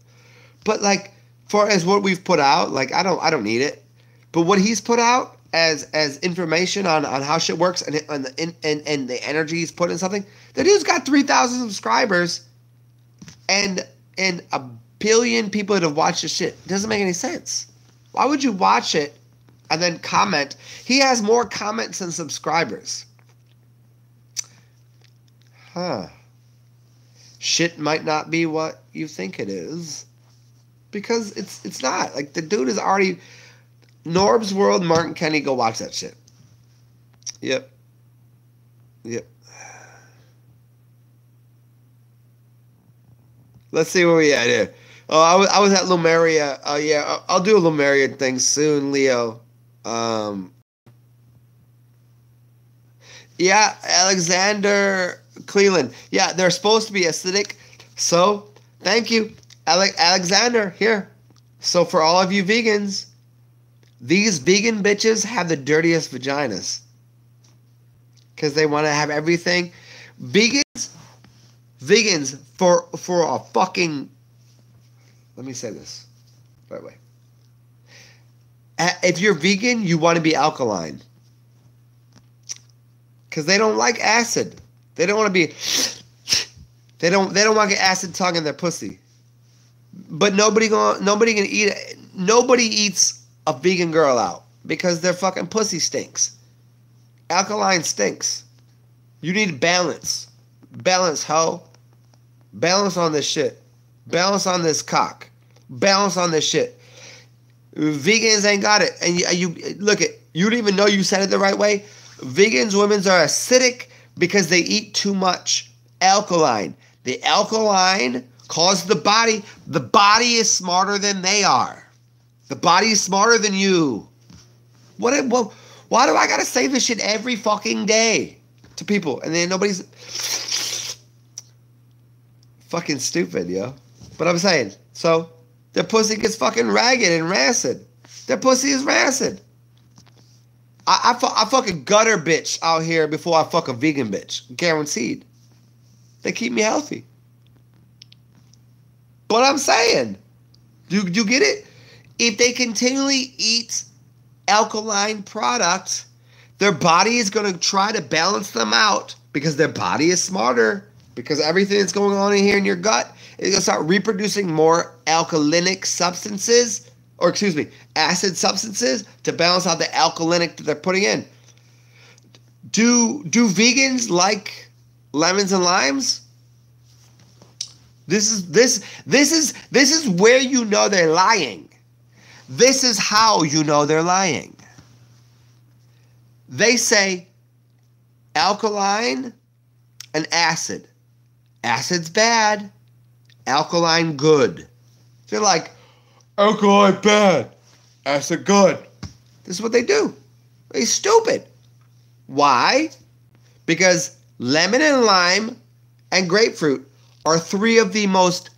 But like, far as what we've put out, like, I don't need it. But what he's put out as information on how shit works and the energy he's put in something, the dude's got 3,000 subscribers and a billion people that have watched his shit. It doesn't make any sense. Why would you watch it and then comment? He has more comments than subscribers. Huh. Shit might not be what you think it is. Because it's not. Like, the dude is already... Norb's World, Martin Kenny, go watch that shit. Yep. Let's see where we at here. Oh, I was at Lumeria. Yeah, I'll do a Lumeria thing soon, Leo. Yeah, Alexander Cleveland. Yeah, they're supposed to be acidic. So, thank you, Alexander. Here. So, for all of you vegans, these vegan bitches have the dirtiest vaginas. Because they want to have everything. Vegans, for a fucking... Let me say this the right way. If you're vegan, you want to be alkaline. Because they don't like acid. They don't want to be... They don't want to get acid tongue in their pussy. But nobody can eat it. Nobody eats a vegan girl out. Because their fucking pussy stinks. Alkaline stinks. You need balance. Balance, hoe. Balance on this shit. Balance on this cock. Balance on this shit. Vegans ain't got it. And you look at, you don't even know you said it the right way. Vegans, women are acidic because they eat too much alkaline. The alkaline causes the body is smarter than they are. The body is smarter than you. Why do I gotta say this shit every fucking day to people? And then nobody's fucking stupid, yo. But I'm saying, so their pussy gets fucking ragged and rancid. Their pussy is rancid. I fuck a gutter bitch out here before I fuck a vegan bitch. Guaranteed. They keep me healthy. But I'm saying, do you get it? If they continually eat alkaline products, their body is going to try to balance them out because their body is smarter. Because everything that's going on in here in your gut is going to start reproducing more alkalinic substances, or excuse me, acid substances to balance out the alkalinic that they're putting in. Do vegans like lemons and limes? This is where you know they're lying. This is how you know they're lying. They say alkaline and acid. Acid's bad, alkaline good. They're like, alkaline bad, acid good. This is what they do. They're stupid. Why? Because lemon and lime and grapefruit are three of the most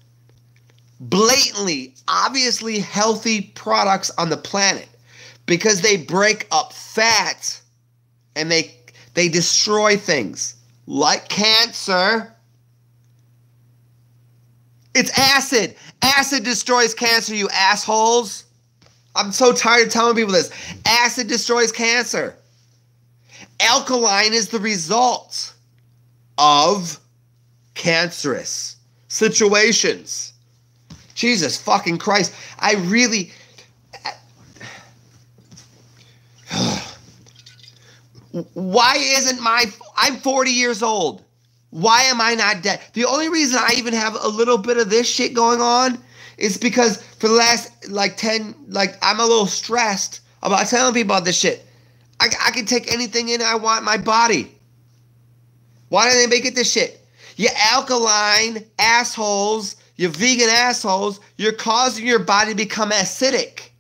blatantly, obviously healthy products on the planet. Because they break up fat and they destroy things like cancer. It's acid. Acid destroys cancer, you assholes. I'm so tired of telling people this. Acid destroys cancer. Alkaline is the result of cancerous situations. Jesus fucking Christ. I really... Why isn't I'm 40 years old. Why am I not dead? The only reason I even have a little bit of this shit going on is because for the last I'm a little stressed about telling people about this shit. I can take anything in I want in my body. Why don't anybody get this shit? You alkaline assholes, you vegan assholes, you're causing your body to become acidic.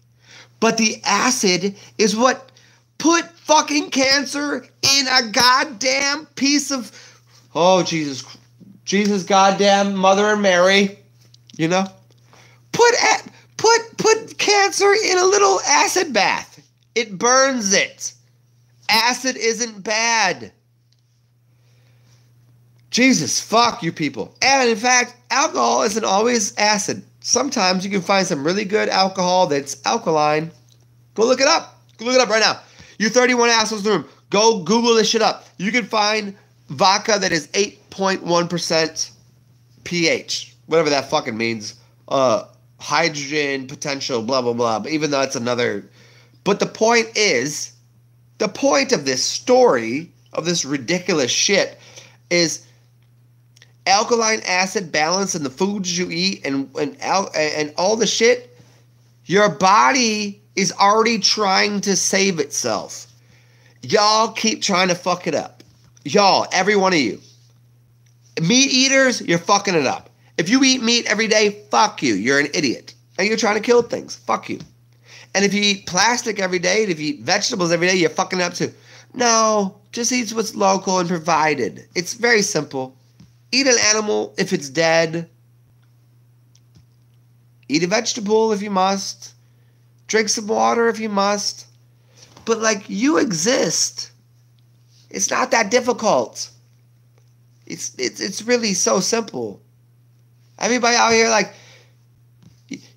But the acid is what put fucking cancer in a goddamn piece of... Oh, Jesus, goddamn Mother and Mary, you know? Put cancer in a little acid bath. It burns it. Acid isn't bad. Jesus, fuck you people. And in fact, alcohol isn't always acid. Sometimes you can find some really good alcohol that's alkaline. Go look it up. Go look it up right now. You 31 assholes in the room. Go Google this shit up. You can find vodka that is 8.1% pH. Whatever that fucking means. Hydrogen potential, blah, blah, blah. But even though that's another... But the point is, the point of this story, of this ridiculous shit, is alkaline acid balance in the foods you eat and all the shit. Your body is already trying to save itself. Y'all keep trying to fuck it up. Y'all, every one of you. Meat eaters, you're fucking it up. If you eat meat every day, fuck you. You're an idiot. And you're trying to kill things. Fuck you. And if you eat plastic every day, and if you eat vegetables every day, you're fucking it up too. No, just eat what's local and provided. It's very simple. Eat an animal if it's dead. Eat a vegetable if you must. Drink some water if you must. But like, you exist. It's not that difficult. It's really so simple. Everybody out here, like,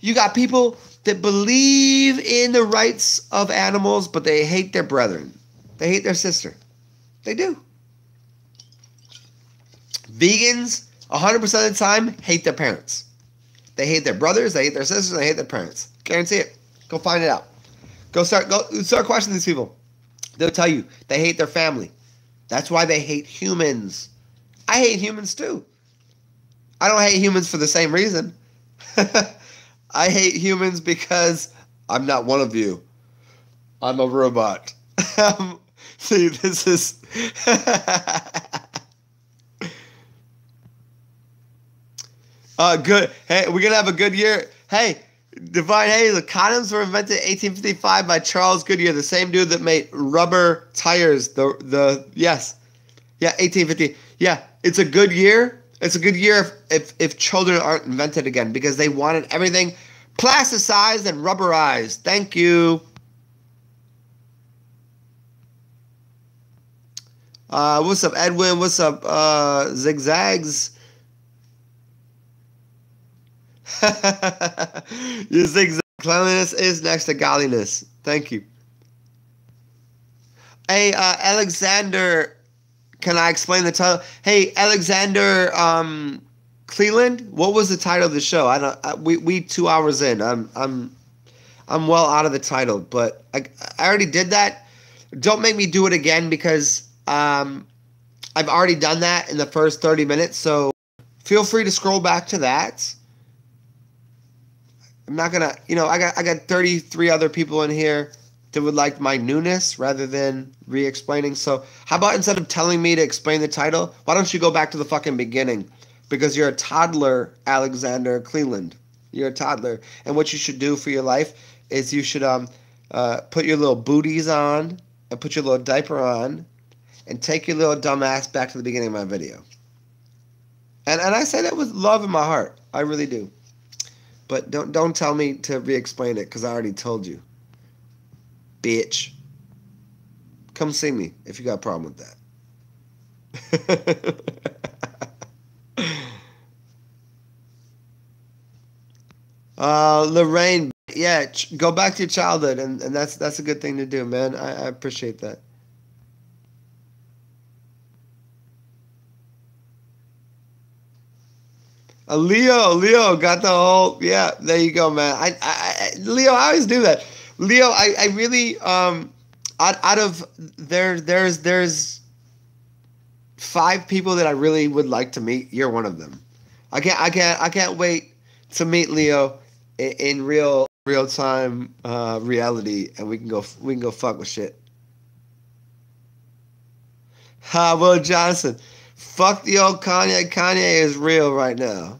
you got people that believe in the rights of animals, but they hate their brethren. They hate their sister. They do. Vegans, 100% of the time, hate their parents. They hate their brothers, they hate their sisters, they hate their parents. Guarantee it. Go find it out. Go start questioning these people. They'll tell you they hate their family. That's why they hate humans. I hate humans too. I don't hate humans for the same reason. I hate humans because I'm not one of you. I'm a robot. See, this is... good. Hey, we're going to have a good year. Hey, Divine, hey, the condoms were invented in 1855 by Charles Goodyear, the same dude that made rubber tires. Yes. Yeah, 1850. Yeah, it's a good year. It's a good year if children aren't invented again, because they wanted everything plasticized and rubberized. Thank you. What's up, Edwin? What's up, Zigzags? Your zigzag cleanliness is next to godliness. Thank you. Hey, Alexander, can I explain the title? Hey, Alexander, Cleland, what was the title of the show? We 2 hours in. I'm well out of the title, but I already did that. Don't make me do it again, because I've already done that in the first 30 minutes. So feel free to scroll back to that. I'm not gonna, I got 33 other people in here that would like my newness rather than re-explaining. So how about, instead of telling me to explain the title, why don't you go back to the fucking beginning? Because you're a toddler, Alexander Cleland. You're a toddler. And what you should do for your life is you should put your little booties on and put your little diaper on and take your little dumb ass back to the beginning of my video. And I say that with love in my heart. I really do. But don't tell me to re-explain it, because I already told you. Bitch. Come see me if you got a problem with that. Lorraine, yeah, go back to your childhood, and that's a good thing to do, man. I appreciate that. Leo got the whole, yeah, there you go, man. Leo, I always do that. Leo, I really, out of, there's 5 people that I really would like to meet. You're one of them. I can't wait to meet Leo in real time reality, and we can go fuck with shit. Will Johnson, fuck the old Kanye. Kanye is real right now.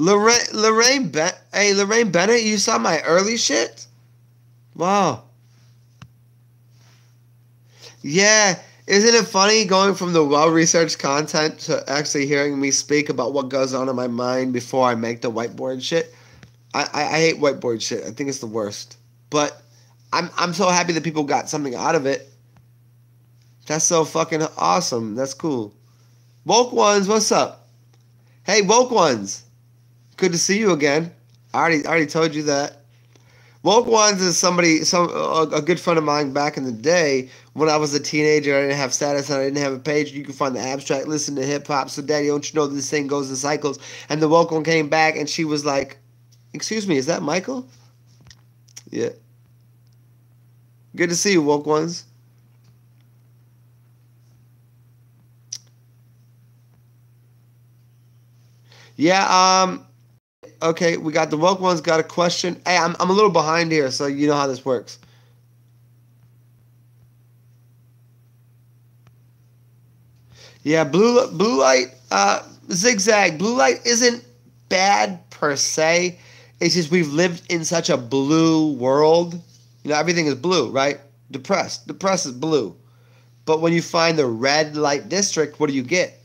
Lorraine Bennett, you saw my early shit? Wow. Yeah, isn't it funny going from the well-researched content to actually hearing me speak about what goes on in my mind before I make the whiteboard shit? I hate whiteboard shit. I think it's the worst. But I'm so happy that people got something out of it. That's so fucking awesome. That's cool. Woke Ones, what's up? Hey, Woke Ones. Good to see you again. I already told you that. Woke Ones is a good friend of mine back in the day. When I was a teenager, I didn't have status and I didn't have a page. You can find the abstract, listen to hip hop. So, Daddy, don't you know this thing goes in cycles? And the Woke One came back and she was like, "Excuse me, is that Michael?" Yeah. Good to see you, Woke Ones. Yeah, okay, we got the Woke Ones got a question. Hey, I'm a little behind here, so you know how this works. Yeah, blue light, zigzag. Blue light isn't bad per se. It's just we've lived in such a blue world. You know, everything is blue, right? Depressed is blue. But when you find the red light district, what do you get?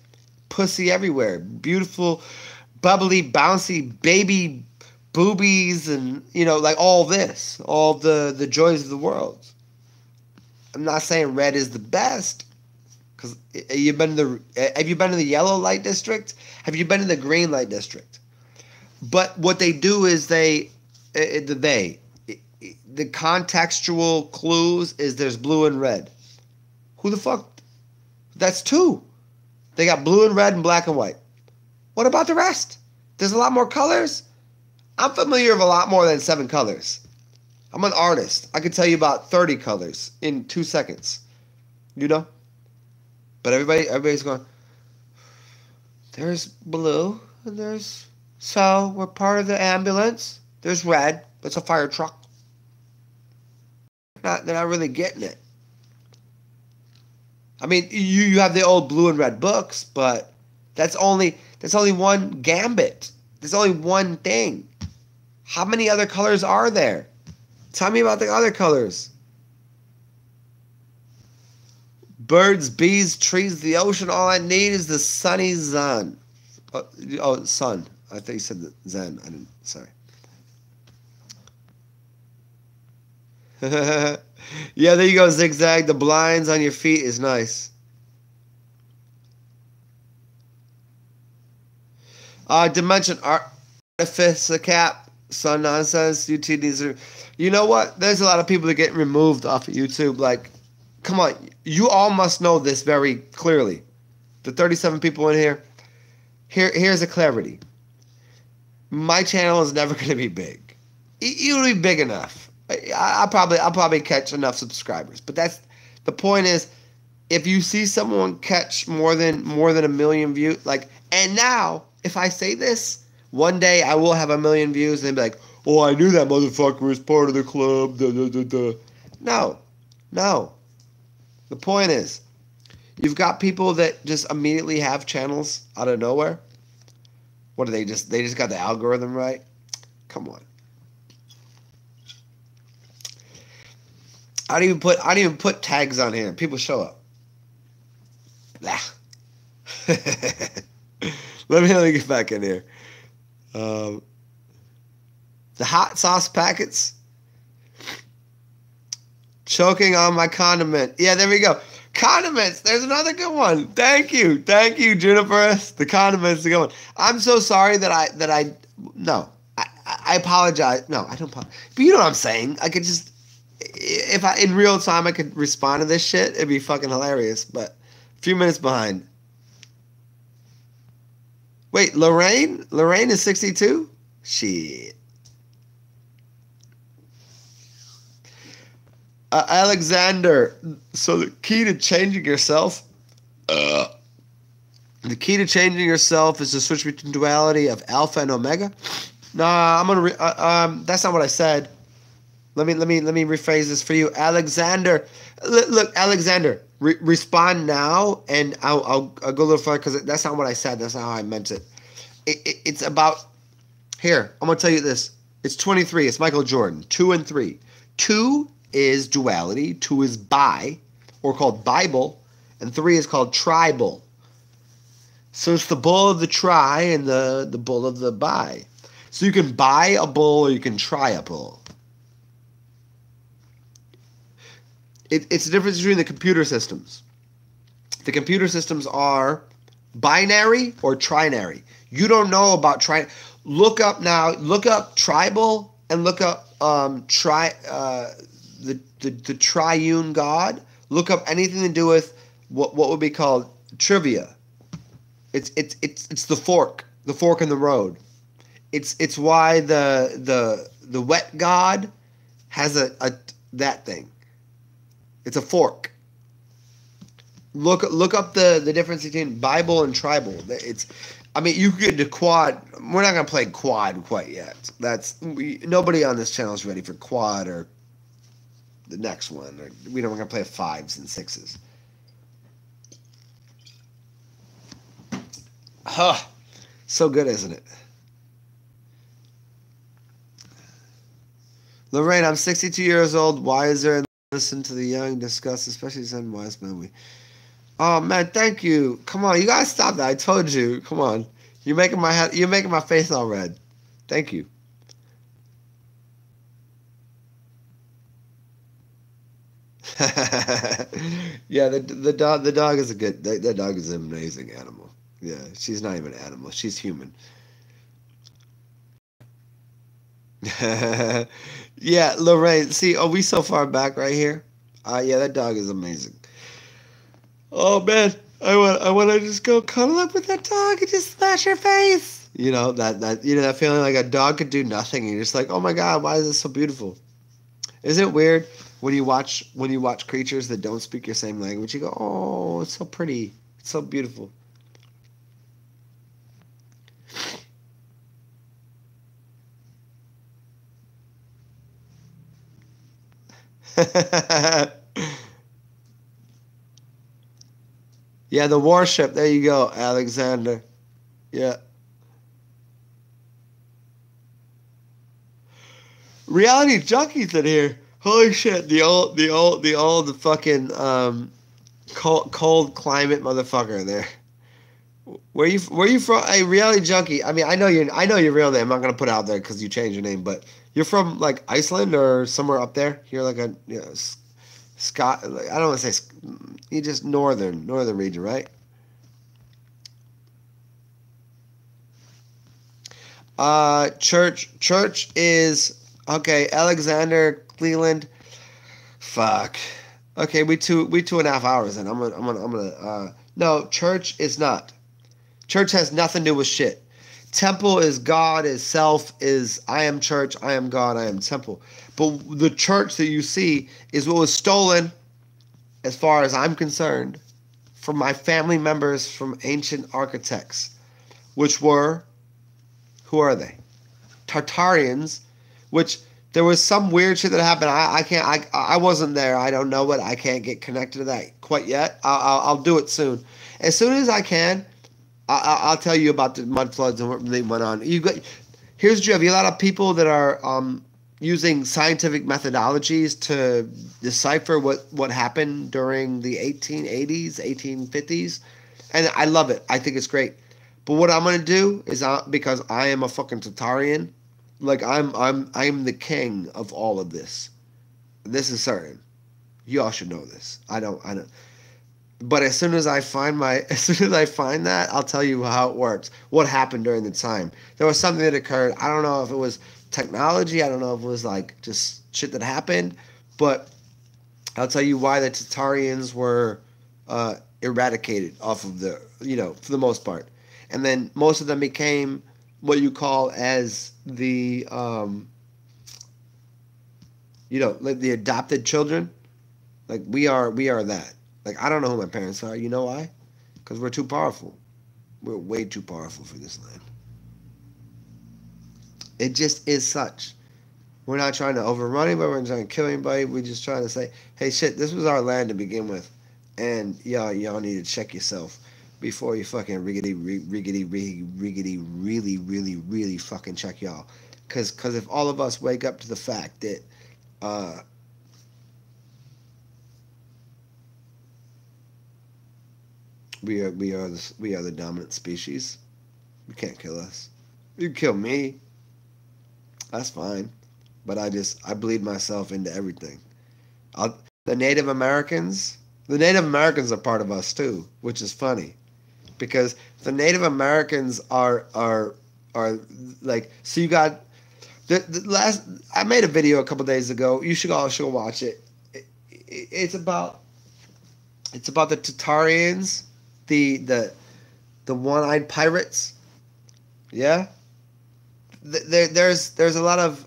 Pussy everywhere. Beautiful, bubbly, bouncy, baby boobies, and, you know, like all this. All the joys of the world. I'm not saying red is the best. Because have you been to the yellow light district? Have you been to the green light district? But what they do is the contextual clues is there's blue and red. Who the fuck? That's two. They got blue and red and black and white. What about the rest? There's a lot more colors. I'm familiar with a lot more than 7 colors. I'm an artist. I could tell you about 30 colors in 2 seconds. You know? But everybody's going, there's blue and there's, so we're part of the ambulance. There's red. It's a fire truck. They're not really getting it. I mean, you have the old blue and red books, but that's only one gambit. There's only one thing. How many other colors are there? Tell me about the other colors. Birds, bees, trees, the ocean. All I need is the sunny sun. Oh, sun. I think you said the zen. I didn't. Sorry. Yeah, there you go, zigzag. The blinds on your feet is nice. Dimension artifice cap. Sun nonsense. YouTube needs to. You know what? There's a lot of people that get removed off of YouTube. Like, come on. You all must know this very clearly. The 37 people in here. Here's a clarity. My channel is never going to be big. It'll be big enough. I'll probably catch enough subscribers. But that's the point is, if you see someone catch more than 1 million views, like, and now if I say this, one day I will have 1 million views and they'll be like, oh, I knew that motherfucker was part of the club. Duh, duh, duh, duh. No. The point is, you've got people that just immediately have channels out of nowhere. What are they just got the algorithm right? Come on. I don't even put tags on here. People show up. Let me get back in here. The hot sauce packets. Choking on my condiment. Yeah, there we go. Condiments. There's another good one. Thank you, Juniper. The condiments is a good one. I'm so sorry that I apologize. No, I don't apologize. But you know what I'm saying. I could just, if I in real time I could respond to this shit, it'd be fucking hilarious. But a few minutes behind. Wait, Lorraine is 62? Shit. Alexander, so the key to changing yourself, is to switch between duality of alpha and omega. Nah, I'm gonna. That's not what I said. Let me rephrase this for you, Alexander. Look, Alexander, respond now, and I'll go a little further because that's not what I said. That's not how I meant it. It's about here. I'm gonna tell you this. It's 23. It's Michael Jordan. 2 and 3. 2 is duality, 2 is bi, or called Bible, and 3 is called tribal. So it's the bull of the tri and the bull of the bi. So you can buy a bull or you can try a bull. It's the difference between the computer systems. The computer systems are binary or trinary. You don't know about tri. Look up tribal and look up the triune God. Look up anything to do with what would be called trivia. It's the fork in the road. It's why the wet God has a that thing. It's a fork. Look up the difference between Bible and tribal. You could get to quad. We're not gonna play quad quite yet. Nobody on this channel is ready for quad or the next one. We're gonna play 5s and 6s. Huh. So good, isn't it? Lorraine, I'm 62 years old, wiser, and listen to the young discuss, especially some wise movie. Oh man, thank you. Come on, you gotta stop that. I told you. Come on. You're making my face all red. Thank you. Yeah, the dog is a good the dog is an amazing animal. Yeah, she's not even an animal. She's human. Yeah, Lorraine. See, are we so far back right here? Yeah, that dog is amazing. Oh man, I want to just go cuddle up with that dog and just smash her face. You know that feeling like a dog could do nothing, and you're just like, oh my god, why is this so beautiful? Isn't it weird when you watch creatures that don't speak your same language? You go, oh, it's so pretty, it's so beautiful. Yeah, the warship. There you go, Alexander. Yeah. Reality junkies in here. Holy shit! The old fucking cold climate motherfucker there. Where you from? Hey, reality junkie. I mean, I know your real name. I'm not gonna put it out there because you changed your name, but you're from like Iceland or somewhere up there. You're like a Scott. Like, I don't want to say you just northern region, right? Church is okay. Alexander Cleveland. Fuck. Okay, we 2.5 hours in. No, church is not. Church has nothing to do with shit. Temple is God, is self, is I am church, I am God, I am temple. But the church that you see is what was stolen, as far as I'm concerned, from my family members from ancient architects, which were, who are they? Tartarians, which there was some weird shit that happened. I wasn't there. I don't know it. I can't get connected to that quite yet. I'll do it soon. As soon as I can, I'll tell you about the mud floods and what really went on. Here's the deal. You have a lot of people that are using scientific methodologies to decipher what happened during the 1880s, 1850s, and I love it. I think it's great. But what I'm gonna do is, because I am a fucking Tatarian, like I'm the king of all of this. This is certain. You all should know this. I don't. But as soon as I find that, I'll tell you how it works. What happened during the time? There was something that occurred. I don't know if it was technology. I don't know if it was like just shit that happened. But I'll tell you why the Tatarians were eradicated off of for the most part. And then most of them became what you call as the, like the adopted children. Like we are that. Like, I don't know who my parents are. You know why? Because we're too powerful. We're way too powerful for this land. It just is such. We're not trying to overrun anybody. We're not trying to kill anybody. We're just trying to say, hey, shit, this was our land to begin with. And y'all need to check yourself before you fucking riggedy, really, really, really fucking check y'all. Because if all of us wake up to the fact that we are the dominant species, you can't kill us. You can kill me. That's fine. But I bleed myself into everything. The Native Americans are part of us too, which is funny. Because the Native Americans are like, so you got the last, I made a video a couple days ago. You should all watch it. It's about the Tatarians, the one-eyed pirates. Yeah. There's a lot of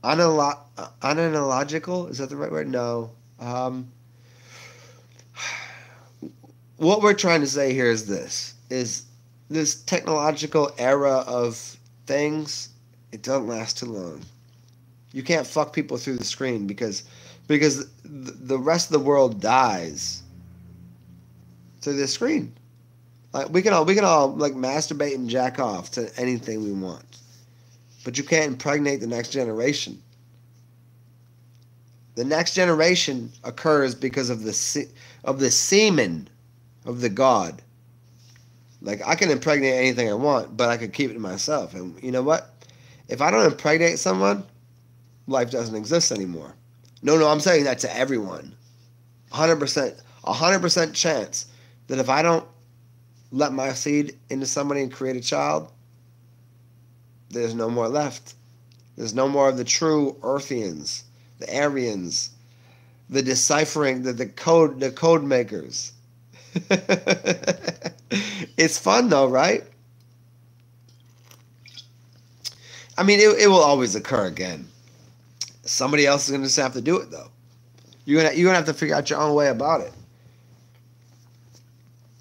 analogical, is that the right word? No. What we're trying to say here is this technological era of things, it doesn't last too long. You can't fuck people through the screen because the rest of the world dies through the screen. Like we can all like masturbate and jack off to anything we want, but you can't impregnate the next generation. The next generation occurs because of the semen of the god. Like I can impregnate anything I want, but I could keep it to myself. And you know what? If I don't impregnate someone, life doesn't exist anymore. No, I'm saying that to everyone. 100% chance that if I don't let my seed into somebody and create a child, there's no more left. There's no more of the true Earthians, the Aryans, the deciphering, the code makers. It's fun though, right? I mean, it will always occur again. Somebody else is going to just have to do it though. You're gonna have to figure out your own way about it.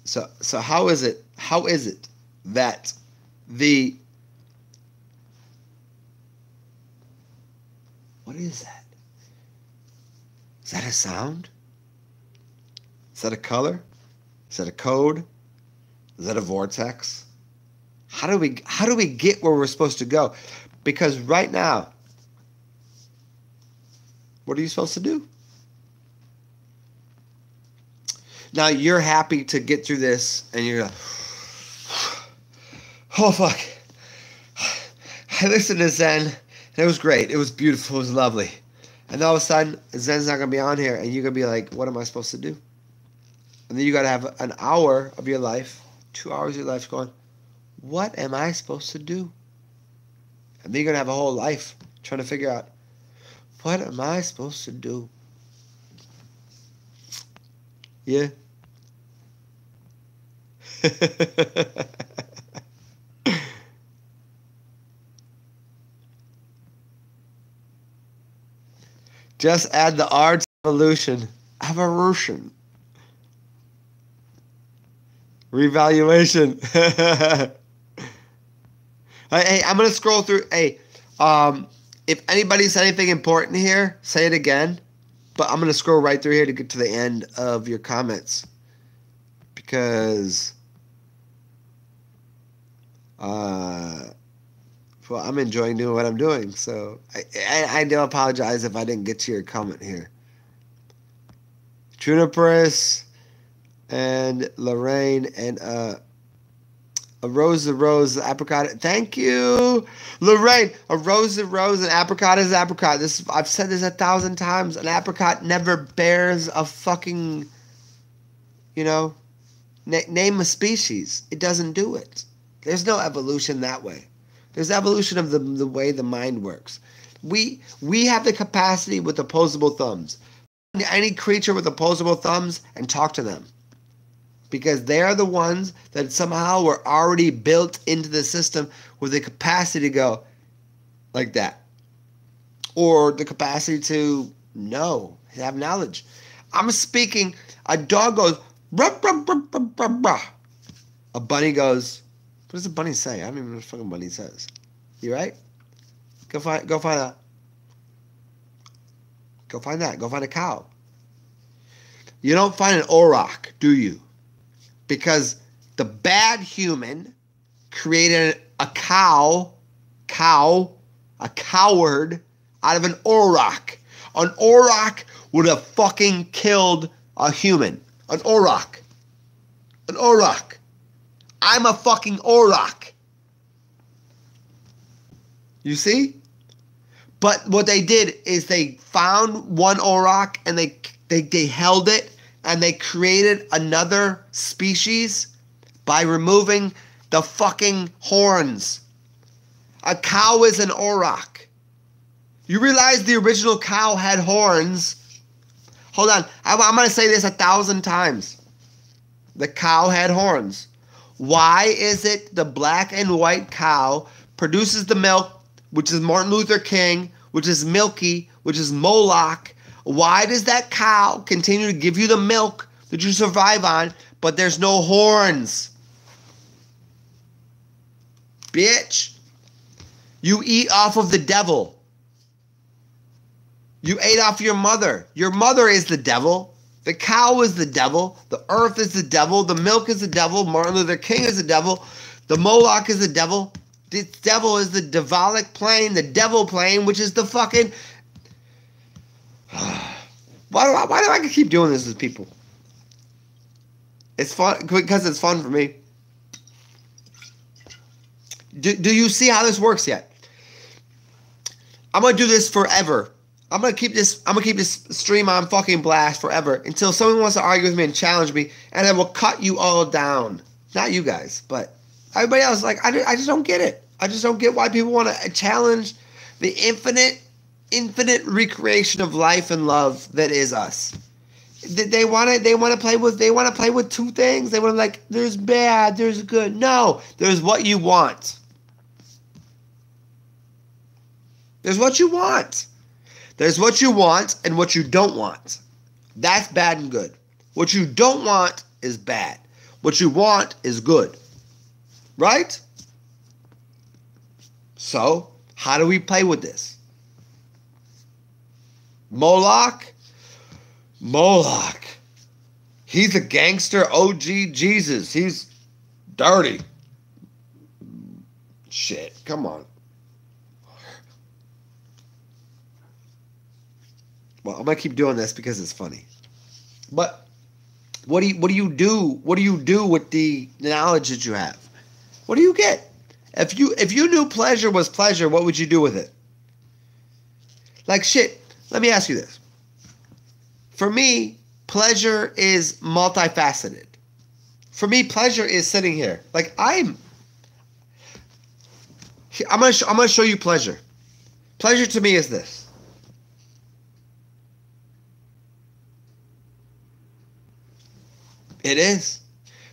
So how is it that what is that? Is that a sound? Is that a color? Is that a code? Is that a vortex? How do we get where we're supposed to go? Because right now, what are you supposed to do? Now you're happy to get through this, and you're like, oh fuck. I listened to Zen, and it was great. It was beautiful. It was lovely. And all of a sudden, Zen's not going to be on here, and you're going to be like, what am I supposed to do? And then you got to have an hour of your life, 2 hours of your life going, what am I supposed to do? And then you're going to have a whole life trying to figure out, what am I supposed to do? Yeah. Just add the R to evolution. Evolution. Revaluation. Hey, I'm going to scroll through. Hey, if anybody said anything important here, say it again. But I'm going to scroll right through here to get to the end of your comments. Because, well, I'm enjoying doing what I'm doing. So I do apologize if I didn't get to your comment here. Juniperus and Lorraine and a rose, apricot. Thank you, Lorraine. A rose, an apricot is apricot. I've said this 1,000 times. An apricot never bears a fucking, name a species. It doesn't do it. There's no evolution that way. There's evolution of the way the mind works. We have the capacity with opposable thumbs. Any creature with opposable thumbs and talk to them. Because they are the ones that somehow were already built into the system with the capacity to go like that. Or the capacity to know, have knowledge. I'm speaking, a dog goes, ruh, ruh, ruh, ruh, ruh, ruh. A bunny goes, what does a bunny say? I don't even know what the fucking bunny says. You right? Go find that. Go find a cow. You don't find an auroch, do you? Because the bad human created a coward out of an auroch. An auroch would have fucking killed a human. An auroch. I'm a fucking auroch. You see? But what they did is they found one auroch and they held it and they created another species by removing the fucking horns. A cow is an auroch. You realize the original cow had horns? Hold on. I'm going to say this 1,000 times. The cow had horns. Why is it the black and white cow produces the milk, which is Martin Luther King, which is milky, which is Moloch? Why does that cow continue to give you the milk that you survive on, but there's no horns? Bitch. You eat off of the devil. You ate off your mother. Your mother is the devil. The cow is the devil. The earth is the devil. The milk is the devil. Martin Luther King is the devil. The Moloch is the devil. The devil is the devilic plane, the devil plane, which is the fucking... Why do I keep doing this with people? It's fun because it's fun for me. Do you see how this works yet? I'm gonna do this forever. I'm gonna keep this stream on fucking blast forever until someone wants to argue with me and challenge me, and I will cut you all down. Not you guys, but everybody else. Like I just don't get it. I just don't get why people want to challenge the infinite recreation of life and love that is us. They want to play with two things. They want to like there's bad, there's good. No, there's what you want. There's what you want. There's what you want and what you don't want. That's bad and good. What you don't want is bad. What you want is good. Right? So, how do we play with this? Moloch? He's a gangster OG Jesus. He's dirty. Shit, come on. Well, I'm gonna keep doing this because it's funny. But what do you do? What do you do with the knowledge that you have? What do you get? If you knew pleasure was pleasure, what would you do with it? Like shit. Let me ask you this. For me, pleasure is multifaceted. For me, pleasure is sitting here. Like I'm gonna show you pleasure. Pleasure to me is this. It is.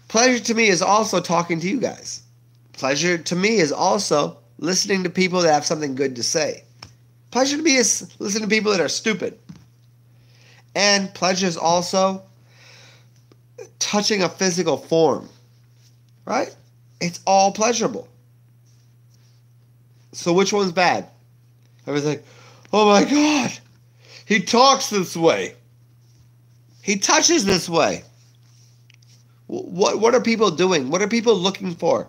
Pleasure to me is also talking to you guys. Pleasure to me is also listening to people that have something good to say. Pleasure to me is listening to people that are stupid. And pleasure is also touching a physical form. Right? It's all pleasurable. So which one's bad? I was like, oh my God, he talks this way. He touches this way. What are people doing? What are people looking for?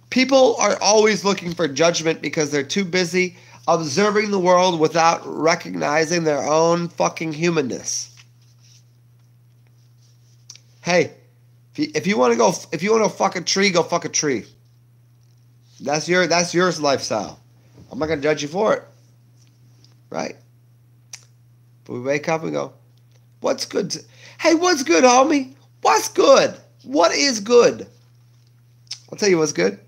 People are always looking for judgment because they're too busy observing the world without recognizing their own fucking humanness. Hey, if you want to fuck a tree, go fuck a tree. That's your lifestyle. I'm not gonna judge you for it, right? But we wake up and go, what's good? Hey, what's good, homie? What's good? What is good? I'll tell you what's good.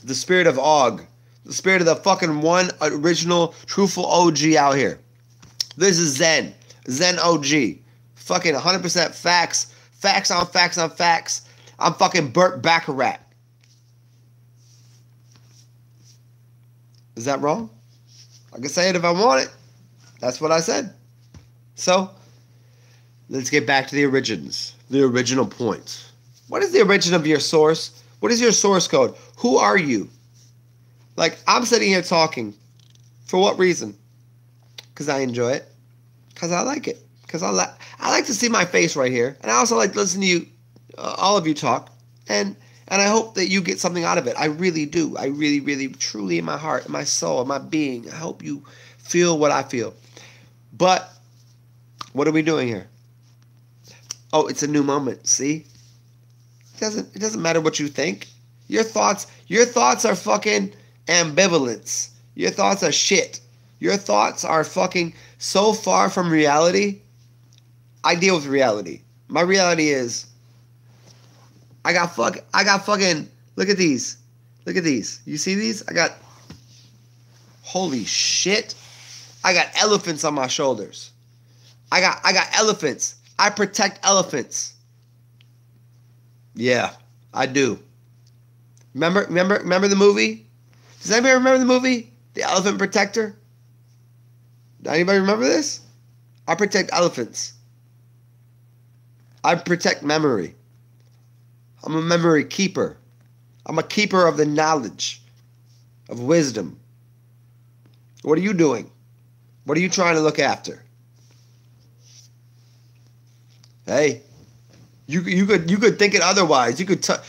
The spirit of Og. The spirit of the fucking one original, truthful OG out here. This is Zen. Zen OG. Fucking 100% facts. Facts on facts on facts. I'm fucking Burt Bacharach. Is that wrong? I can say it if I want it. That's what I said. So, let's get back to the origins. The original point. What is the origin of your source? What is your source code? Who are you? Like, I'm sitting here talking. For what reason? Because I enjoy it. Because I like it. Because I like to see my face right here. And I also like to listen to you, all of you talk. And I hope that you get something out of it. I really do. I really, really, truly in my heart, in my soul, in my being. I hope you feel what I feel. But what are we doing here? Oh, it's a new moment. See? It doesn't matter what you think. Your thoughts are fucking ambivalence. Your thoughts are shit. Your thoughts are fucking so far from reality. I deal with reality. My reality is I got fucking look at these. Look at these. You see these? Holy shit. I got elephants on my shoulders. I got elephants. I protect elephants. Yeah, I do. Remember the movie? Does anybody remember the movie? The Elephant Protector? Anybody remember this? I protect elephants. I protect memory. I'm a memory keeper. I'm a keeper of the knowledge, of wisdom. What are you doing? What are you trying to look after? Hey, you could think it otherwise. You could talk.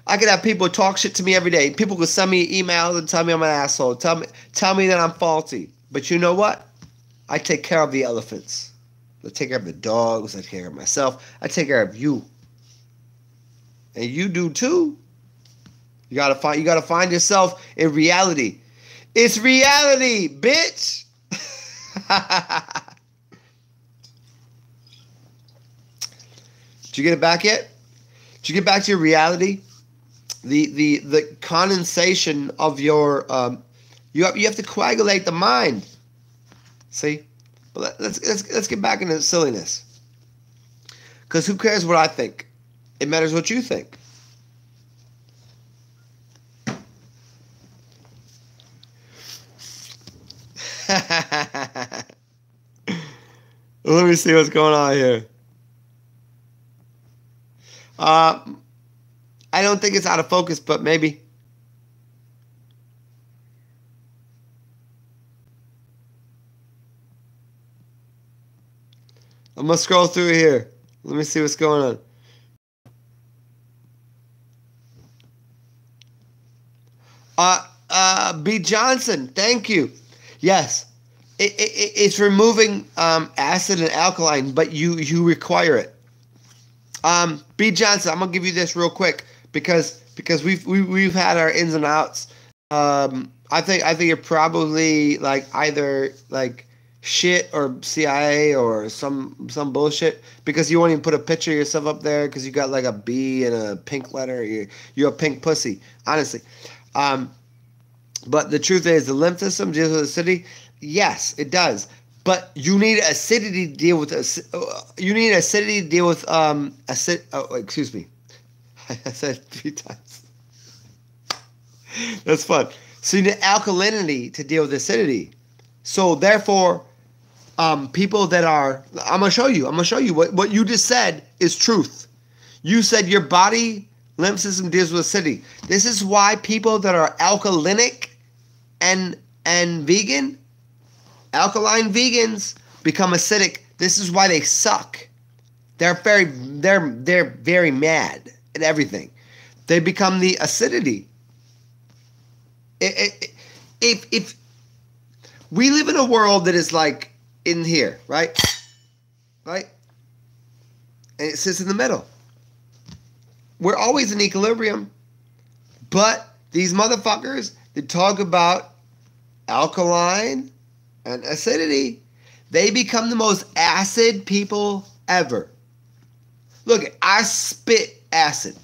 I could have people talk shit to me every day. People could send me emails and tell me I'm an asshole. Tell me that I'm faulty. But you know what? I take care of the elephants. I take care of the dogs. I take care of myself. I take care of you. And you do too. You gotta find yourself in reality. It's reality, bitch. Did you get it back yet? Did you get back to your reality? The condensation of your you have to coagulate the mind. See? But let's get back into silliness. Because who cares what I think? It matters what you think. Let me see what's going on here. I don't think it's out of focus, but maybe. I'm gonna scroll through here. Let me see what's going on. B. Johnson, thank you. Yes, it's removing acid and alkaline, but you require it. B. Johnson, I'm gonna give you this real quick because we've had our ins and outs. I think you're probably like either like shit or CIA or some bullshit because you won't even put a picture of yourself up there because you got like a B and a pink letter. You're a pink pussy, honestly. But the truth is, the lymph system deals with acidity. Yes, it does. But you need acidity to deal with acid. Oh, excuse me. I said it 3 times. That's fun. So you need alkalinity to deal with acidity. So therefore, people that are, I'm gonna show you what you just said is truth. You said your body lymph system deals with acidity. This is why people that are alkalinic and vegan, alkaline vegans become acidic. This is why they suck. They're very mad at everything. They become the acidity. If we live in a world that is like in here, right? Right? And it sits in the middle. We're always in equilibrium, but these motherfuckers that talk about alkaline and acidity, they become the most acid people ever. Look, I spit acid.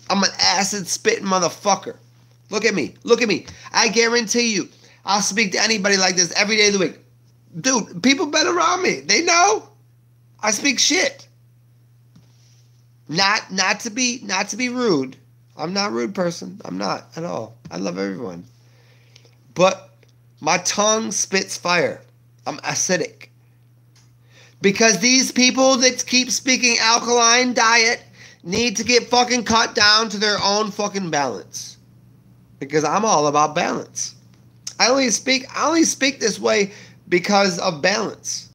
I'm an acid spitting motherfucker. Look at me. Look at me. I guarantee you, I'll speak to anybody like this every day of the week. Dude, people been around me. They know I speak shit. Not to be rude. I'm not a rude person. I'm not at all. I love everyone. But my tongue spits fire. I'm acidic. Because these people that keep speaking alkaline diet need to get fucking cut down to their own fucking balance. Because I'm all about balance. I only speak this way because of balance.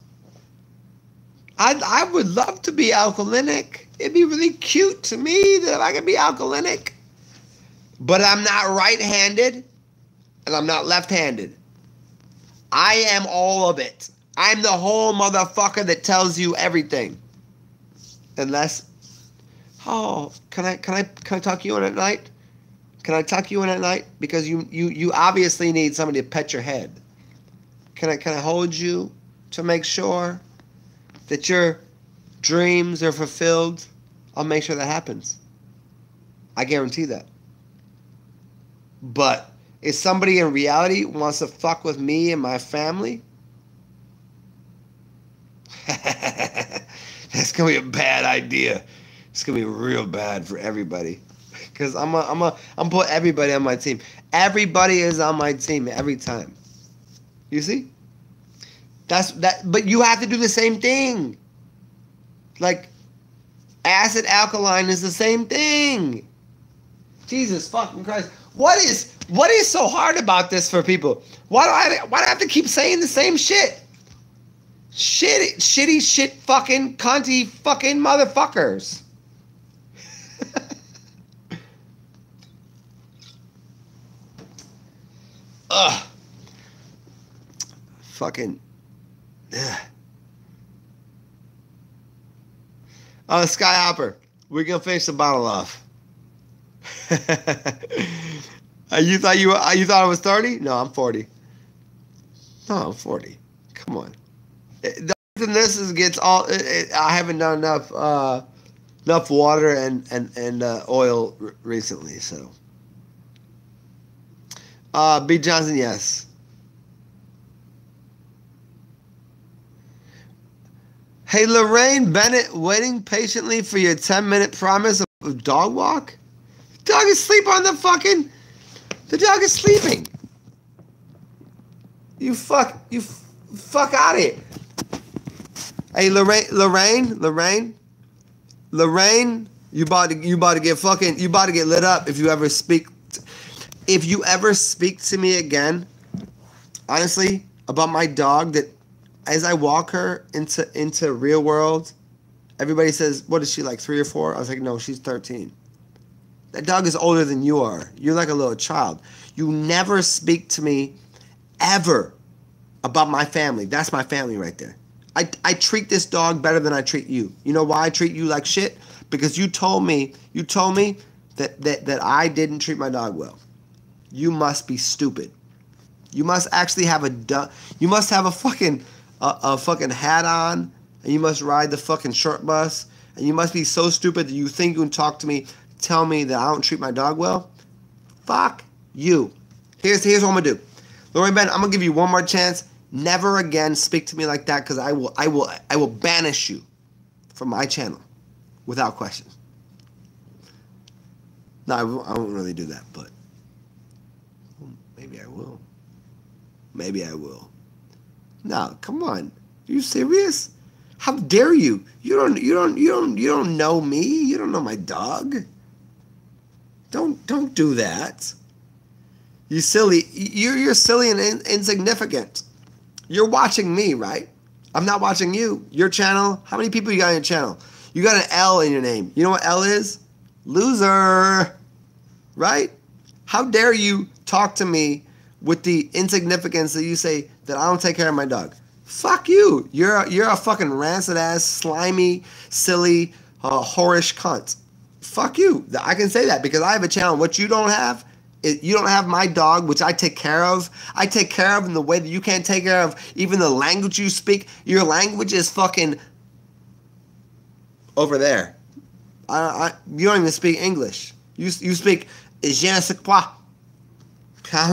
I would love to be alkalinic. It'd be really cute to me that I could be alkalinic. But I'm not right-handed and I'm not left-handed. I am all of it. I'm the whole motherfucker that tells you everything. Unless, oh, can I talk you in at night? Can I tuck you in at night? Because you obviously need somebody to pet your head. Can I hold you to make sure that your dreams are fulfilled? I'll make sure that happens. I guarantee that. But if somebody in reality wants to fuck with me and my family, that's gonna be a bad idea. It's gonna be real bad for everybody. Because I'm put everybody on my team. Everybody is on my team every time. You see? That's that. But you have to do the same thing. Like acid alkaline is the same thing. Jesus fucking Christ! What is so hard about this for people? Why do I have to keep saying the same shit? Shitty shit fucking cunty fucking motherfuckers. Ugh. Fucking. Ugh. Oh, Skyhopper, we're gonna finish the bottle off. You thought I was 30? No, I'm 40. No, I'm 40. Come on. This gets all. I haven't done enough water and oil recently, so. B. Johnson, yes. Hey, Lorraine Bennett, waiting patiently for your 10-minute promise of dog walk? The dog is asleep on the fucking... The dog is sleeping. You fuck out of here. Hey, Lorraine, you about to get lit up if you ever speak to me again, honestly, about my dog, that as I walk her into real world, everybody says, what is she, like 3 or 4? I was like, no, she's 13. That dog is older than you are. You're like a little child. You never speak to me ever about my family. That's my family right there. I treat this dog better than I treat you. You know why I treat you like shit? Because you told me that I didn't treat my dog well. You must be stupid. You must actually have you must have a fucking hat on, and you must ride the fucking short bus, and you must be so stupid that you think you can talk to me, tell me that I don't treat my dog well. Fuck you. Here's what I'm gonna do. Lorraine Ben, I'm gonna give you one more chance. Never again speak to me like that, because I will banish you from my channel without question. No, I won't really do that, but maybe I will. Maybe I will. No, come on. Are you serious? How dare you? You don't know me. You don't know my dog. Don't do that. You silly. You're silly and insignificant. You're watching me, right? I'm not watching you. Your channel. How many people you got on your channel? You got an L in your name. You know what L is? Loser. Right? How dare you talk to me with the insignificance that you say that I don't take care of my dog? Fuck you. You're a fucking rancid ass, slimy, silly, whorish cunt. Fuck you. I can say that because I have a channel. What you don't have, you don't have my dog, which I take care of. I take care of in the way that you can't take care of even the language you speak. Your language is fucking over there. You don't even speak English. You speak je ne sais quoi. Show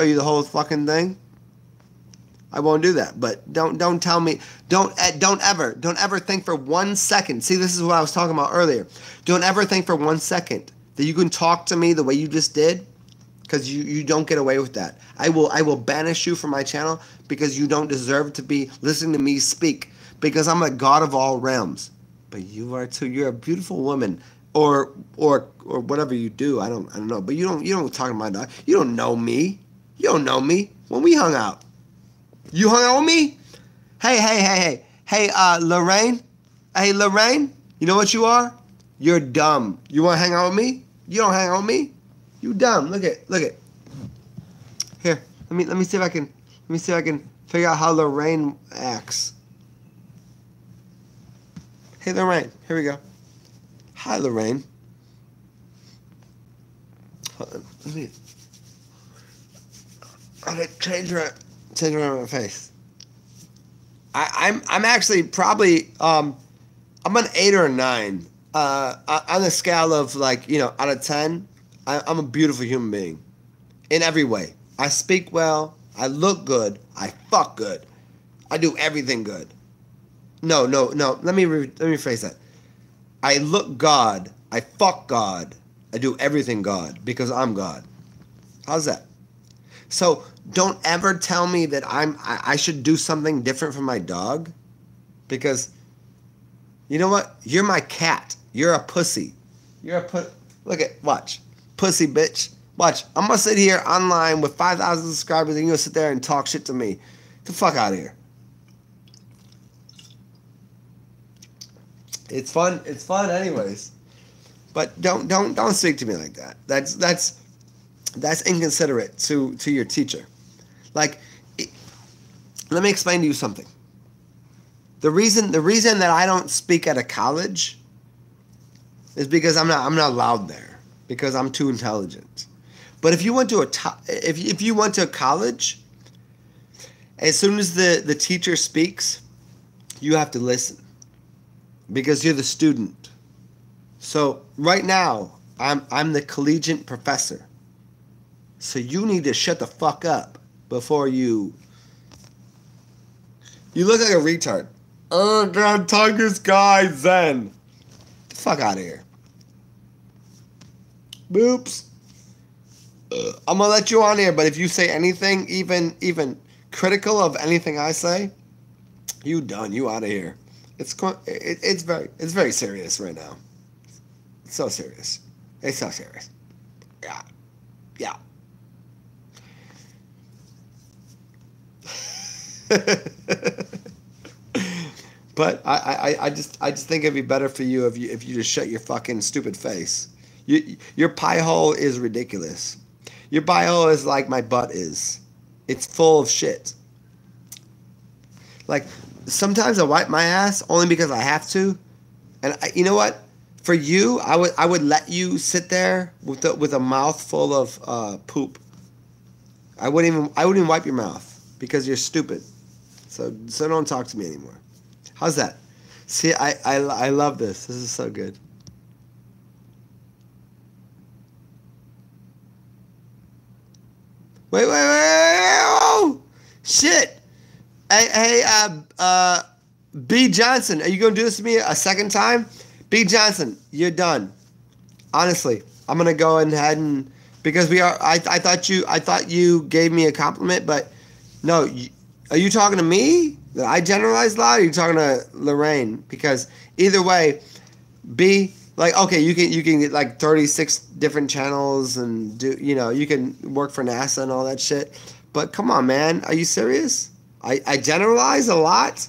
you the whole fucking thing. I won't do that, but don't tell me. Don't ever think for 1 second. See, this is what I was talking about earlier. Don't ever think for 1 second that you can talk to me the way you just did, because you don't get away with that. I will banish you from my channel because you don't deserve to be listening to me speak, because I'm a god of all realms. But you are too. You're a beautiful woman, or whatever you do. I don't know. But you don't talk to my dog. You don't know me. You don't know me. When we hung out, you hung out with me. Hey, Lorraine. Hey, Lorraine. You know what you are? You're dumb. You want to hang out with me? You don't hang out with me. You dumb. Look at. Here, let me see if I can figure out how Lorraine acts. Hey, Lorraine. Here we go. Hi, Lorraine. Hold on. Change around my face. I'm actually probably I'm an 8 or a 9 on the scale of, like, out of 10. I'm a beautiful human being in every way. I speak well. I look good. I fuck good. I do everything good. No. Let me rephrase that. I look God. I fuck God. I do everything God because I'm God. How's that? So don't ever tell me that I should do something different from my dog, because you know what? You're my cat. You're a pussy. You're a look at, watch. Pussy bitch. Watch. I'm going to sit here online with 5,000 subscribers and you're going to sit there and talk shit to me. Get the fuck out of here. It's fun. It's fun anyways. But don't speak to me like that. That's inconsiderate to your teacher. Like, let me explain to you something. The reason that I don't speak at a college is because I'm not allowed there because I'm too intelligent. But if you went to if you went to a college, as soon as the teacher speaks, you have to listen because you're the student. So right now, I'm the collegiate professor. So you need to shut the fuck up before you look like a retard. Oh God, Tigers guy Zen. Get the fuck out of here. Boops. I'm gonna let you on here, but if you say anything even critical of anything I say, you done. You out of here. It's very serious right now. It's so serious. It's so serious. Yeah. Yeah. But I just think it'd be better for you if you just shut your fucking stupid face. Your pie hole is ridiculous. Your pie hole is like my butt is. It's full of shit. Like sometimes I wipe my ass only because I have to, and you know what? For you, I would let you sit there with a mouth full of poop. I wouldn't even wipe your mouth because you're stupid. So don't talk to me anymore. How's that? See, I love this. This is so good. Wait, oh, shit. Hey, B. Johnson, are you going to do this to me a second time? B. Johnson, you're done. Honestly, I'm going to go ahead and, because I thought you gave me a compliment, but no, are you talking to me? Did I generalize loud? Or are you talking to Lorraine? Because either way, B, like, okay, you can get like 36 different channels and you can work for NASA and all that shit. But come on, man, are you serious? I generalize a lot?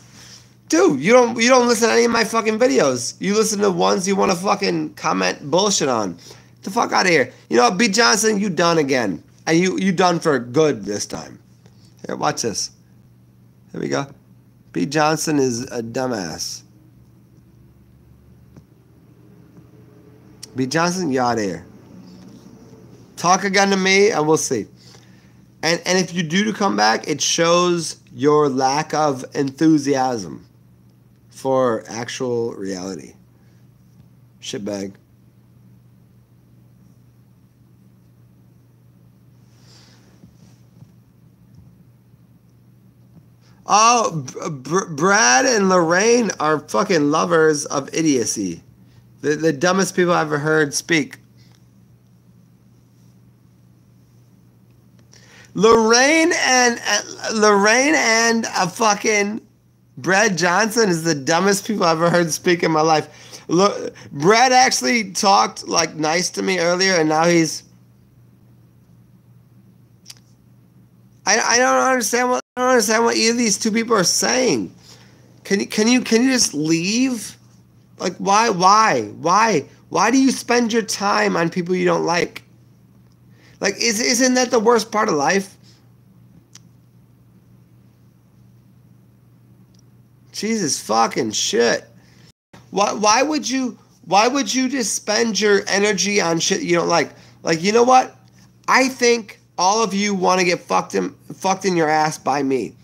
Dude, you don't listen to any of my fucking videos. You listen to ones you want to fucking comment bullshit on. Get the fuck out of here. You know what, B. Johnson, you done again. And you done for good this time. Here, watch this. Here we go. B. Johnson is a dumbass. B. Johnson, you out of here. Talk again to me and we'll see. And if you do come back, it shows your lack of enthusiasm for actual reality. Shitbag. Oh, Brad and Lorraine are fucking lovers of idiocy. The dumbest people I've ever heard speak. Lorraine and a fucking Brad Johnson is the dumbest people I've ever heard speak in my life. Look, Brad actually talked like nice to me earlier, and now he's. I don't understand what either of these two people are saying. Can you just leave? Like why do you spend your time on people you don't like? Like isn't that the worst part of life? Jesus fucking shit. Why would you just spend your energy on shit you don't like? Like, you know what? I think all of you want to get fucked in your ass by me.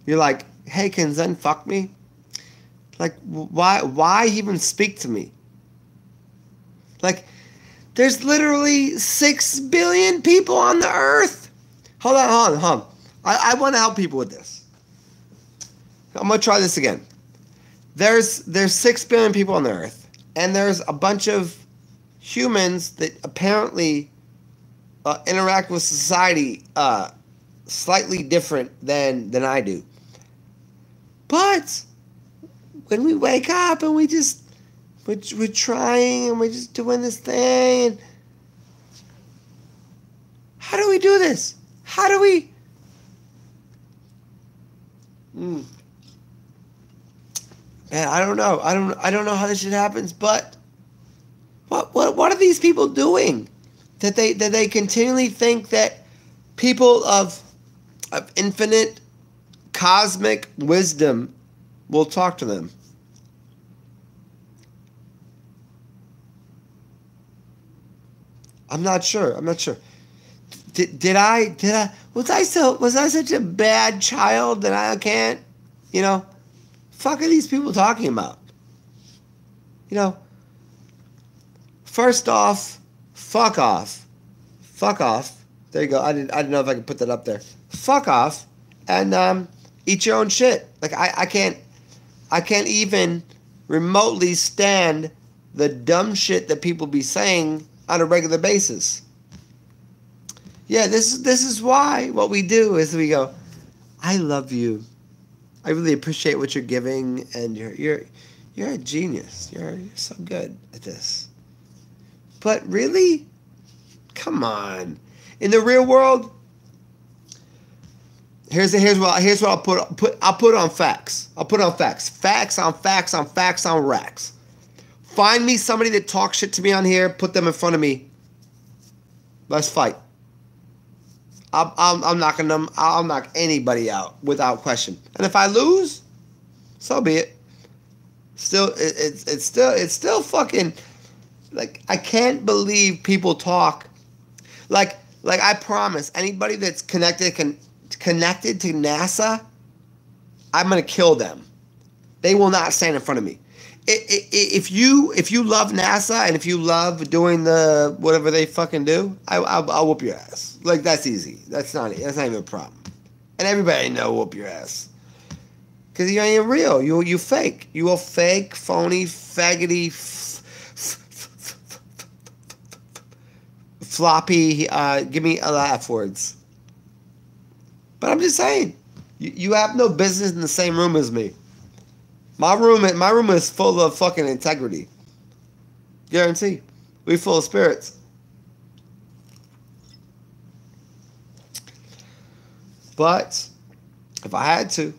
You're like, hey, can Zen fuck me? Like, why even speak to me? Like, there's literally 6 billion people on the earth. Hold on. I want to help people with this. I'm going to try this again. There's 6 billion people on the earth, and there's a bunch of humans that apparently interact with society slightly different than I do. But when we wake up and we just we're trying and we're just doing this thing. And how do we do this? How do we? Man, I don't know. I don't know how this shit happens. But what are these people doing that they continually think that people of infinite cosmic wisdom will talk to them? I'm not sure. Did I was I such a bad child that I can't, fuck are these people talking about? First off, fuck off. Fuck off. There you go. I didn't know if I could put that up there. Fuck off and eat your own shit. Like I can't even remotely stand the dumb shit that people be saying on a regular basis. Yeah, this is why what we do is we go, I love you. I really appreciate what you're giving, and you're a genius. You're so good at this. But really? Come on. In the real world, here's what I'll put on facts. I'll put on facts. Facts on facts on facts on racks. Find me somebody that talks shit to me on here, put them in front of me. Let's fight. I'm knocking them. I'll knock anybody out without question. And if I lose, so be it. Still, it's still fucking like I can't believe people talk like I promise anybody that's connected to NASA, I'm gonna kill them. They will not stand in front of me. If you love NASA and if you love doing the whatever they fucking do, I'll whoop your ass. Like that's easy. That's not even a problem. And everybody know whoop your ass. Cause you ain't real. You fake. You a fake, phony, faggoty, floppy. Give me a laugh words. But I'm just saying, you have no business in the same room as me. My room is full of fucking integrity. Guarantee. We full of spirits. But if I had to,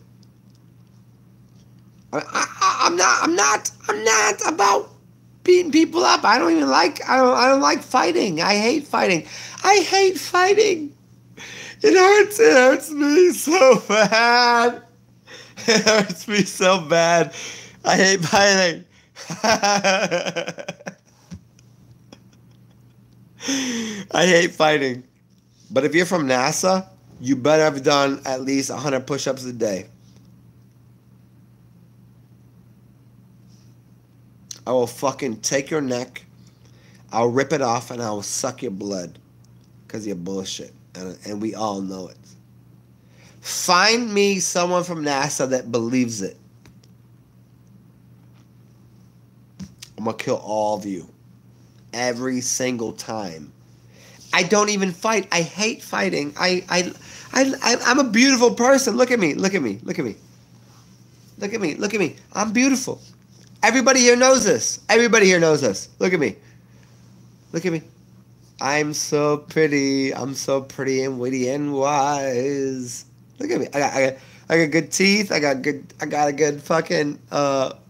I'm not about beating people up. I don't like fighting. I hate fighting. It hurts me so bad. It hurts me so bad. I hate fighting. I hate fighting. But if you're from NASA, you better have done at least 100 push-ups a day. I will fucking take your neck, I'll rip it off, and I will suck your blood because you're bullshit. And we all know it. Find me someone from NASA that believes it. I'm going to kill all of you. Every single time. I don't even fight. I hate fighting. I'm a beautiful person. Look at me. I'm beautiful. Everybody here knows this. Look at me. I'm so pretty. I'm so pretty and witty and wise. Look at me. I got good teeth. I got a good fucking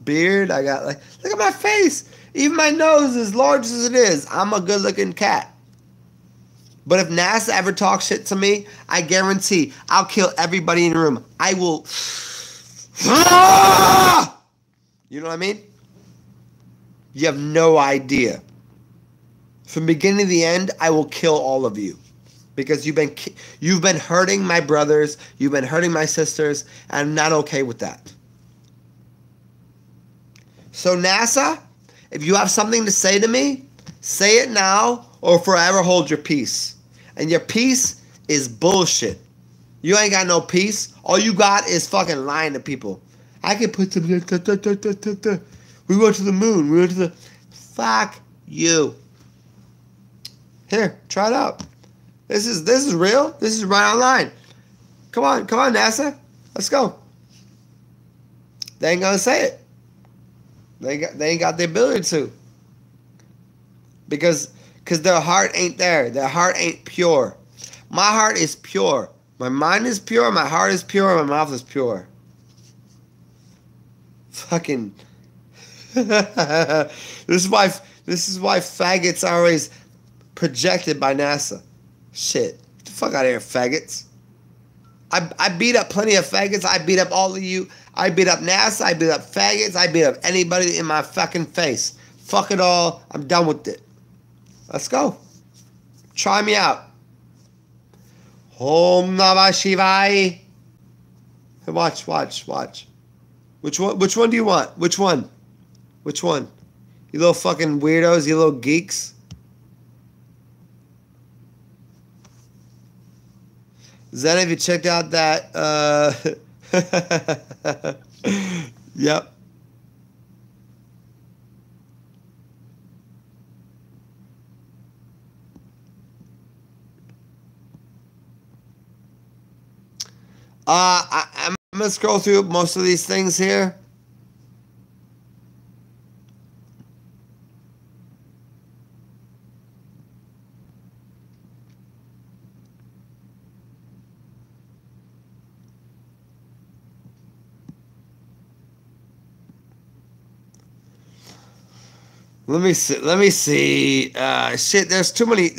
beard. Look at my face. Even my nose, as large as it is, I'm a good looking cat. But if NASA ever talks shit to me, I guarantee I'll kill everybody in the room. I will. You know what I mean? You have no idea. From beginning to the end, I will kill all of you. Because you've been hurting my brothers, you've been hurting my sisters, and I'm not okay with that. So NASA, if you have something to say to me, say it now or forever hold your peace. And your peace is bullshit. You ain't got no peace. All you got is fucking lying to people. I can put some... We went to the moon. We went to the... Fuck you. Here, try it out. This is real. This is right online. Come on, NASA. Let's go. They ain't gonna say it. They ain't got the ability to. Because their heart ain't there. Their heart ain't pure. My heart is pure. My mind is pure. My heart is pure. My mouth is pure. Fucking. This is why faggots are always projected by NASA. Shit. Get the fuck out of here, faggots. I beat up plenty of faggots. I beat up all of you. I beat up NASA. I beat up faggots. I beat up anybody in my fucking face. Fuck it all. I'm done with it. Let's go. Try me out. Om Namah Shivaya. Hey, watch. Which one do you want? Which one? You little fucking weirdos, you little geeks. Zen, have you checked out that yep. I'm gonna scroll through most of these things here. Let me see. Shit, there's too many.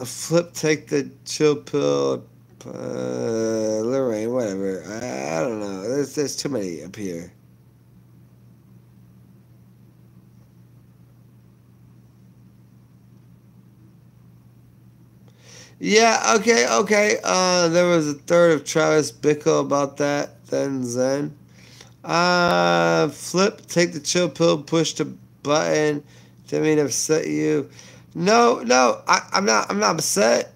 Flip, take the chill pill. Lorraine, whatever. I don't know. There's too many up here. Yeah, okay. There was a third of Travis Bickle about that. Then Zen. Flip, take the chill pill, push the button. Didn't mean to upset you. No, I'm not upset.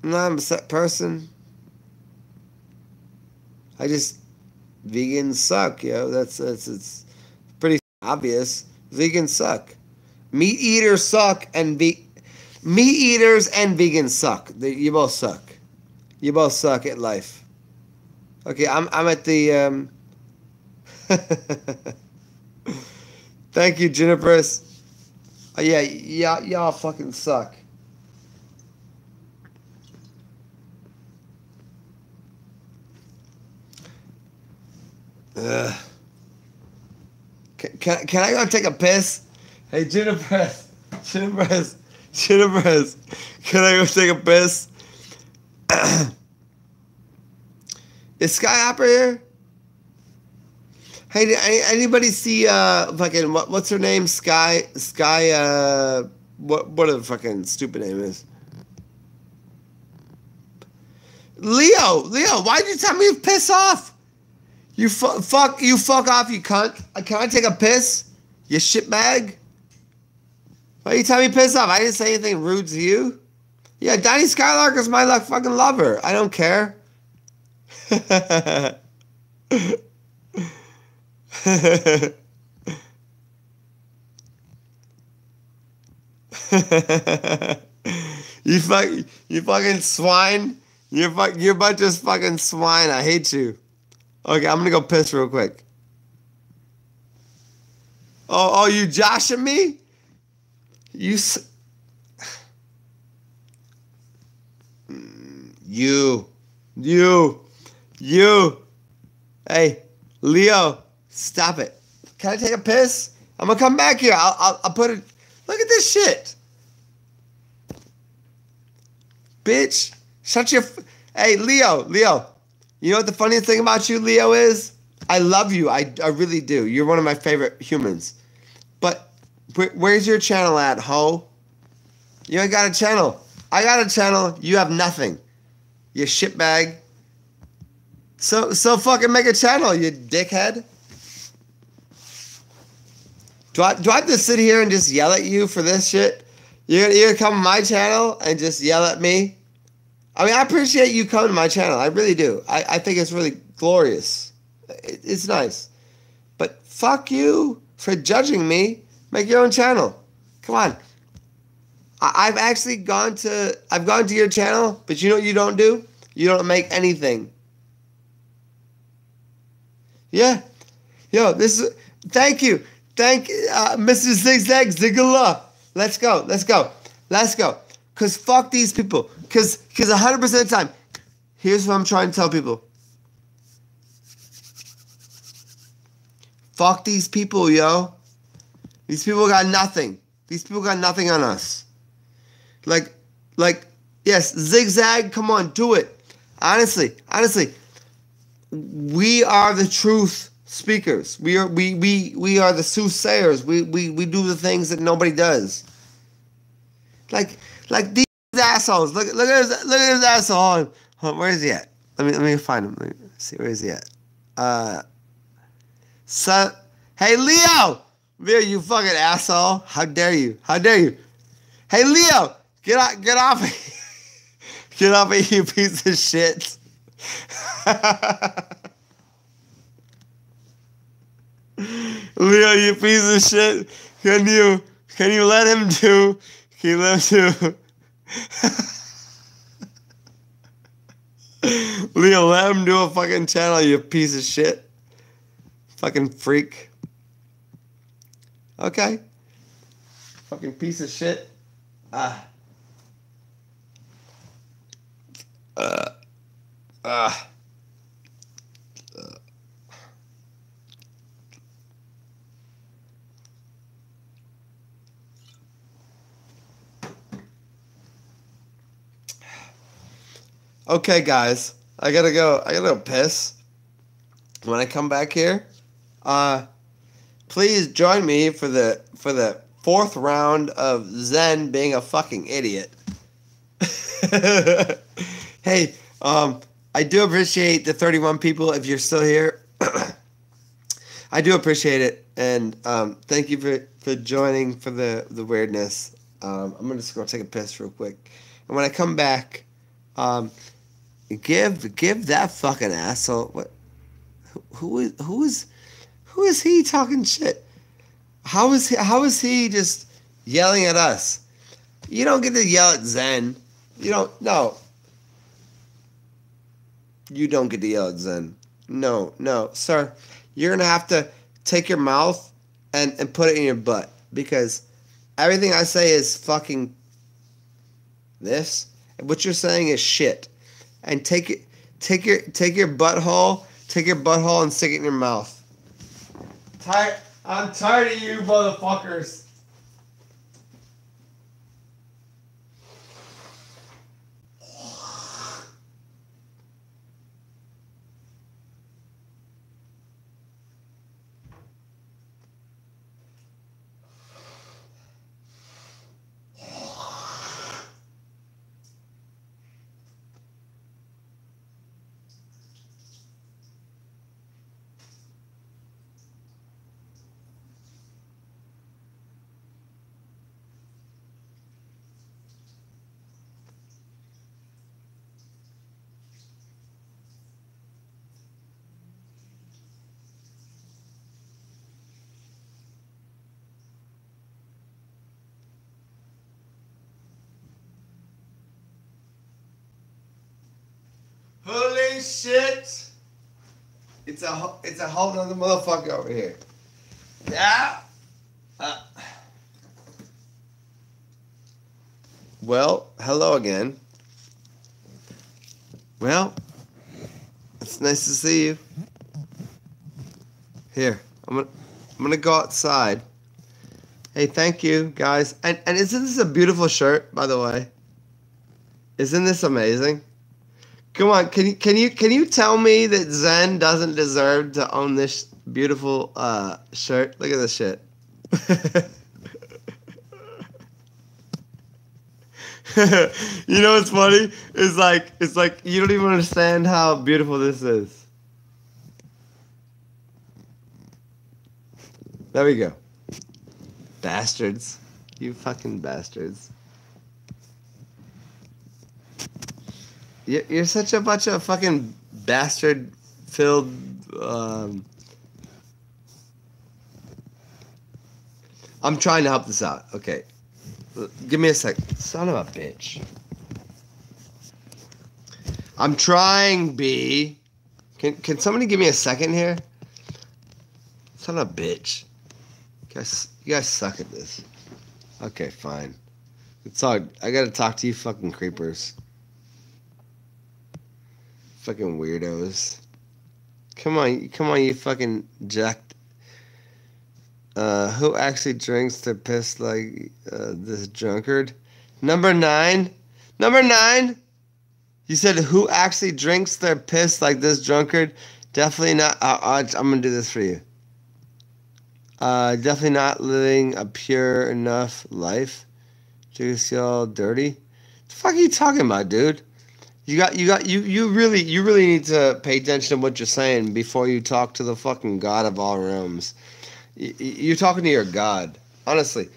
I'm not an upset person. I just, vegans suck, yo. It's pretty obvious. Vegans suck. Meat eaters suck, and meat eaters and vegans suck. You both suck. You both suck at life. Okay, I'm at the Thank you, Jennifer. Yeah, y'all fucking suck. Can I go take a piss? Hey, Jennifer. Can I go take a piss? Is Sky Opera here? Hey, anybody see fucking what's her name? Sky what a fucking stupid name is? Leo, why'd you tell me to piss off? You fuck off, you cunt. Can I take a piss? You shitbag? Why you tell me to piss off? I didn't say anything rude to you. Yeah, Donnie Skylark is my fucking lover. I don't care. You fucking swine. You're a bunch of fucking swine. I hate you. Okay, I'm gonna go piss real quick. Oh, you joshing me? You. Hey, Leo, stop it. Can I take a piss? I'm gonna come back here. I'll put it. Look at this shit, bitch. Shut your. Hey, Leo. You know what the funniest thing about you, Leo, is? I love you. I really do. You're one of my favorite humans. But where's your channel at, ho? You ain't got a channel. I got a channel. You have nothing. You shitbag. So fucking make a channel, you dickhead. Do I have to sit here and just yell at you for this shit? You're gonna come to my channel and just yell at me? I mean, I appreciate you coming to my channel. I really do. I think it's really glorious. It's nice. But fuck you for judging me. Make your own channel. Come on. I've gone to your channel, but you know what you don't do? You don't make anything. Yeah. Yo, this Thank you. Mr. Zigzag Zigala. Let's go. Because fuck these people. Because 100% of the time, here's what I'm trying to tell people. Fuck these people, yo. These people got nothing. These people got nothing on us. Like, yes, Zigzag, come on, do it. Honestly, we are the truth speakers. We are the soothsayers. We do the things that nobody does. Like these assholes. Look at this asshole. Hold on, where is he at? Let me find him. Let me see, where is he at? Hey Leo, you fucking asshole! How dare you? Hey Leo, get off me! Get off me, you piece of shit! Leo, you piece of shit! Can you let him do? Can you let him do? Leo, let him do a fucking channel, you piece of shit! Fucking freak. Okay. Fucking piece of shit. Okay, guys. I gotta go piss. When I come back here, please join me for the fourth round of Zen being a fucking idiot. Hey, I do appreciate the 31 people if you're still here. I do appreciate it, and thank you for joining for the weirdness. I'm gonna just go take a piss real quick, and when I come back, give that fucking asshole what. Who is he talking shit? How is he just yelling at us? You don't get to yell at Zen. You don't. No. You don't get to yell at Zen. No, sir. You're gonna have to take your mouth and put it in your butt, because everything I say is fucking this. And what you're saying is shit. And take your butthole. Take your butthole and stick it in your mouth. I'm tired of you motherfuckers. Holy shit! It's a whole nother motherfucker over here. Yeah. Well, hello again. Well, it's nice to see you. Here, I'm gonna go outside. Hey, thank you guys. And isn't this a beautiful shirt, by the way? Isn't this amazing? Come on, can you tell me that Zen doesn't deserve to own this beautiful shirt? Look at this shit. You know what's funny? It's like you don't even understand how beautiful this is. There we go. Bastards. You fucking bastards. You're such a bunch of fucking bastard-filled. I'm trying to help this out. Okay, give me a sec. Son of a bitch. I'm trying, B. Can somebody give me a second here? Son of a bitch. You guys suck at this. Okay, fine. It's all. I gotta talk to you fucking creepers. Fucking weirdos. Come on, you fucking jacked. Who actually drinks their piss like this drunkard? Number 9? Number 9? You said who actually drinks their piss like this drunkard? Definitely not. I'm gonna do this for you. Definitely not living a pure enough life. Just all dirty. The fuck are you talking about, dude? You really need to pay attention to what you're saying before you talk to the fucking God of all realms. You're talking to your God. Honestly,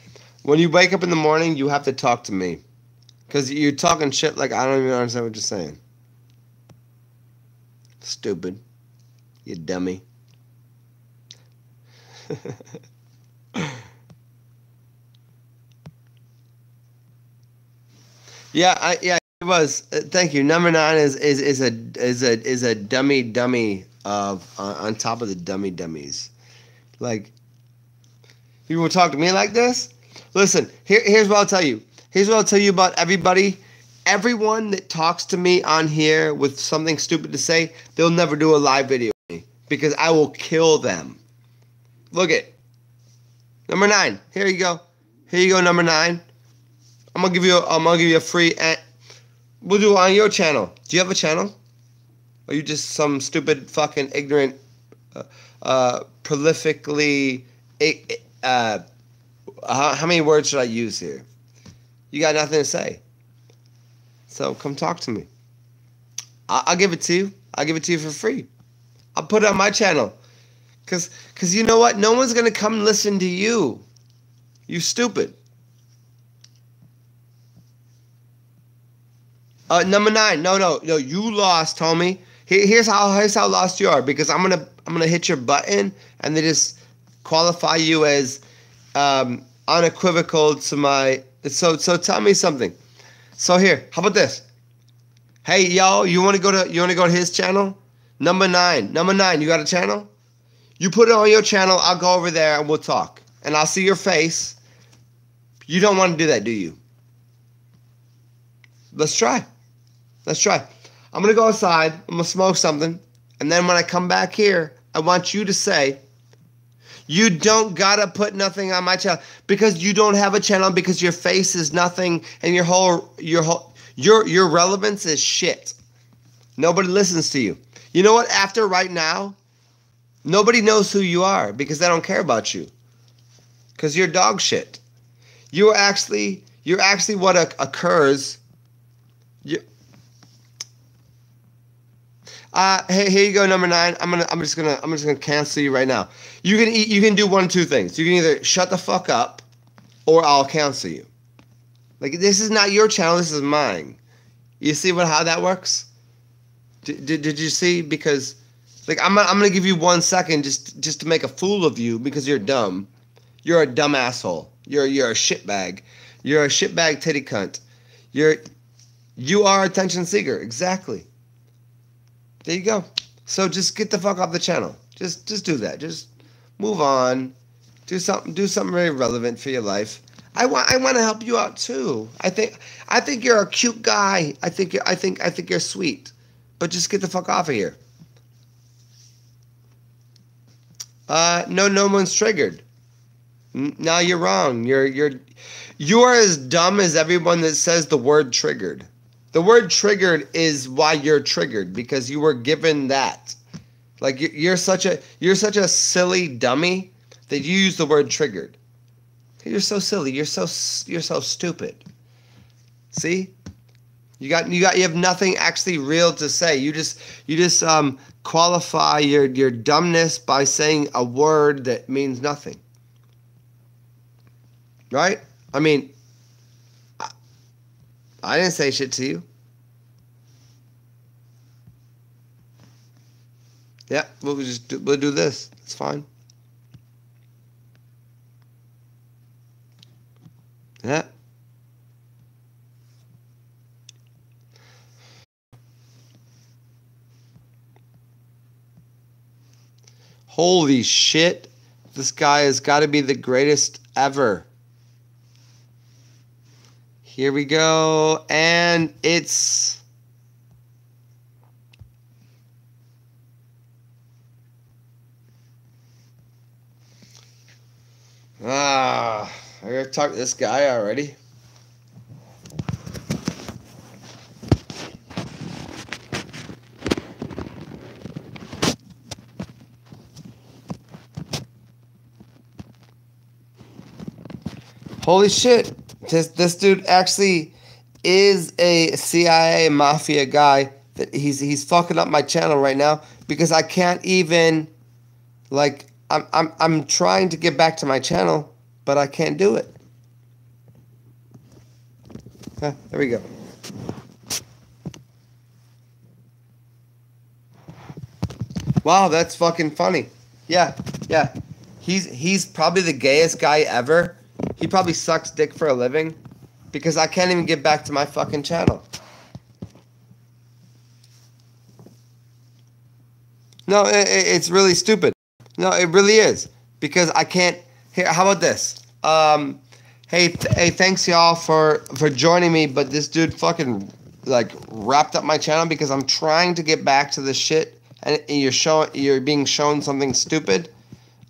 when you wake up in the morning, you have to talk to me. Because you're talking shit like I don't even understand what you're saying. Stupid. You dummy. Yeah, it was. Thank you. Number 9 is a dummy of on top of the dummies. Like, you will talk to me like this? Listen, here's what I'll tell you. Here's what I'll tell you about everybody. Everyone that talks to me on here with something stupid to say, they'll never do a live video with me because I will kill them. Look it. Number 9. Here you go. Here you go, number 9. I'm gonna give you a free. We'll do it on your channel. Do you have a channel? Or are you just some stupid fucking ignorant, prolifically? How many words should I use here? You got nothing to say. So come talk to me. I'll give it to you. I'll give it to you for free. I'll put it on my channel. Cause you know what? No one's gonna come listen to you. You stupid. Number 9. No. You lost, homie. Here's how lost you are. Because I'm gonna hit your button and they just qualify you as unequivocal to my. So tell me something. So here, how about this? Hey, yo, you wanna go to his channel? Number 9. Number 9. You got a channel? You put it on your channel. I'll go over there and we'll talk. And I'll see your face. You don't want to do that, do you? Let's try. Let's try. I'm going to go outside. I'm going to smoke something. And then when I come back here, I want you to say, you don't got to put nothing on my channel because you don't have a channel because your face is nothing and your relevance is shit. Nobody listens to you. You know what? After right now, nobody knows who you are because they don't care about you. Because you're dog shit. You're actually what occurs. Hey, here you go, number 9. I'm just gonna cancel you right now. You can do one of two things. You can either shut the fuck up, or I'll cancel you. Like, this is not your channel. This is mine. You see how that works? Did you see? Because like I'm gonna give you 1 second just to make a fool of you because you're dumb. You're a dumb asshole. You're a shitbag. You're a shitbag titty cunt. You are attention seeker. Exactly. There you go. So just get the fuck off the channel. Just do that. Just move on. Do something very relevant for your life. I want to help you out too. I think you're a cute guy. I think you're sweet. But just get the fuck off of here. No one's triggered. No, you're wrong. You're as dumb as everyone that says the word triggered. The word triggered is why you're triggered because you were given that. Like you're such a silly dummy that you use the word triggered. You're so silly. You're so stupid. See? You have nothing actually real to say. You just qualify your dumbness by saying a word that means nothing. Right? I mean, I didn't say shit to you. Yeah, we'll do this. It's fine. Yeah. Holy shit. This guy has got to be the greatest ever. Here we go. And it's... I gotta talk to this guy already. Holy shit. This dude actually is a CIA mafia guy. That he's fucking up my channel right now because I can't even, like, I'm trying to get back to my channel, but I can't do it. There we go. Wow, that's fucking funny. Yeah. He's probably the gayest guy ever. He probably sucks dick for a living because I can't even get back to my fucking channel. No, it's really stupid. No, it really is because I can't. Here, how about this? Hey, thanks y'all for joining me, but this dude fucking like wrapped up my channel because I'm trying to get back to this shit, and you're being shown something stupid.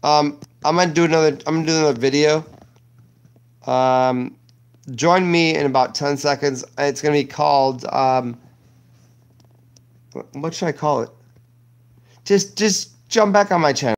I'm gonna do another video. Join me in about 10 seconds. It's gonna be called what should I call it? Just jump back on my channel.